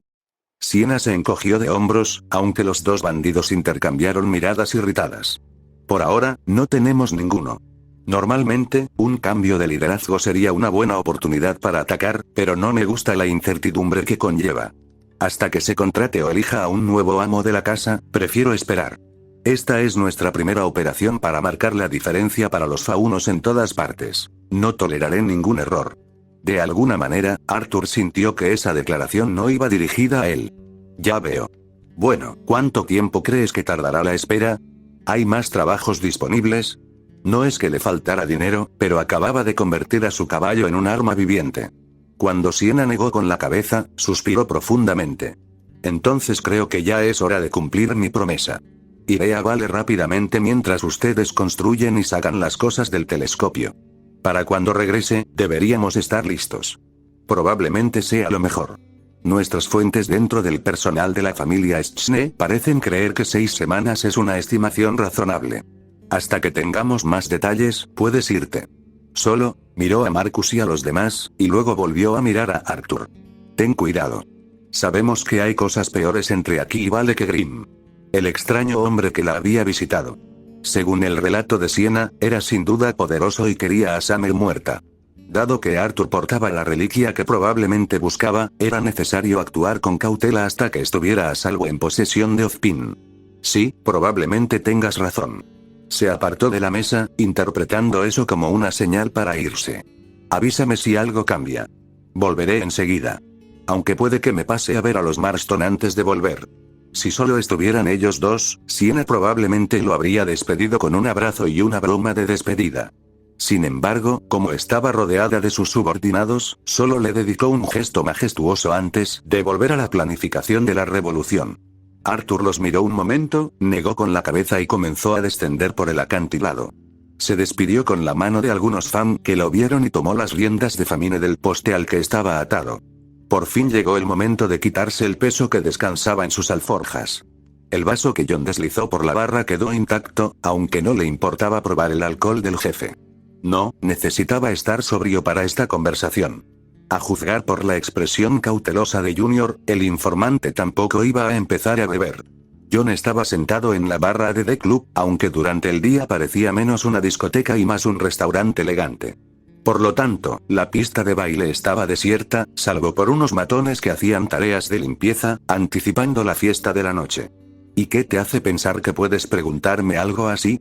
Siena se encogió de hombros, aunque los dos bandidos intercambiaron miradas irritadas. Por ahora, no tenemos ninguno. Normalmente, un cambio de liderazgo sería una buena oportunidad para atacar, pero no me gusta la incertidumbre que conlleva. Hasta que se contrate o elija a un nuevo amo de la casa, prefiero esperar. Esta es nuestra primera operación para marcar la diferencia para los faunos en todas partes. No toleraré ningún error. De alguna manera, Arthur sintió que esa declaración no iba dirigida a él. Ya veo. Bueno, ¿cuánto tiempo crees que tardará la espera? ¿Hay más trabajos disponibles? No es que le faltara dinero, pero acababa de convertir a su caballo en un arma viviente. Cuando Siena negó con la cabeza, suspiró profundamente. Entonces creo que ya es hora de cumplir mi promesa. Iré a Vale rápidamente mientras ustedes construyen y sacan las cosas del telescopio. Para cuando regrese, deberíamos estar listos. Probablemente sea lo mejor. Nuestras fuentes dentro del personal de la familia Schne parecen creer que 6 semanas es una estimación razonable. Hasta que tengamos más detalles, puedes irte. Solo, miró a Marcus y a los demás, y luego volvió a mirar a Arthur. Ten cuidado. Sabemos que hay cosas peores entre aquí y Vale que Grimm. El extraño hombre que la había visitado. Según el relato de Siena, era sin duda poderoso y quería a Summer muerta. Dado que Arthur portaba la reliquia que probablemente buscaba, era necesario actuar con cautela hasta que estuviera a salvo en posesión de Ozpin. Sí, probablemente tengas razón. Se apartó de la mesa, interpretando eso como una señal para irse. Avísame si algo cambia. Volveré enseguida. Aunque puede que me pase a ver a los Marston antes de volver. Si solo estuvieran ellos dos, Siena probablemente lo habría despedido con un abrazo y una broma de despedida. Sin embargo, como estaba rodeada de sus subordinados, solo le dedicó un gesto majestuoso antes de volver a la planificación de la revolución. Arthur los miró un momento, negó con la cabeza y comenzó a descender por el acantilado. Se despidió con la mano de algunos fam que lo vieron y tomó las riendas de Famine del poste al que estaba atado. Por fin llegó el momento de quitarse el peso que descansaba en sus alforjas. El vaso que John deslizó por la barra quedó intacto, aunque no le importaba probar el alcohol del jefe. No, necesitaba estar sobrio para esta conversación. A juzgar por la expresión cautelosa de Junior, el informante tampoco iba a empezar a beber. John estaba sentado en la barra de The Club, aunque durante el día parecía menos una discoteca y más un restaurante elegante. Por lo tanto, la pista de baile estaba desierta, salvo por unos matones que hacían tareas de limpieza, anticipando la fiesta de la noche. ¿Y qué te hace pensar que puedes preguntarme algo así?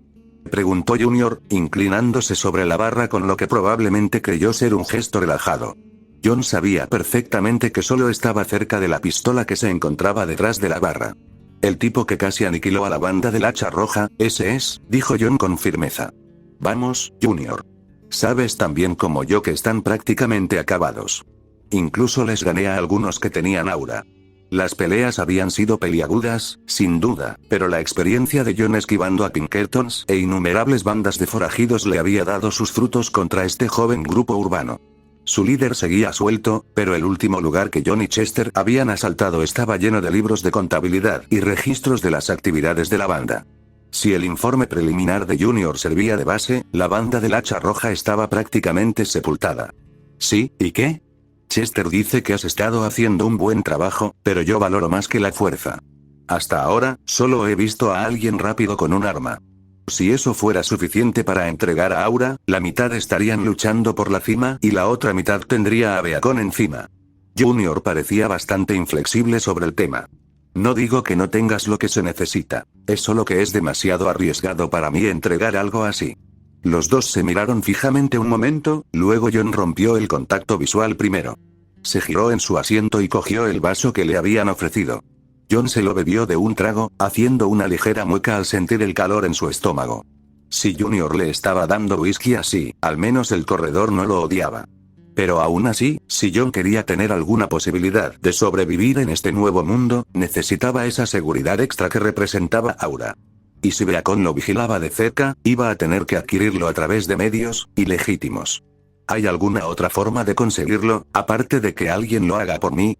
Preguntó Junior, inclinándose sobre la barra con lo que probablemente creyó ser un gesto relajado. John sabía perfectamente que solo estaba cerca de la pistola que se encontraba detrás de la barra. El tipo que casi aniquiló a la banda del hacha roja, ese es, dijo John con firmeza. Vamos, Junior. Sabes tan bien como yo que están prácticamente acabados. Incluso les gané a algunos que tenían aura. Las peleas habían sido peliagudas, sin duda, pero la experiencia de John esquivando a Pinkertons e innumerables bandas de forajidos le había dado sus frutos contra este joven grupo urbano. Su líder seguía suelto, pero el último lugar que John y Chester habían asaltado estaba lleno de libros de contabilidad y registros de las actividades de la banda. Si el informe preliminar de Junior servía de base, la banda del hacha roja estaba prácticamente sepultada. ¿Sí? ¿Y qué? Chester dice que has estado haciendo un buen trabajo, pero yo valoro más que la fuerza. Hasta ahora, solo he visto a alguien rápido con un arma. Si eso fuera suficiente para entregar a Aura, la mitad estarían luchando por la cima y la otra mitad tendría a Beacon encima. Junior parecía bastante inflexible sobre el tema. No digo que no tengas lo que se necesita, es solo que es demasiado arriesgado para mí entregar algo así. Los dos se miraron fijamente un momento, luego John rompió el contacto visual primero. Se giró en su asiento y cogió el vaso que le habían ofrecido. John se lo bebió de un trago, haciendo una ligera mueca al sentir el calor en su estómago. Si Junior le estaba dando whisky así, al menos el corredor no lo odiaba. Pero aún así, si John quería tener alguna posibilidad de sobrevivir en este nuevo mundo, necesitaba esa seguridad extra que representaba Aura. Y si Beacon lo vigilaba de cerca, iba a tener que adquirirlo a través de medios ilegítimos. ¿Hay alguna otra forma de conseguirlo, aparte de que alguien lo haga por mí?,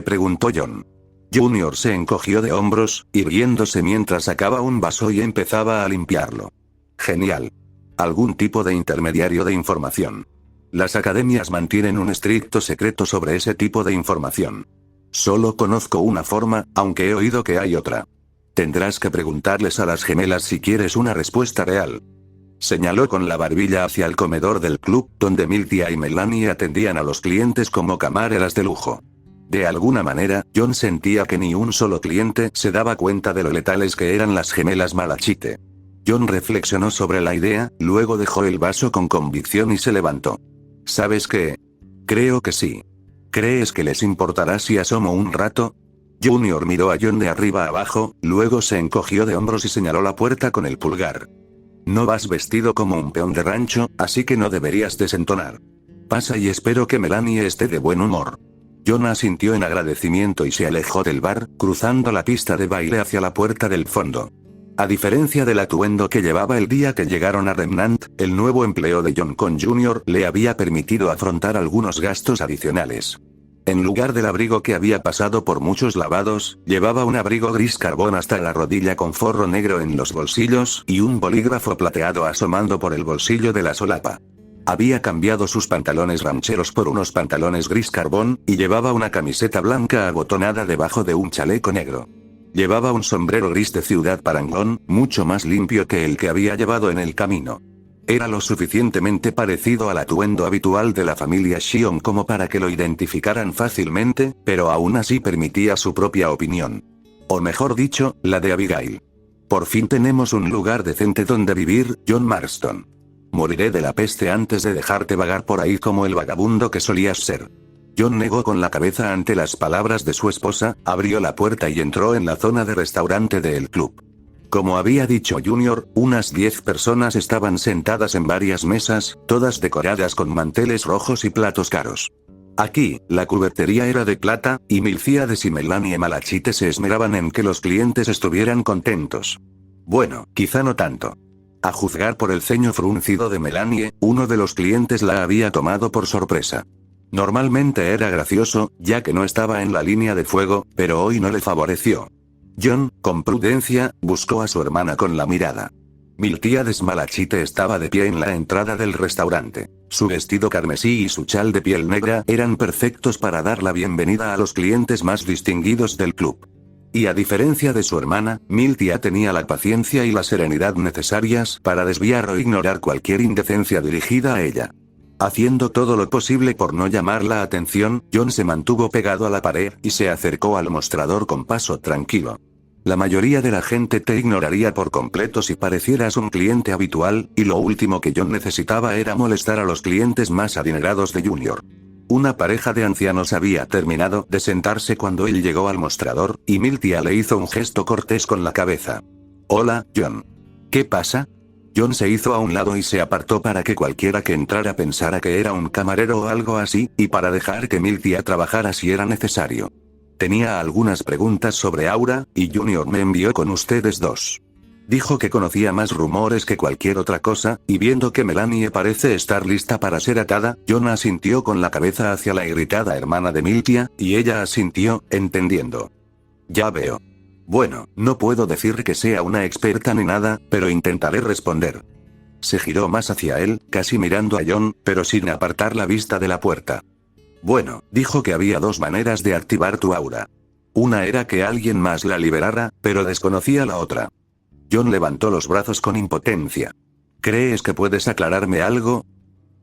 preguntó John. Junior se encogió de hombros, irguiéndose mientras sacaba un vaso y empezaba a limpiarlo. Genial. Algún tipo de intermediario de información. Las academias mantienen un estricto secreto sobre ese tipo de información. Solo conozco una forma, aunque he oído que hay otra. Tendrás que preguntarles a las gemelas si quieres una respuesta real. Señaló con la barbilla hacia el comedor del club, donde Miltia y Melanie atendían a los clientes como camareras de lujo. De alguna manera, John sentía que ni un solo cliente se daba cuenta de lo letales que eran las gemelas Malachite. John reflexionó sobre la idea, luego dejó el vaso con convicción y se levantó. ¿Sabes qué? Creo que sí. ¿Crees que les importará si asomo un rato? Junior miró a John de arriba a abajo, luego se encogió de hombros y señaló la puerta con el pulgar. No vas vestido como un peón de rancho, así que no deberías desentonar. Pasa y espero que Melanie esté de buen humor. John asintió en agradecimiento y se alejó del bar, cruzando la pista de baile hacia la puerta del fondo. A diferencia del atuendo que llevaba el día que llegaron a Remnant, el nuevo empleo de John con Junior le había permitido afrontar algunos gastos adicionales. En lugar del abrigo que había pasado por muchos lavados, llevaba un abrigo gris carbón hasta la rodilla con forro negro en los bolsillos y un bolígrafo plateado asomando por el bolsillo de la solapa. Había cambiado sus pantalones rancheros por unos pantalones gris carbón, y llevaba una camiseta blanca abotonada debajo de un chaleco negro. Llevaba un sombrero gris de ciudad parangón, mucho más limpio que el que había llevado en el camino. Era lo suficientemente parecido al atuendo habitual de la familia Shion como para que lo identificaran fácilmente, pero aún así permitía su propia opinión. O mejor dicho, la de Abigail. Por fin tenemos un lugar decente donde vivir, John Marston. Moriré de la peste antes de dejarte vagar por ahí como el vagabundo que solías ser. John negó con la cabeza ante las palabras de su esposa, abrió la puerta y entró en la zona de restaurante del club. Como había dicho Junior, unas 10 personas estaban sentadas en varias mesas, todas decoradas con manteles rojos y platos caros. Aquí, la cubertería era de plata, y Milcíades y Melanie Malachite se esmeraban en que los clientes estuvieran contentos. Bueno, quizá no tanto. A juzgar por el ceño fruncido de Melanie, uno de los clientes la había tomado por sorpresa. Normalmente era gracioso, ya que no estaba en la línea de fuego, pero hoy no le favoreció. John, con prudencia, buscó a su hermana con la mirada. Miltíades Malachite estaba de pie en la entrada del restaurante. Su vestido carmesí y su chal de piel negra eran perfectos para dar la bienvenida a los clientes más distinguidos del club. Y a diferencia de su hermana, Miltia tenía la paciencia y la serenidad necesarias para desviar o ignorar cualquier indecencia dirigida a ella. Haciendo todo lo posible por no llamar la atención, John se mantuvo pegado a la pared y se acercó al mostrador con paso tranquilo. La mayoría de la gente te ignoraría por completo si parecieras un cliente habitual, y lo último que John necesitaba era molestar a los clientes más adinerados de Junior. Una pareja de ancianos había terminado de sentarse cuando él llegó al mostrador, y Miltia le hizo un gesto cortés con la cabeza. «Hola, John. ¿Qué pasa?» John se hizo a un lado y se apartó para que cualquiera que entrara pensara que era un camarero o algo así, y para dejar que Miltia trabajara si era necesario. Tenía algunas preguntas sobre Aura, y Junior me envió con ustedes dos. Dijo que conocía más rumores que cualquier otra cosa, y viendo que Melanie parece estar lista para ser atada, John asintió con la cabeza hacia la irritada hermana de Miltia, y ella asintió, entendiendo. Ya veo. Bueno, no puedo decir que sea una experta ni nada, pero intentaré responder. Se giró más hacia él, casi mirando a John, pero sin apartar la vista de la puerta. Bueno, dijo que había dos maneras de activar tu aura. Una era que alguien más la liberara, pero desconocía la otra. John levantó los brazos con impotencia. ¿Crees que puedes aclararme algo?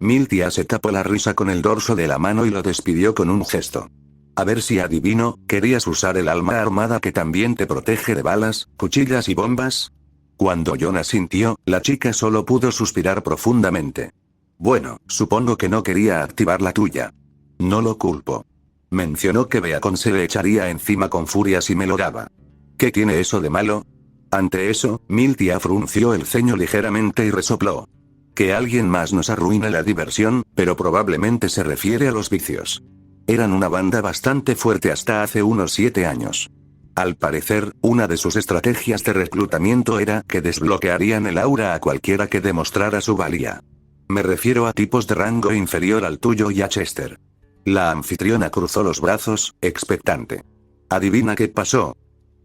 Miltia se tapó la risa con el dorso de la mano y lo despidió con un gesto. A ver si adivino, ¿querías usar el alma armada que también te protege de balas, cuchillas y bombas? Cuando John asintió, la chica solo pudo suspirar profundamente. Bueno, supongo que no quería activar la tuya. No lo culpo. Mencionó que Beacon se le echaría encima con furia si me lo daba. ¿Qué tiene eso de malo? Ante eso, Miltia frunció el ceño ligeramente y resopló. Que alguien más nos arruine la diversión, pero probablemente se refiere a los vicios. Eran una banda bastante fuerte hasta hace unos 7 años. Al parecer, una de sus estrategias de reclutamiento era que desbloquearían el aura a cualquiera que demostrara su valía. Me refiero a tipos de rango inferior al tuyo y a Chester. La anfitriona cruzó los brazos, expectante. ¿Adivina qué pasó?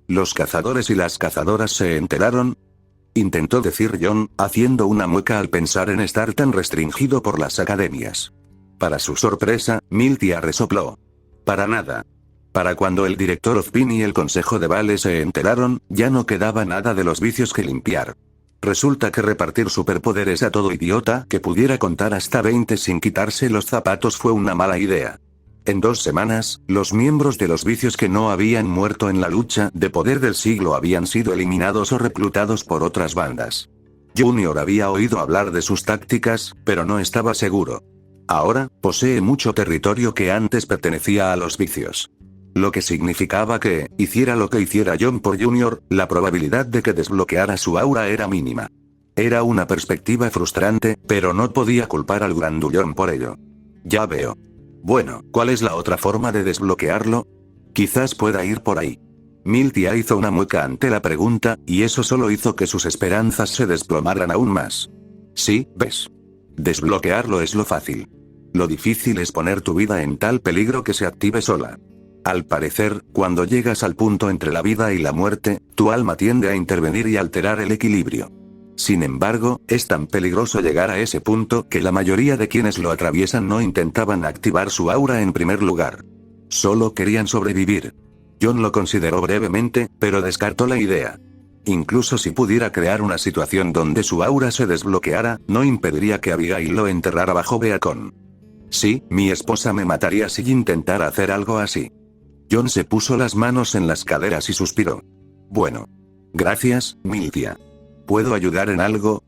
¿Los cazadores y las cazadoras se enteraron? Intentó decir John, haciendo una mueca al pensar en estar tan restringido por las academias. Para su sorpresa, Miltia resopló. Para nada. Para cuando el director Ozpin y el consejo de Vale se enteraron, ya no quedaba nada de los vicios que limpiar. Resulta que repartir superpoderes a todo idiota que pudiera contar hasta 20 sin quitarse los zapatos fue una mala idea. En 2 semanas, los miembros de los vicios que no habían muerto en la lucha de poder del siglo habían sido eliminados o reclutados por otras bandas. Junior había oído hablar de sus tácticas, pero no estaba seguro. Ahora, posee mucho territorio que antes pertenecía a los vicios. Lo que significaba que, hiciera lo que hiciera John por Junior, la probabilidad de que desbloqueara su aura era mínima. Era una perspectiva frustrante, pero no podía culpar al grandullón por ello. Ya veo. Bueno, ¿cuál es la otra forma de desbloquearlo? Quizás pueda ir por ahí. Miltia hizo una mueca ante la pregunta, y eso solo hizo que sus esperanzas se desplomaran aún más. Sí, ves. Desbloquearlo es lo fácil. Lo difícil es poner tu vida en tal peligro que se active sola. Al parecer, cuando llegas al punto entre la vida y la muerte, tu alma tiende a intervenir y alterar el equilibrio. Sin embargo, es tan peligroso llegar a ese punto que la mayoría de quienes lo atraviesan no intentaban activar su aura en primer lugar. Solo querían sobrevivir. John lo consideró brevemente, pero descartó la idea. Incluso si pudiera crear una situación donde su aura se desbloqueara, no impediría que Abigail lo enterrara bajo Beacon. Sí, mi esposa me mataría si intentara hacer algo así. John se puso las manos en las caderas y suspiró. Bueno. Gracias, Miltia. ¿Puedo ayudar en algo?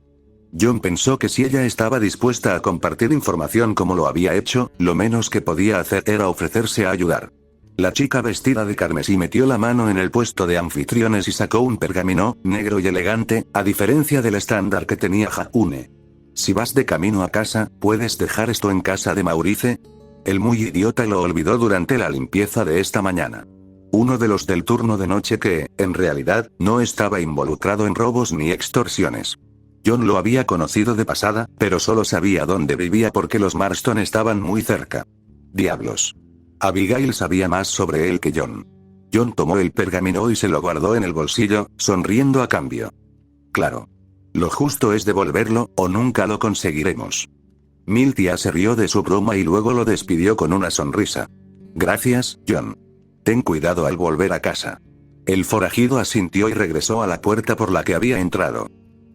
John pensó que si ella estaba dispuesta a compartir información como lo había hecho, lo menos que podía hacer era ofrecerse a ayudar. La chica vestida de carmesí metió la mano en el puesto de anfitriones y sacó un pergamino, negro y elegante, a diferencia del estándar que tenía Jaune. Si vas de camino a casa, ¿puedes dejar esto en casa de Maurice? El muy idiota lo olvidó durante la limpieza de esta mañana. Uno de los del turno de noche que, en realidad, no estaba involucrado en robos ni extorsiones. John lo había conocido de pasada, pero solo sabía dónde vivía porque los Marston estaban muy cerca. Diablos. Abigail sabía más sobre él que John. John tomó el pergamino y se lo guardó en el bolsillo, sonriendo a cambio. Claro. Lo justo es devolverlo, o nunca lo conseguiremos. Miltia se rió de su broma y luego lo despidió con una sonrisa. Gracias, John. Ten cuidado al volver a casa. El forajido asintió y regresó a la puerta por la que había entrado.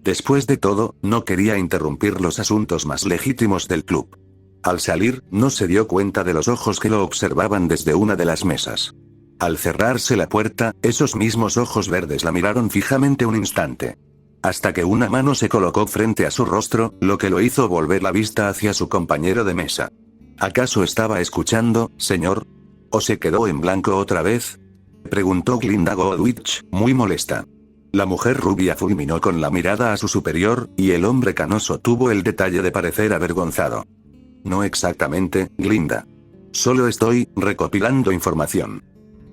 Después de todo, no quería interrumpir los asuntos más legítimos del club. Al salir, no se dio cuenta de los ojos que lo observaban desde una de las mesas. Al cerrarse la puerta, esos mismos ojos verdes la miraron fijamente un instante. Hasta que una mano se colocó frente a su rostro, lo que lo hizo volver la vista hacia su compañero de mesa. ¿Acaso estaba escuchando, señor? ¿O se quedó en blanco otra vez? Preguntó Glinda Goldwich, muy molesta. La mujer rubia fulminó con la mirada a su superior, y el hombre canoso tuvo el detalle de parecer avergonzado. No exactamente, Glinda. Solo estoy recopilando información.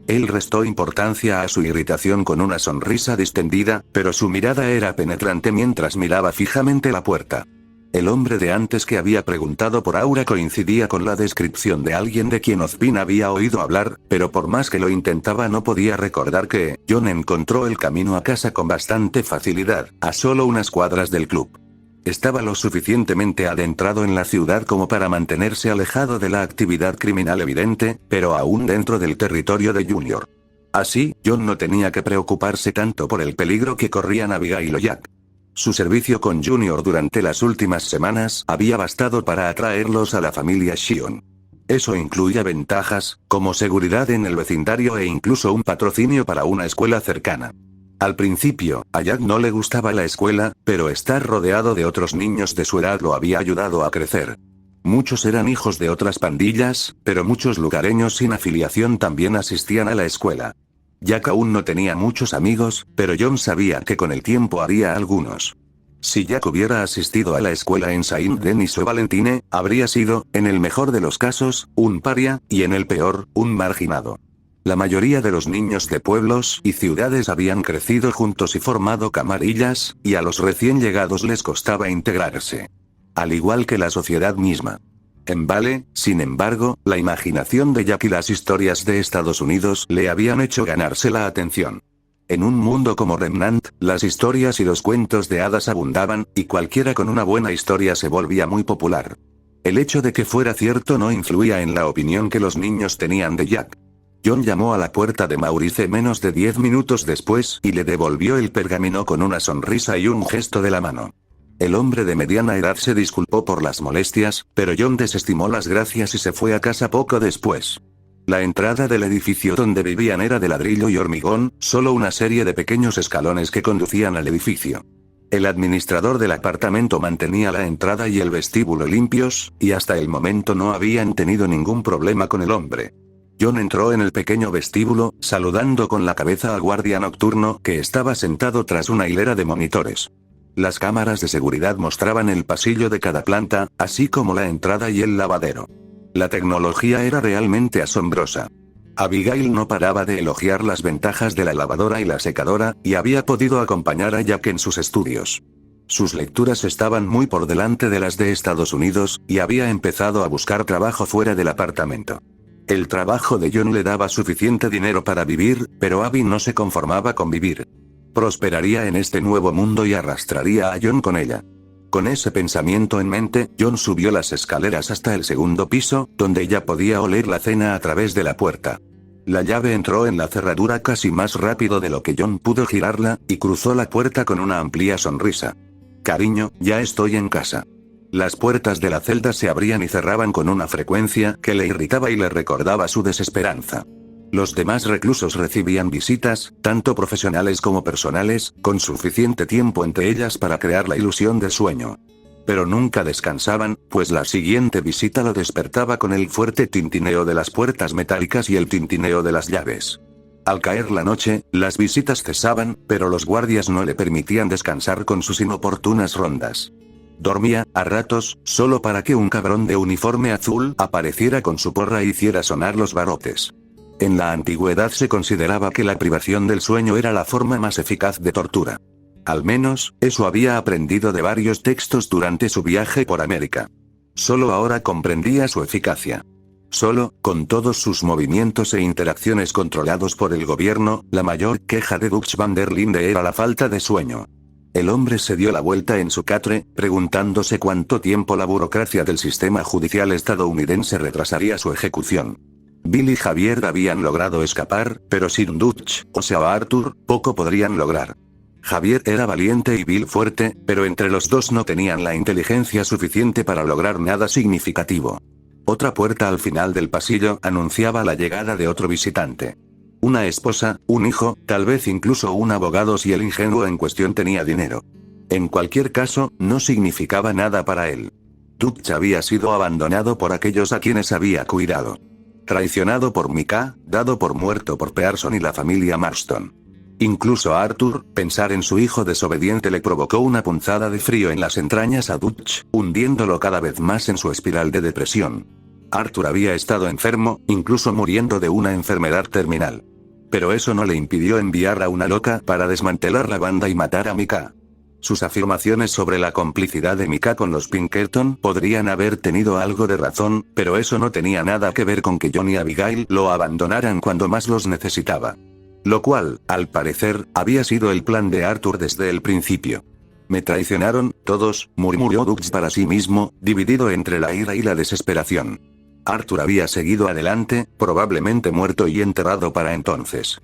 Él restó importancia a su irritación con una sonrisa distendida, pero su mirada era penetrante mientras miraba fijamente la puerta. El hombre de antes que había preguntado por Aura coincidía con la descripción de alguien de quien Ozpin había oído hablar, pero por más que lo intentaba no podía recordar que John encontró el camino a casa con bastante facilidad, a solo unas cuadras del club. Estaba lo suficientemente adentrado en la ciudad como para mantenerse alejado de la actividad criminal evidente, pero aún dentro del territorio de Junior. Así, John no tenía que preocuparse tanto por el peligro que corrían Abigail o Jack. Su servicio con Junior durante las últimas semanas había bastado para atraerlos a la familia Shion. Eso incluía ventajas, como seguridad en el vecindario e incluso un patrocinio para una escuela cercana. Al principio, a Jack no le gustaba la escuela, pero estar rodeado de otros niños de su edad lo había ayudado a crecer. Muchos eran hijos de otras pandillas, pero muchos lugareños sin afiliación también asistían a la escuela. Jack aún no tenía muchos amigos, pero John sabía que con el tiempo haría algunos. Si Jack hubiera asistido a la escuela en Saint-Denis o Valentine, habría sido, en el mejor de los casos, un paria, y en el peor, un marginado. La mayoría de los niños de pueblos y ciudades habían crecido juntos y formado camarillas, y a los recién llegados les costaba integrarse. Al igual que la sociedad misma. En Vale, sin embargo, la imaginación de Jack y las historias de Estados Unidos le habían hecho ganarse la atención. En un mundo como Remnant, las historias y los cuentos de hadas abundaban, y cualquiera con una buena historia se volvía muy popular. El hecho de que fuera cierto no influía en la opinión que los niños tenían de Jack. John llamó a la puerta de Maurice menos de 10 minutos después y le devolvió el pergamino con una sonrisa y un gesto de la mano. El hombre de mediana edad se disculpó por las molestias, pero John desestimó las gracias y se fue a casa poco después. La entrada del edificio donde vivían era de ladrillo y hormigón, solo una serie de pequeños escalones que conducían al edificio. El administrador del apartamento mantenía la entrada y el vestíbulo limpios, y hasta el momento no habían tenido ningún problema con el hombre. John entró en el pequeño vestíbulo, saludando con la cabeza al guardia nocturno que estaba sentado tras una hilera de monitores. Las cámaras de seguridad mostraban el pasillo de cada planta, así como la entrada y el lavadero. La tecnología era realmente asombrosa. Abigail no paraba de elogiar las ventajas de la lavadora y la secadora, y había podido acompañar a Jack en sus estudios. Sus lecturas estaban muy por delante de las de Estados Unidos, y había empezado a buscar trabajo fuera del apartamento. El trabajo de John le daba suficiente dinero para vivir, pero Abby no se conformaba con vivir. Prosperaría en este nuevo mundo y arrastraría a John con ella. Con ese pensamiento en mente, John subió las escaleras hasta el segundo piso, donde ya podía oler la cena a través de la puerta. La llave entró en la cerradura casi más rápido de lo que John pudo girarla, y cruzó la puerta con una amplia sonrisa. Cariño, ya estoy en casa. Las puertas de la celda se abrían y cerraban con una frecuencia que le irritaba y le recordaba su desesperanza. Los demás reclusos recibían visitas, tanto profesionales como personales, con suficiente tiempo entre ellas para crear la ilusión de sueño. Pero nunca descansaban, pues la siguiente visita lo despertaba con el fuerte tintineo de las puertas metálicas y el tintineo de las llaves. Al caer la noche, las visitas cesaban, pero los guardias no le permitían descansar con sus inoportunas rondas. Dormía, a ratos, solo para que un cabrón de uniforme azul apareciera con su porra e hiciera sonar los barrotes. En la antigüedad se consideraba que la privación del sueño era la forma más eficaz de tortura. Al menos, eso había aprendido de varios textos durante su viaje por América. Solo ahora comprendía su eficacia. Solo, con todos sus movimientos e interacciones controlados por el gobierno, la mayor queja de Dutch van der Linde era la falta de sueño. El hombre se dio la vuelta en su catre, preguntándose cuánto tiempo la burocracia del sistema judicial estadounidense retrasaría su ejecución. Bill y Javier habían logrado escapar, pero sin Dutch, o sea Arthur, poco podrían lograr. Javier era valiente y Bill fuerte, pero entre los dos no tenían la inteligencia suficiente para lograr nada significativo. Otra puerta al final del pasillo anunciaba la llegada de otro visitante. Una esposa, un hijo, tal vez incluso un abogado si el ingenuo en cuestión tenía dinero. En cualquier caso, no significaba nada para él. Dutch había sido abandonado por aquellos a quienes había cuidado. Traicionado por Micah, dado por muerto por Pearson y la familia Marston. Incluso a Arthur, pensar en su hijo desobediente le provocó una punzada de frío en las entrañas a Dutch, hundiéndolo cada vez más en su espiral de depresión. Arthur había estado enfermo, incluso muriendo de una enfermedad terminal. Pero eso no le impidió enviar a una loca para desmantelar la banda y matar a Micah. Sus afirmaciones sobre la complicidad de Micah con los Pinkerton podrían haber tenido algo de razón, pero eso no tenía nada que ver con que John y Abigail lo abandonaran cuando más los necesitaba. Lo cual, al parecer, había sido el plan de Arthur desde el principio. Me traicionaron, todos, murmuró Dutch para sí mismo, dividido entre la ira y la desesperación. Arthur había seguido adelante, probablemente muerto y enterrado para entonces.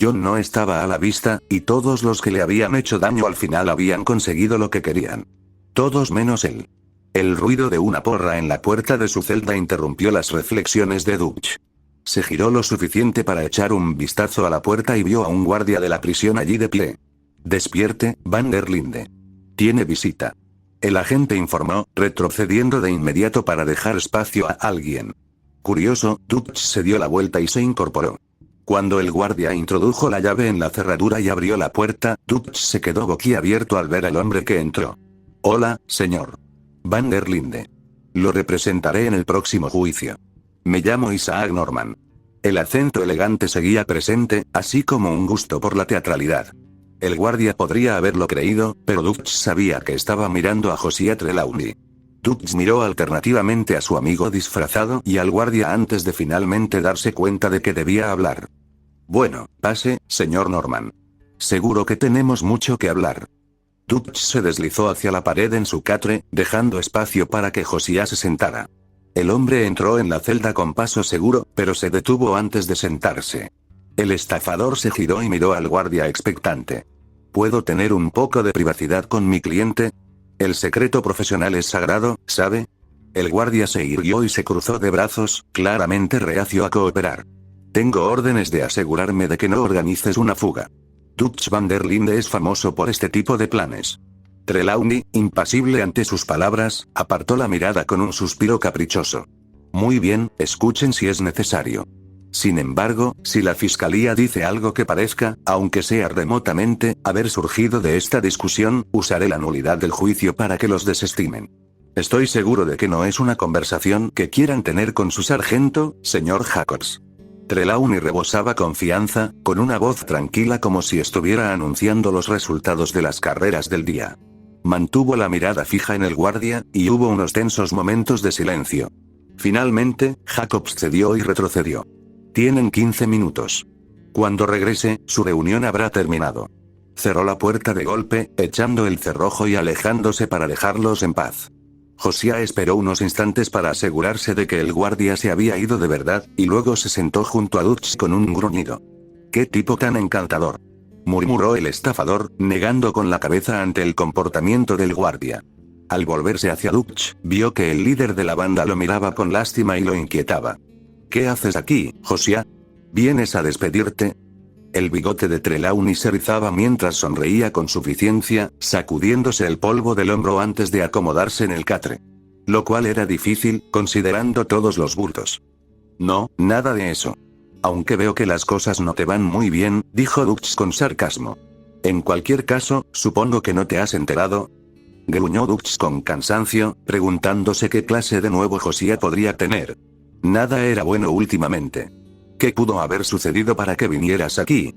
John no estaba a la vista, y todos los que le habían hecho daño al final habían conseguido lo que querían. Todos menos él. El ruido de una porra en la puerta de su celda interrumpió las reflexiones de Dutch. Se giró lo suficiente para echar un vistazo a la puerta y vio a un guardia de la prisión allí de pie. «Despierte, Van der Linde. Tiene visita». El agente informó, retrocediendo de inmediato para dejar espacio a alguien. Curioso, Dutch se dio la vuelta y se incorporó. Cuando el guardia introdujo la llave en la cerradura y abrió la puerta, Dutch se quedó boquiabierto al ver al hombre que entró. «Hola, señor. Van der Linde. Lo representaré en el próximo juicio. Me llamo Isaac Norman». El acento elegante seguía presente, así como un gusto por la teatralidad. El guardia podría haberlo creído, pero Dutch sabía que estaba mirando a Josiah Trelawney. Dutch miró alternativamente a su amigo disfrazado y al guardia antes de finalmente darse cuenta de que debía hablar. «Bueno, pase, señor Norman. Seguro que tenemos mucho que hablar». Dutch se deslizó hacia la pared en su catre, dejando espacio para que Josiah se sentara. El hombre entró en la celda con paso seguro, pero se detuvo antes de sentarse. El estafador se giró y miró al guardia expectante. «¿Puedo tener un poco de privacidad con mi cliente? El secreto profesional es sagrado, ¿sabe?» El guardia se irguió y se cruzó de brazos, claramente reacio a cooperar. «Tengo órdenes de asegurarme de que no organices una fuga. Dutch van der Linde es famoso por este tipo de planes». Trelawney, impasible ante sus palabras, apartó la mirada con un suspiro caprichoso. «Muy bien, escuchen si es necesario. Sin embargo, si la fiscalía dice algo que parezca, aunque sea remotamente, haber surgido de esta discusión, usaré la nulidad del juicio para que los desestimen. Estoy seguro de que no es una conversación que quieran tener con su sargento, señor Jacobs». Trelawney rebosaba confianza, con una voz tranquila como si estuviera anunciando los resultados de las carreras del día. Mantuvo la mirada fija en el guardia, y hubo unos tensos momentos de silencio. Finalmente, Jacobs cedió y retrocedió. «Tienen 15 minutos. Cuando regrese, su reunión habrá terminado». Cerró la puerta de golpe, echando el cerrojo y alejándose para dejarlos en paz. Josiah esperó unos instantes para asegurarse de que el guardia se había ido de verdad, y luego se sentó junto a Dutch con un gruñido. «¡Qué tipo tan encantador!», murmuró el estafador, negando con la cabeza ante el comportamiento del guardia. Al volverse hacia Dutch, vio que el líder de la banda lo miraba con lástima y lo inquietaba. «¿Qué haces aquí, Josiah? ¿Vienes a despedirte?». El bigote de Trelawney se rizaba mientras sonreía con suficiencia, sacudiéndose el polvo del hombro antes de acomodarse en el catre. Lo cual era difícil, considerando todos los bultos. «No, nada de eso. Aunque veo que las cosas no te van muy bien», dijo Dutch con sarcasmo. «En cualquier caso, supongo que no te has enterado». Gruñó Dutch con cansancio, preguntándose qué clase de nuevo Josiah podría tener. Nada era bueno últimamente. «¿Qué pudo haber sucedido para que vinieras aquí?»,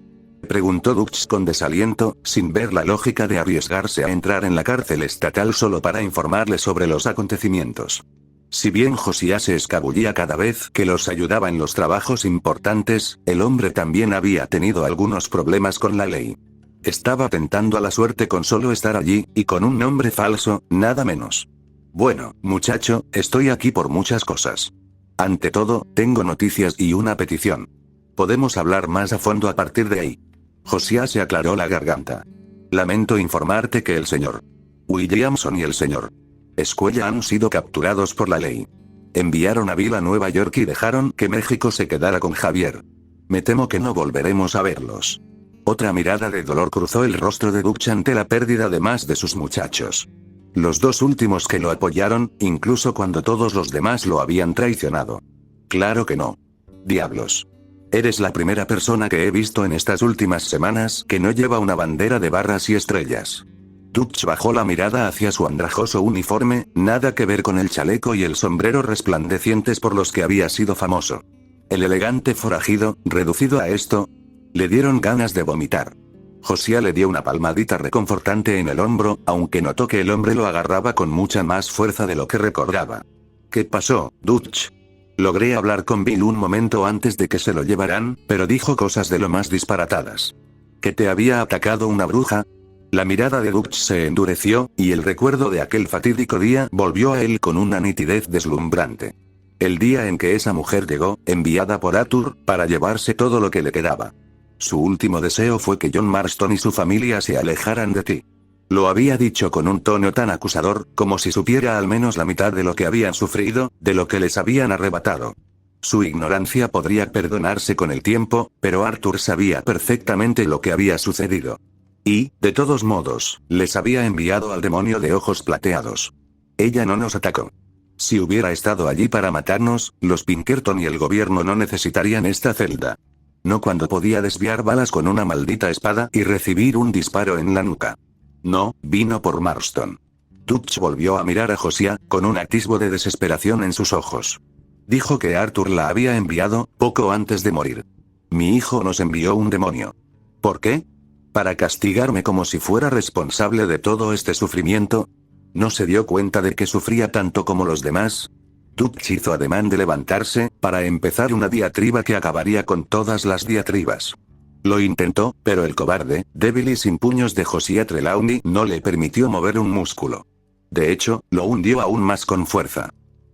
preguntó Dutch con desaliento, sin ver la lógica de arriesgarse a entrar en la cárcel estatal solo para informarle sobre los acontecimientos. Si bien Josiah se escabullía cada vez que los ayudaba en los trabajos importantes, el hombre también había tenido algunos problemas con la ley. Estaba tentando a la suerte con solo estar allí, y con un nombre falso, nada menos. «Bueno, muchacho, estoy aquí por muchas cosas. Ante todo, tengo noticias y una petición. Podemos hablar más a fondo a partir de ahí». Josiah se aclaró la garganta. «Lamento informarte que el señor Williamson y el señor Escuella han sido capturados por la ley. Enviaron a Bill a Nueva York y dejaron que México se quedara con Javier. Me temo que no volveremos a verlos». Otra mirada de dolor cruzó el rostro de Dutch ante la pérdida de más de sus muchachos. Los dos últimos que lo apoyaron, incluso cuando todos los demás lo habían traicionado. «Claro que no. Diablos. Eres la primera persona que he visto en estas últimas semanas que no lleva una bandera de barras y estrellas». Dutch bajó la mirada hacia su andrajoso uniforme, nada que ver con el chaleco y el sombrero resplandecientes por los que había sido famoso. El elegante forajido, reducido a esto, le dieron ganas de vomitar. Josiah le dio una palmadita reconfortante en el hombro, aunque notó que el hombre lo agarraba con mucha más fuerza de lo que recordaba. «¿Qué pasó, Dutch?». «Logré hablar con Bill un momento antes de que se lo llevaran, pero dijo cosas de lo más disparatadas. ¿Que te había atacado una bruja?». La mirada de Dutch se endureció, y el recuerdo de aquel fatídico día volvió a él con una nitidez deslumbrante. El día en que esa mujer llegó, enviada por Arthur, para llevarse todo lo que le quedaba. Su último deseo fue que John Marston y su familia se alejaran de ti. Lo había dicho con un tono tan acusador, como si supiera al menos la mitad de lo que habían sufrido, de lo que les habían arrebatado. Su ignorancia podría perdonarse con el tiempo, pero Arthur sabía perfectamente lo que había sucedido. Y, de todos modos, les había enviado al demonio de ojos plateados. Ella no nos atacó. Si hubiera estado allí para matarnos, los Pinkerton y el gobierno no necesitarían esta celda. No cuando podía desviar balas con una maldita espada y recibir un disparo en la nuca. No, vino por Marston. Dutch volvió a mirar a Josiah, con un atisbo de desesperación en sus ojos. Dijo que Arthur la había enviado, poco antes de morir. Mi hijo nos envió un demonio. ¿Por qué? ¿Para castigarme como si fuera responsable de todo este sufrimiento? ¿No se dio cuenta de que sufría tanto como los demás? Dutch hizo ademán de levantarse, para empezar una diatriba que acabaría con todas las diatribas. Lo intentó, pero el cobarde, débil y sin puños de Josiah Trelawney no le permitió mover un músculo. De hecho, lo hundió aún más con fuerza.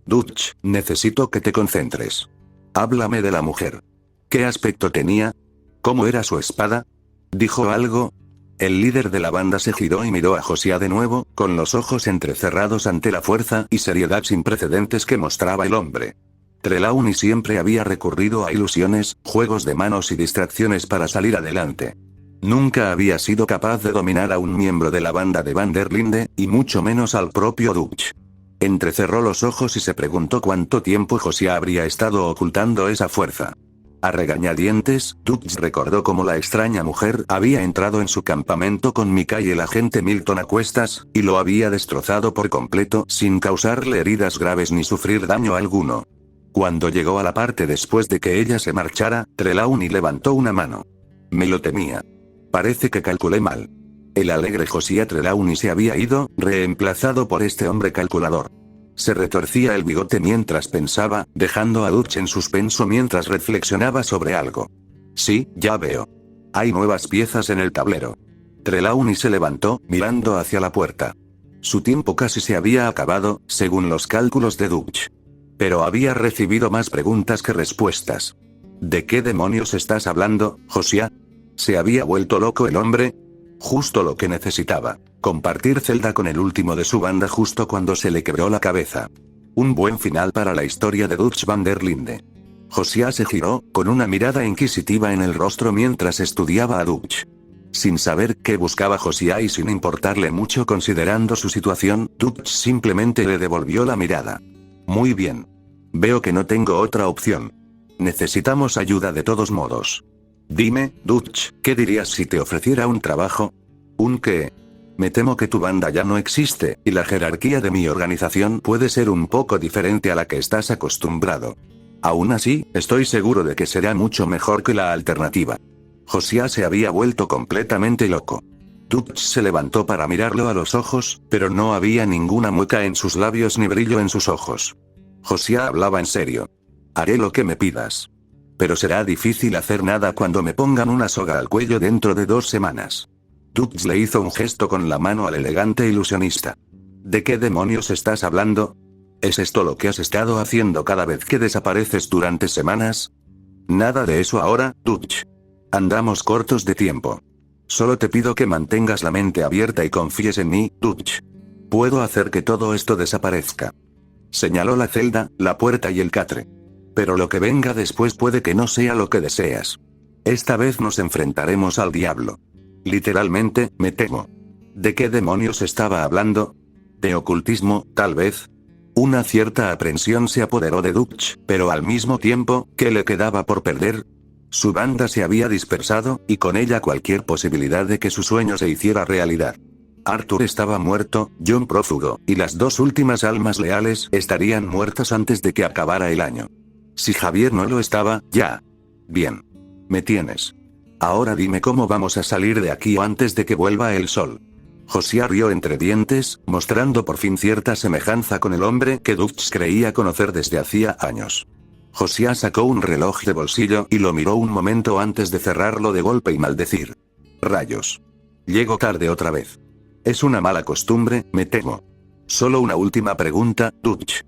Dutch, necesito que te concentres. Háblame de la mujer. ¿Qué aspecto tenía? ¿Cómo era su espada? ¿Dijo algo? El líder de la banda se giró y miró a Josiah de nuevo, con los ojos entrecerrados ante la fuerza y seriedad sin precedentes que mostraba el hombre. Trelawney siempre había recurrido a ilusiones, juegos de manos y distracciones para salir adelante. Nunca había sido capaz de dominar a un miembro de la banda de Van der Linde, y mucho menos al propio Dutch. Entrecerró los ojos y se preguntó cuánto tiempo Josiah habría estado ocultando esa fuerza. A regañadientes, Dutch recordó cómo la extraña mujer había entrado en su campamento con Micah y el agente Milton a cuestas, y lo había destrozado por completo, sin causarle heridas graves ni sufrir daño alguno. Cuando llegó a la parte después de que ella se marchara, Trelawney levantó una mano. Me lo temía. Parece que calculé mal. El alegre Josiah Trelawney se había ido, reemplazado por este hombre calculador. Se retorcía el bigote mientras pensaba, dejando a Dutch en suspenso mientras reflexionaba sobre algo. Sí, ya veo. Hay nuevas piezas en el tablero. Trelawney se levantó, mirando hacia la puerta. Su tiempo casi se había acabado, según los cálculos de Dutch. Pero había recibido más preguntas que respuestas. ¿De qué demonios estás hablando, Josiah? ¿Se había vuelto loco el hombre? Justo lo que necesitaba. Compartir celda con el último de su banda justo cuando se le quebró la cabeza. Un buen final para la historia de Dutch van der Linde. Josiah se giró, con una mirada inquisitiva en el rostro mientras estudiaba a Dutch. Sin saber qué buscaba Josiah y sin importarle mucho considerando su situación, Dutch simplemente le devolvió la mirada. Muy bien. Veo que no tengo otra opción. Necesitamos ayuda de todos modos. Dime, Dutch, ¿qué dirías si te ofreciera un trabajo? ¿Un qué? Me temo que tu banda ya no existe, y la jerarquía de mi organización puede ser un poco diferente a la que estás acostumbrado. Aún así, estoy seguro de que será mucho mejor que la alternativa. Josiah se había vuelto completamente loco. Dutch se levantó para mirarlo a los ojos, pero no había ninguna mueca en sus labios ni brillo en sus ojos. Josiah hablaba en serio. Haré lo que me pidas. Pero será difícil hacer nada cuando me pongan una soga al cuello dentro de 2 semanas. Dutch le hizo un gesto con la mano al elegante ilusionista. ¿De qué demonios estás hablando? ¿Es esto lo que has estado haciendo cada vez que desapareces durante semanas? Nada de eso ahora, Dutch. Andamos cortos de tiempo. Solo te pido que mantengas la mente abierta y confíes en mí, Dutch. Puedo hacer que todo esto desaparezca. Señaló la celda, la puerta y el catre. Pero lo que venga después puede que no sea lo que deseas. Esta vez nos enfrentaremos al diablo. Literalmente, me temo. ¿De qué demonios estaba hablando? ¿De ocultismo, tal vez? Una cierta aprensión se apoderó de Dutch, pero al mismo tiempo, ¿qué le quedaba por perder? Su banda se había dispersado, y con ella cualquier posibilidad de que su sueño se hiciera realidad. Arthur estaba muerto, John prófugo, y las 2 últimas almas leales estarían muertas antes de que acabara el año. Si Javier no lo estaba, ya. Bien. Me tienes. Ahora dime cómo vamos a salir de aquí antes de que vuelva el sol. Josiah rió entre dientes, mostrando por fin cierta semejanza con el hombre que Dutch creía conocer desde hacía años. Josiah sacó un reloj de bolsillo y lo miró un momento antes de cerrarlo de golpe y maldecir. Rayos. Llego tarde otra vez. Es una mala costumbre, me temo. Solo una última pregunta, Dutch.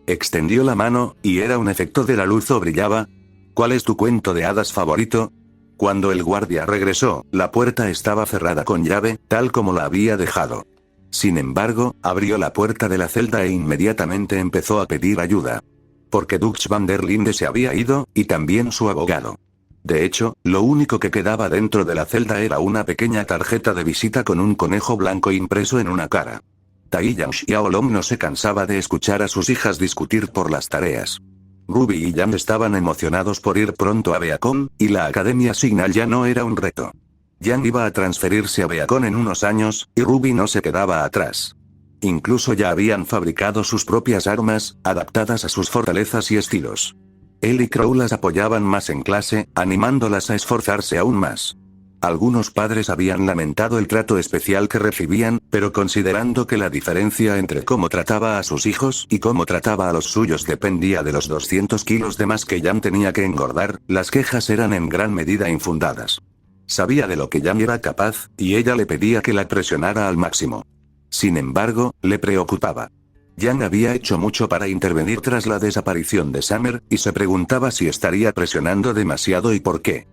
Extendió la mano, y era un efecto de la luz o brillaba. ¿Cuál es tu cuento de hadas favorito? Cuando el guardia regresó, la puerta estaba cerrada con llave, tal como la había dejado. Sin embargo, abrió la puerta de la celda e inmediatamente empezó a pedir ayuda. Porque Dutch van der Linde se había ido, y también su abogado. De hecho, lo único que quedaba dentro de la celda era una pequeña tarjeta de visita con un conejo blanco impreso en una cara. Tai Yang Xiaolong no se cansaba de escuchar a sus hijas discutir por las tareas. Ruby y Yang estaban emocionados por ir pronto a Beacon, y la Academia Signal ya no era un reto. Yang iba a transferirse a Beacon en unos años, y Ruby no se quedaba atrás. Incluso ya habían fabricado sus propias armas, adaptadas a sus fortalezas y estilos. Él y Crow las apoyaban más en clase, animándolas a esforzarse aún más. Algunos padres habían lamentado el trato especial que recibían, pero considerando que la diferencia entre cómo trataba a sus hijos y cómo trataba a los suyos dependía de los 200 kilos de más que Yang tenía que engordar, las quejas eran en gran medida infundadas. Sabía de lo que Yang era capaz, y ella le pedía que la presionara al máximo. Sin embargo, le preocupaba. Yang había hecho mucho para intervenir tras la desaparición de Summer, y se preguntaba si estaría presionando demasiado y por qué.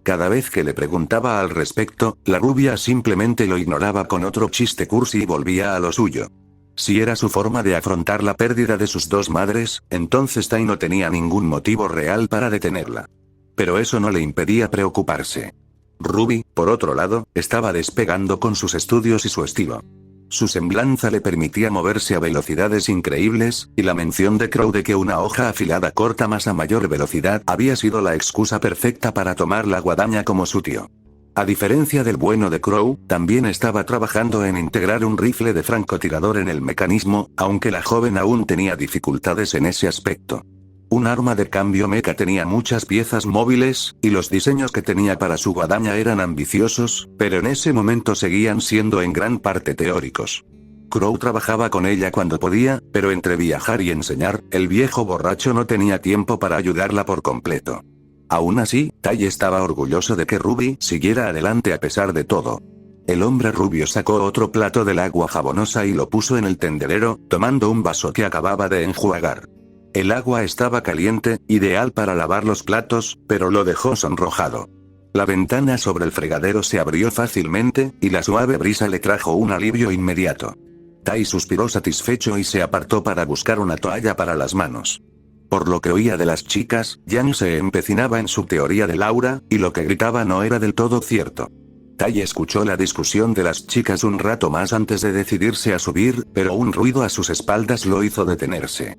Cada vez que le preguntaba al respecto, la rubia simplemente lo ignoraba con otro chiste cursi y volvía a lo suyo. Si era su forma de afrontar la pérdida de sus dos madres, entonces Tai no tenía ningún motivo real para detenerla. Pero eso no le impedía preocuparse. Ruby, por otro lado, estaba despegando con sus estudios y su estilo. Su semblanza le permitía moverse a velocidades increíbles, y la mención de Crow de que una hoja afilada corta más a mayor velocidad había sido la excusa perfecta para tomar la guadaña como su tío. A diferencia del bueno de Crow, también estaba trabajando en integrar un rifle de francotirador en el mecanismo, aunque la joven aún tenía dificultades en ese aspecto. Un arma de cambio mecha tenía muchas piezas móviles, y los diseños que tenía para su guadaña eran ambiciosos, pero en ese momento seguían siendo en gran parte teóricos. Crow trabajaba con ella cuando podía, pero entre viajar y enseñar, el viejo borracho no tenía tiempo para ayudarla por completo. Aún así, Tai estaba orgulloso de que Ruby siguiera adelante a pesar de todo. El hombre rubio sacó otro plato del agua jabonosa y lo puso en el tendedero, tomando un vaso que acababa de enjuagar. El agua estaba caliente, ideal para lavar los platos, pero lo dejó sonrojado. La ventana sobre el fregadero se abrió fácilmente, y la suave brisa le trajo un alivio inmediato. Tai suspiró satisfecho y se apartó para buscar una toalla para las manos. Por lo que oía de las chicas, Yang se empecinaba en su teoría de Laura, y lo que gritaba no era del todo cierto. Tai escuchó la discusión de las chicas un rato más antes de decidirse a subir, pero un ruido a sus espaldas lo hizo detenerse.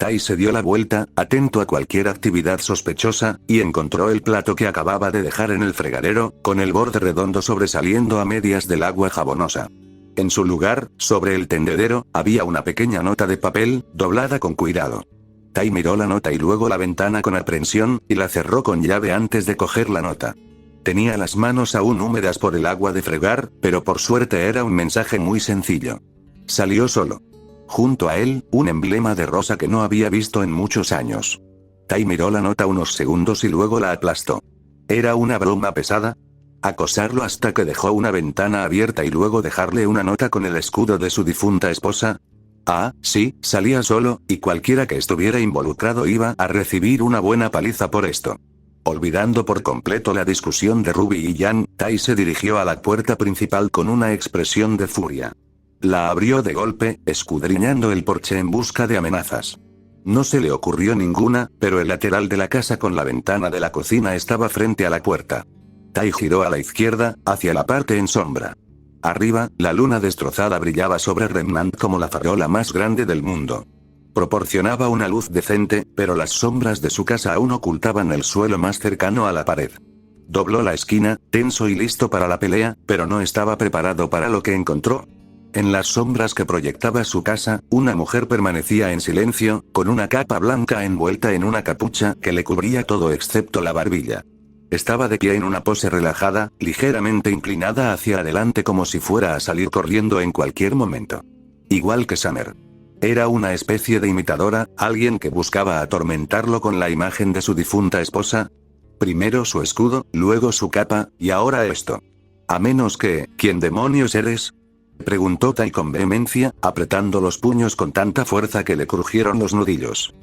Tai se dio la vuelta, atento a cualquier actividad sospechosa, y encontró el plato que acababa de dejar en el fregadero, con el borde redondo sobresaliendo a medias del agua jabonosa. En su lugar, sobre el tendedero, había una pequeña nota de papel, doblada con cuidado. Tai miró la nota y luego la ventana con aprensión, y la cerró con llave antes de coger la nota. Tenía las manos aún húmedas por el agua de fregar, pero por suerte era un mensaje muy sencillo. Salió solo. Junto a él, un emblema de rosa que no había visto en muchos años. Tai miró la nota unos segundos y luego la aplastó. ¿Era una broma pesada? ¿Acosarlo hasta que dejó una ventana abierta y luego dejarle una nota con el escudo de su difunta esposa? Ah, sí, salía solo, y cualquiera que estuviera involucrado iba a recibir una buena paliza por esto. Olvidando por completo la discusión de Ruby y Yang, Tai se dirigió a la puerta principal con una expresión de furia. La abrió de golpe, escudriñando el porche en busca de amenazas. No se le ocurrió ninguna, pero el lateral de la casa con la ventana de la cocina estaba frente a la puerta. Tai giró a la izquierda, hacia la parte en sombra. Arriba, la luna destrozada brillaba sobre Remnant como la farola más grande del mundo. Proporcionaba una luz decente, pero las sombras de su casa aún ocultaban el suelo más cercano a la pared. Dobló la esquina, tenso y listo para la pelea, pero no estaba preparado para lo que encontró. En las sombras que proyectaba su casa, una mujer permanecía en silencio, con una capa blanca envuelta en una capucha que le cubría todo excepto la barbilla. Estaba de pie en una pose relajada, ligeramente inclinada hacia adelante como si fuera a salir corriendo en cualquier momento. Igual que Summer. Era una especie de imitadora, alguien que buscaba atormentarlo con la imagen de su difunta esposa. Primero su escudo, luego su capa, y ahora esto. A menos que, ¿quién demonios eres?, preguntó Tai con vehemencia, apretando los puños con tanta fuerza que le crujieron los nudillos.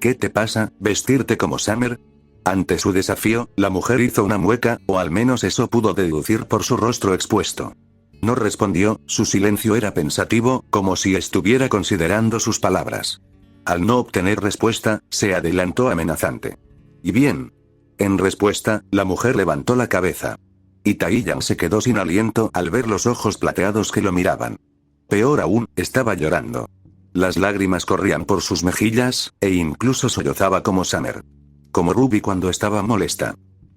¿Qué te pasa, vestirte como Summer? Ante su desafío, la mujer hizo una mueca, o al menos eso pudo deducir por su rostro expuesto. No respondió, su silencio era pensativo, como si estuviera considerando sus palabras. Al no obtener respuesta, se adelantó amenazante. ¿Y bien? En respuesta, la mujer levantó la cabeza. Y Taiyang se quedó sin aliento al ver los ojos plateados que lo miraban. Peor aún, estaba llorando. Las lágrimas corrían por sus mejillas, e incluso sollozaba como Summer. Como Ruby cuando estaba molesta.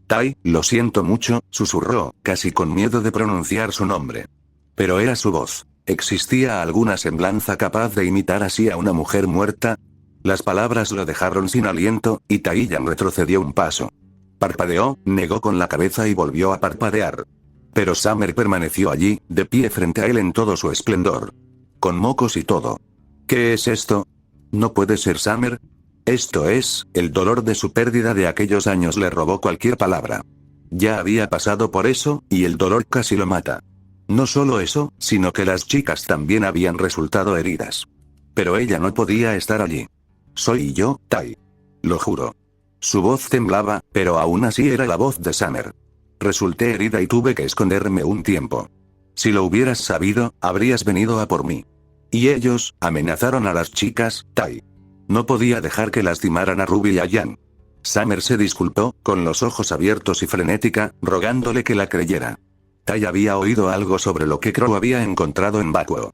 Tai, lo siento mucho, susurró, casi con miedo de pronunciar su nombre. Pero era su voz. ¿Existía alguna semblanza capaz de imitar así a una mujer muerta? Las palabras lo dejaron sin aliento, y Taiyang retrocedió un paso. Parpadeó, negó con la cabeza y volvió a parpadear. Pero Summer permaneció allí, de pie frente a él en todo su esplendor. Con mocos y todo. ¿Qué es esto? ¿No puede ser Summer? Esto es, el dolor de su pérdida de aquellos años le robó cualquier palabra. Ya había pasado por eso, y el dolor casi lo mata. No solo eso, sino que las chicas también habían resultado heridas. Pero ella no podía estar allí. Soy yo, Tai. Lo juro. Su voz temblaba, pero aún así era la voz de Summer. Resulté herida y tuve que esconderme un tiempo. Si lo hubieras sabido, habrías venido a por mí. Y ellos, amenazaron a las chicas, Tai. No podía dejar que lastimaran a Ruby y a Yang. Summer se disculpó, con los ojos abiertos y frenética, rogándole que la creyera. Tai había oído algo sobre lo que Crow había encontrado en Bakuo.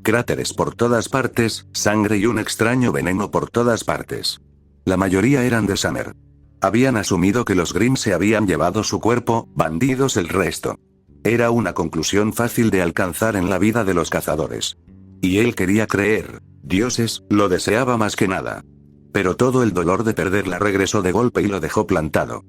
Cráteres por todas partes, sangre y un extraño veneno por todas partes. La mayoría eran de Summer. Habían asumido que los Grimm se habían llevado su cuerpo, bandidos el resto. Era una conclusión fácil de alcanzar en la vida de los cazadores. Y él quería creer. Dioses, lo deseaba más que nada. Pero todo el dolor de perderla regresó de golpe y lo dejó plantado.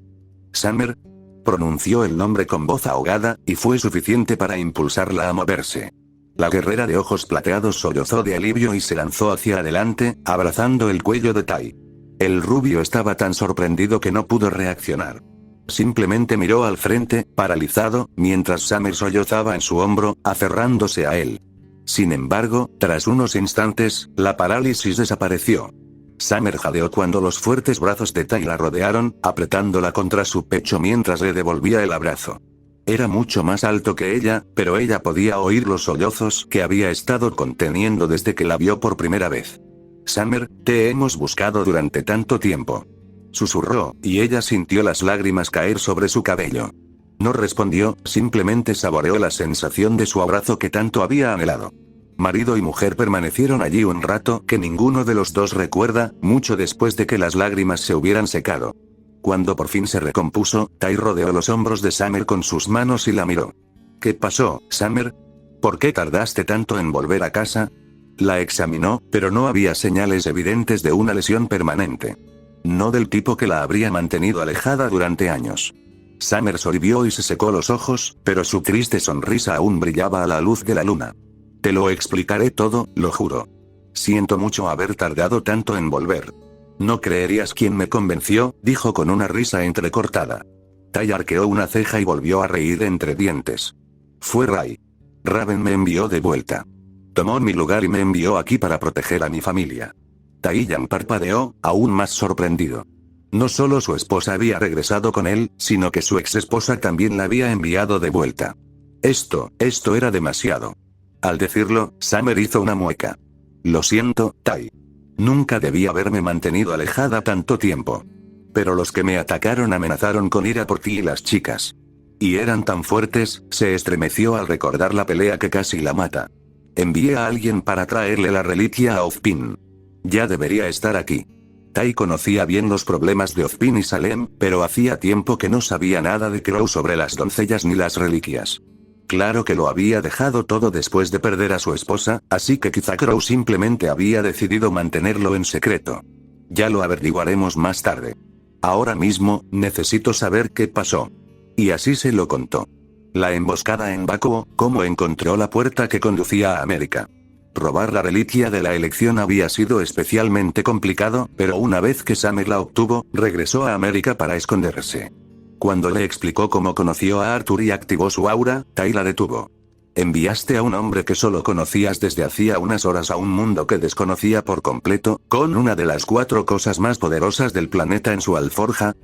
Summer. Pronunció el nombre con voz ahogada, y fue suficiente para impulsarla a moverse. La guerrera de ojos plateados sollozó de alivio y se lanzó hacia adelante, abrazando el cuello de Tai. El rubio estaba tan sorprendido que no pudo reaccionar. Simplemente miró al frente, paralizado, mientras Summer sollozaba en su hombro, aferrándose a él. Sin embargo, tras unos instantes, la parálisis desapareció. Summer jadeó cuando los fuertes brazos de Tai la rodearon, apretándola contra su pecho mientras le devolvía el abrazo. Era mucho más alto que ella, pero ella podía oír los sollozos que había estado conteniendo desde que la vio por primera vez. Summer, te hemos buscado durante tanto tiempo. Susurró, y ella sintió las lágrimas caer sobre su cabello. No respondió, simplemente saboreó la sensación de su abrazo que tanto había anhelado. Marido y mujer permanecieron allí un rato que ninguno de los dos recuerda, mucho después de que las lágrimas se hubieran secado. Cuando por fin se recompuso, Tai rodeó los hombros de Summer con sus manos y la miró. ¿Qué pasó, Summer? ¿Por qué tardaste tanto en volver a casa? La examinó, pero no había señales evidentes de una lesión permanente. No del tipo que la habría mantenido alejada durante años. Summer sonrió y se secó los ojos, pero su triste sonrisa aún brillaba a la luz de la luna. Te lo explicaré todo, lo juro. Siento mucho haber tardado tanto en volver. No creerías quién me convenció, dijo con una risa entrecortada. Tai arqueó una ceja y volvió a reír entre dientes. Fue Ray. Raven me envió de vuelta. Tomó mi lugar y me envió aquí para proteger a mi familia. Taiyang parpadeó, aún más sorprendido. No solo su esposa había regresado con él, sino que su ex esposa también la había enviado de vuelta. Esto era demasiado. Al decirlo, Summer hizo una mueca. Lo siento, Tai. Nunca debí haberme mantenido alejada tanto tiempo. Pero los que me atacaron amenazaron con ir a por ti y las chicas. Y eran tan fuertes, se estremeció al recordar la pelea que casi la mata. Envié a alguien para traerle la reliquia a Ozpin. Ya debería estar aquí. Tai conocía bien los problemas de Ozpin y Salem, pero hacía tiempo que no sabía nada de Crow sobre las doncellas ni las reliquias. Claro que lo había dejado todo después de perder a su esposa, así que quizá Crow simplemente había decidido mantenerlo en secreto. Ya lo averiguaremos más tarde. Ahora mismo, necesito saber qué pasó. Y así se lo contó. La emboscada en Bakuo, cómo encontró la puerta que conducía a América. Robar la reliquia de la elección había sido especialmente complicado, pero una vez que Summer la obtuvo, regresó a América para esconderse. Cuando le explicó cómo conoció a Arthur y activó su aura, Tai la detuvo. Enviaste a un hombre que solo conocías desde hacía unas horas a un mundo que desconocía por completo, con una de las 4 cosas más poderosas del planeta en su alforja.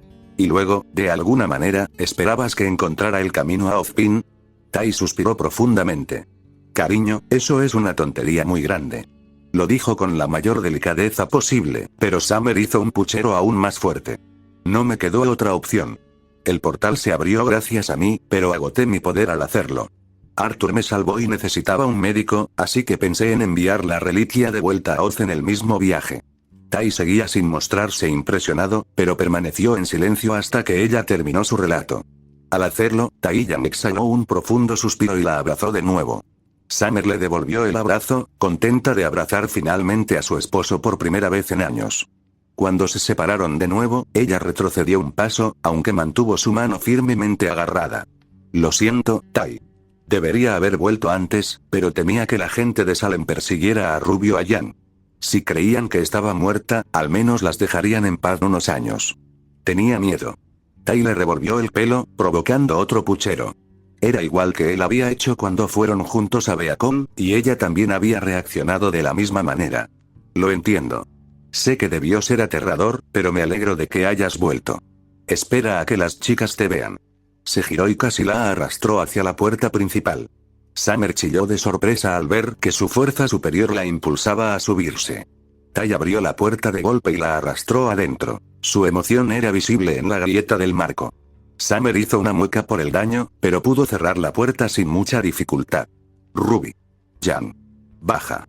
Y luego, de alguna manera, ¿esperabas que encontrara el camino a Ozpin? Tai suspiró profundamente. Cariño, eso es una tontería muy grande. Lo dijo con la mayor delicadeza posible, pero Summer hizo un puchero aún más fuerte. No me quedó otra opción. El portal se abrió gracias a mí, pero agoté mi poder al hacerlo. Arthur me salvó y necesitaba un médico, así que pensé en enviar la reliquia de vuelta a Oz en el mismo viaje. Tai seguía sin mostrarse impresionado, pero permaneció en silencio hasta que ella terminó su relato. Al hacerlo, Tai-Yan exhaló un profundo suspiro y la abrazó de nuevo. Summer le devolvió el abrazo, contenta de abrazar finalmente a su esposo por primera vez en años. Cuando se separaron de nuevo, ella retrocedió un paso, aunque mantuvo su mano firmemente agarrada. Lo siento, Tai. Debería haber vuelto antes, pero temía que la gente de Salem persiguiera a Rubio a Jan. Si creían que estaba muerta, al menos las dejarían en paz unos años. Tenía miedo. Tai le revolvió el pelo, provocando otro puchero. Era igual que él había hecho cuando fueron juntos a Beacon, y ella también había reaccionado de la misma manera. Lo entiendo. Sé que debió ser aterrador, pero me alegro de que hayas vuelto. Espera a que las chicas te vean. Se giró y casi la arrastró hacia la puerta principal. Summer chilló de sorpresa al ver que su fuerza superior la impulsaba a subirse. Tai abrió la puerta de golpe y la arrastró adentro. Su emoción era visible en la grieta del marco. Summer hizo una mueca por el daño, pero pudo cerrar la puerta sin mucha dificultad. Ruby. Jan. Baja.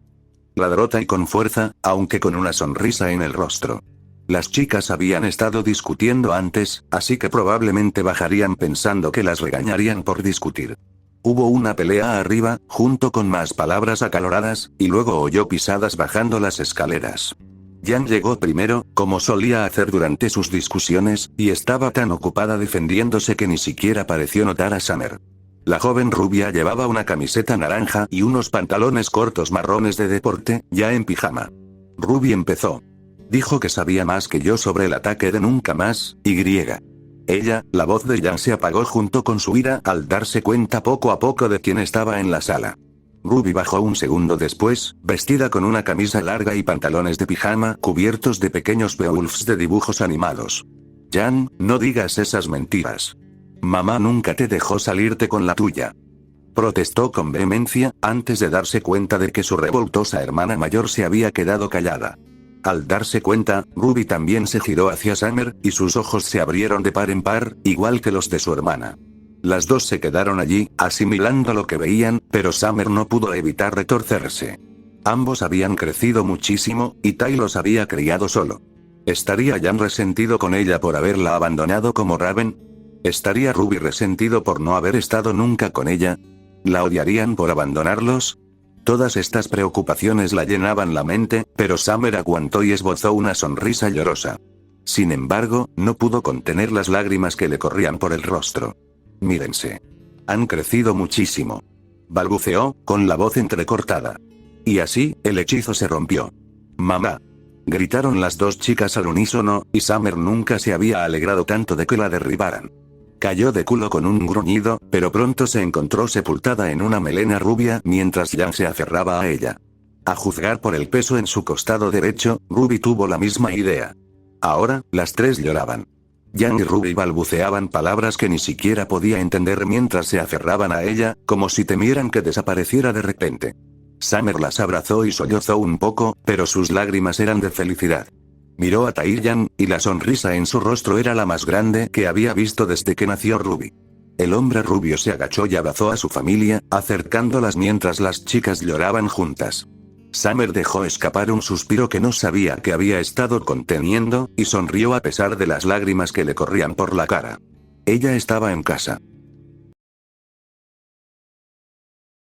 Ladró Tai con fuerza, aunque con una sonrisa en el rostro. Las chicas habían estado discutiendo antes, así que probablemente bajarían pensando que las regañarían por discutir. Hubo una pelea arriba, junto con más palabras acaloradas, y luego oyó pisadas bajando las escaleras. Jan llegó primero, como solía hacer durante sus discusiones, y estaba tan ocupada defendiéndose que ni siquiera pareció notar a Summer. La joven rubia llevaba una camiseta naranja y unos pantalones cortos marrones de deporte, ya en pijama. Ruby empezó. Dijo que sabía más que yo sobre el ataque de Nunca Más, y. Ella, la voz de Jan se apagó junto con su ira al darse cuenta poco a poco de quién estaba en la sala. Ruby bajó un segundo después, vestida con una camisa larga y pantalones de pijama cubiertos de pequeños Beowulfs de dibujos animados. Jan, no digas esas mentiras. Mamá nunca te dejó salirte con la tuya. Protestó con vehemencia, antes de darse cuenta de que su revoltosa hermana mayor se había quedado callada. Al darse cuenta, Ruby también se giró hacia Summer, y sus ojos se abrieron de par en par, igual que los de su hermana. Las dos se quedaron allí, asimilando lo que veían, pero Summer no pudo evitar retorcerse. Ambos habían crecido muchísimo, y Tai los había criado solo. ¿Estaría Jan resentido con ella por haberla abandonado como Raven? ¿Estaría Ruby resentido por no haber estado nunca con ella? ¿La odiarían por abandonarlos? Todas estas preocupaciones la llenaban la mente, pero Summer aguantó y esbozó una sonrisa llorosa. Sin embargo, no pudo contener las lágrimas que le corrían por el rostro. Mírense. Han crecido muchísimo. Balbuceó, con la voz entrecortada. Y así, el hechizo se rompió. ¡Mamá! Gritaron las dos chicas al unísono, y Summer nunca se había alegrado tanto de que la derribaran. Cayó de culo con un gruñido, pero pronto se encontró sepultada en una melena rubia mientras Jan se aferraba a ella. A juzgar por el peso en su costado derecho, Ruby tuvo la misma idea. Ahora, las tres lloraban. Jan y Ruby balbuceaban palabras que ni siquiera podía entender mientras se aferraban a ella, como si temieran que desapareciera de repente. Summer las abrazó y sollozó un poco, pero sus lágrimas eran de felicidad. Miró a Tai-Yan, y la sonrisa en su rostro era la más grande que había visto desde que nació Ruby. El hombre rubio se agachó y abrazó a su familia, acercándolas mientras las chicas lloraban juntas. Summer dejó escapar un suspiro que no sabía que había estado conteniendo, y sonrió a pesar de las lágrimas que le corrían por la cara. Ella estaba en casa.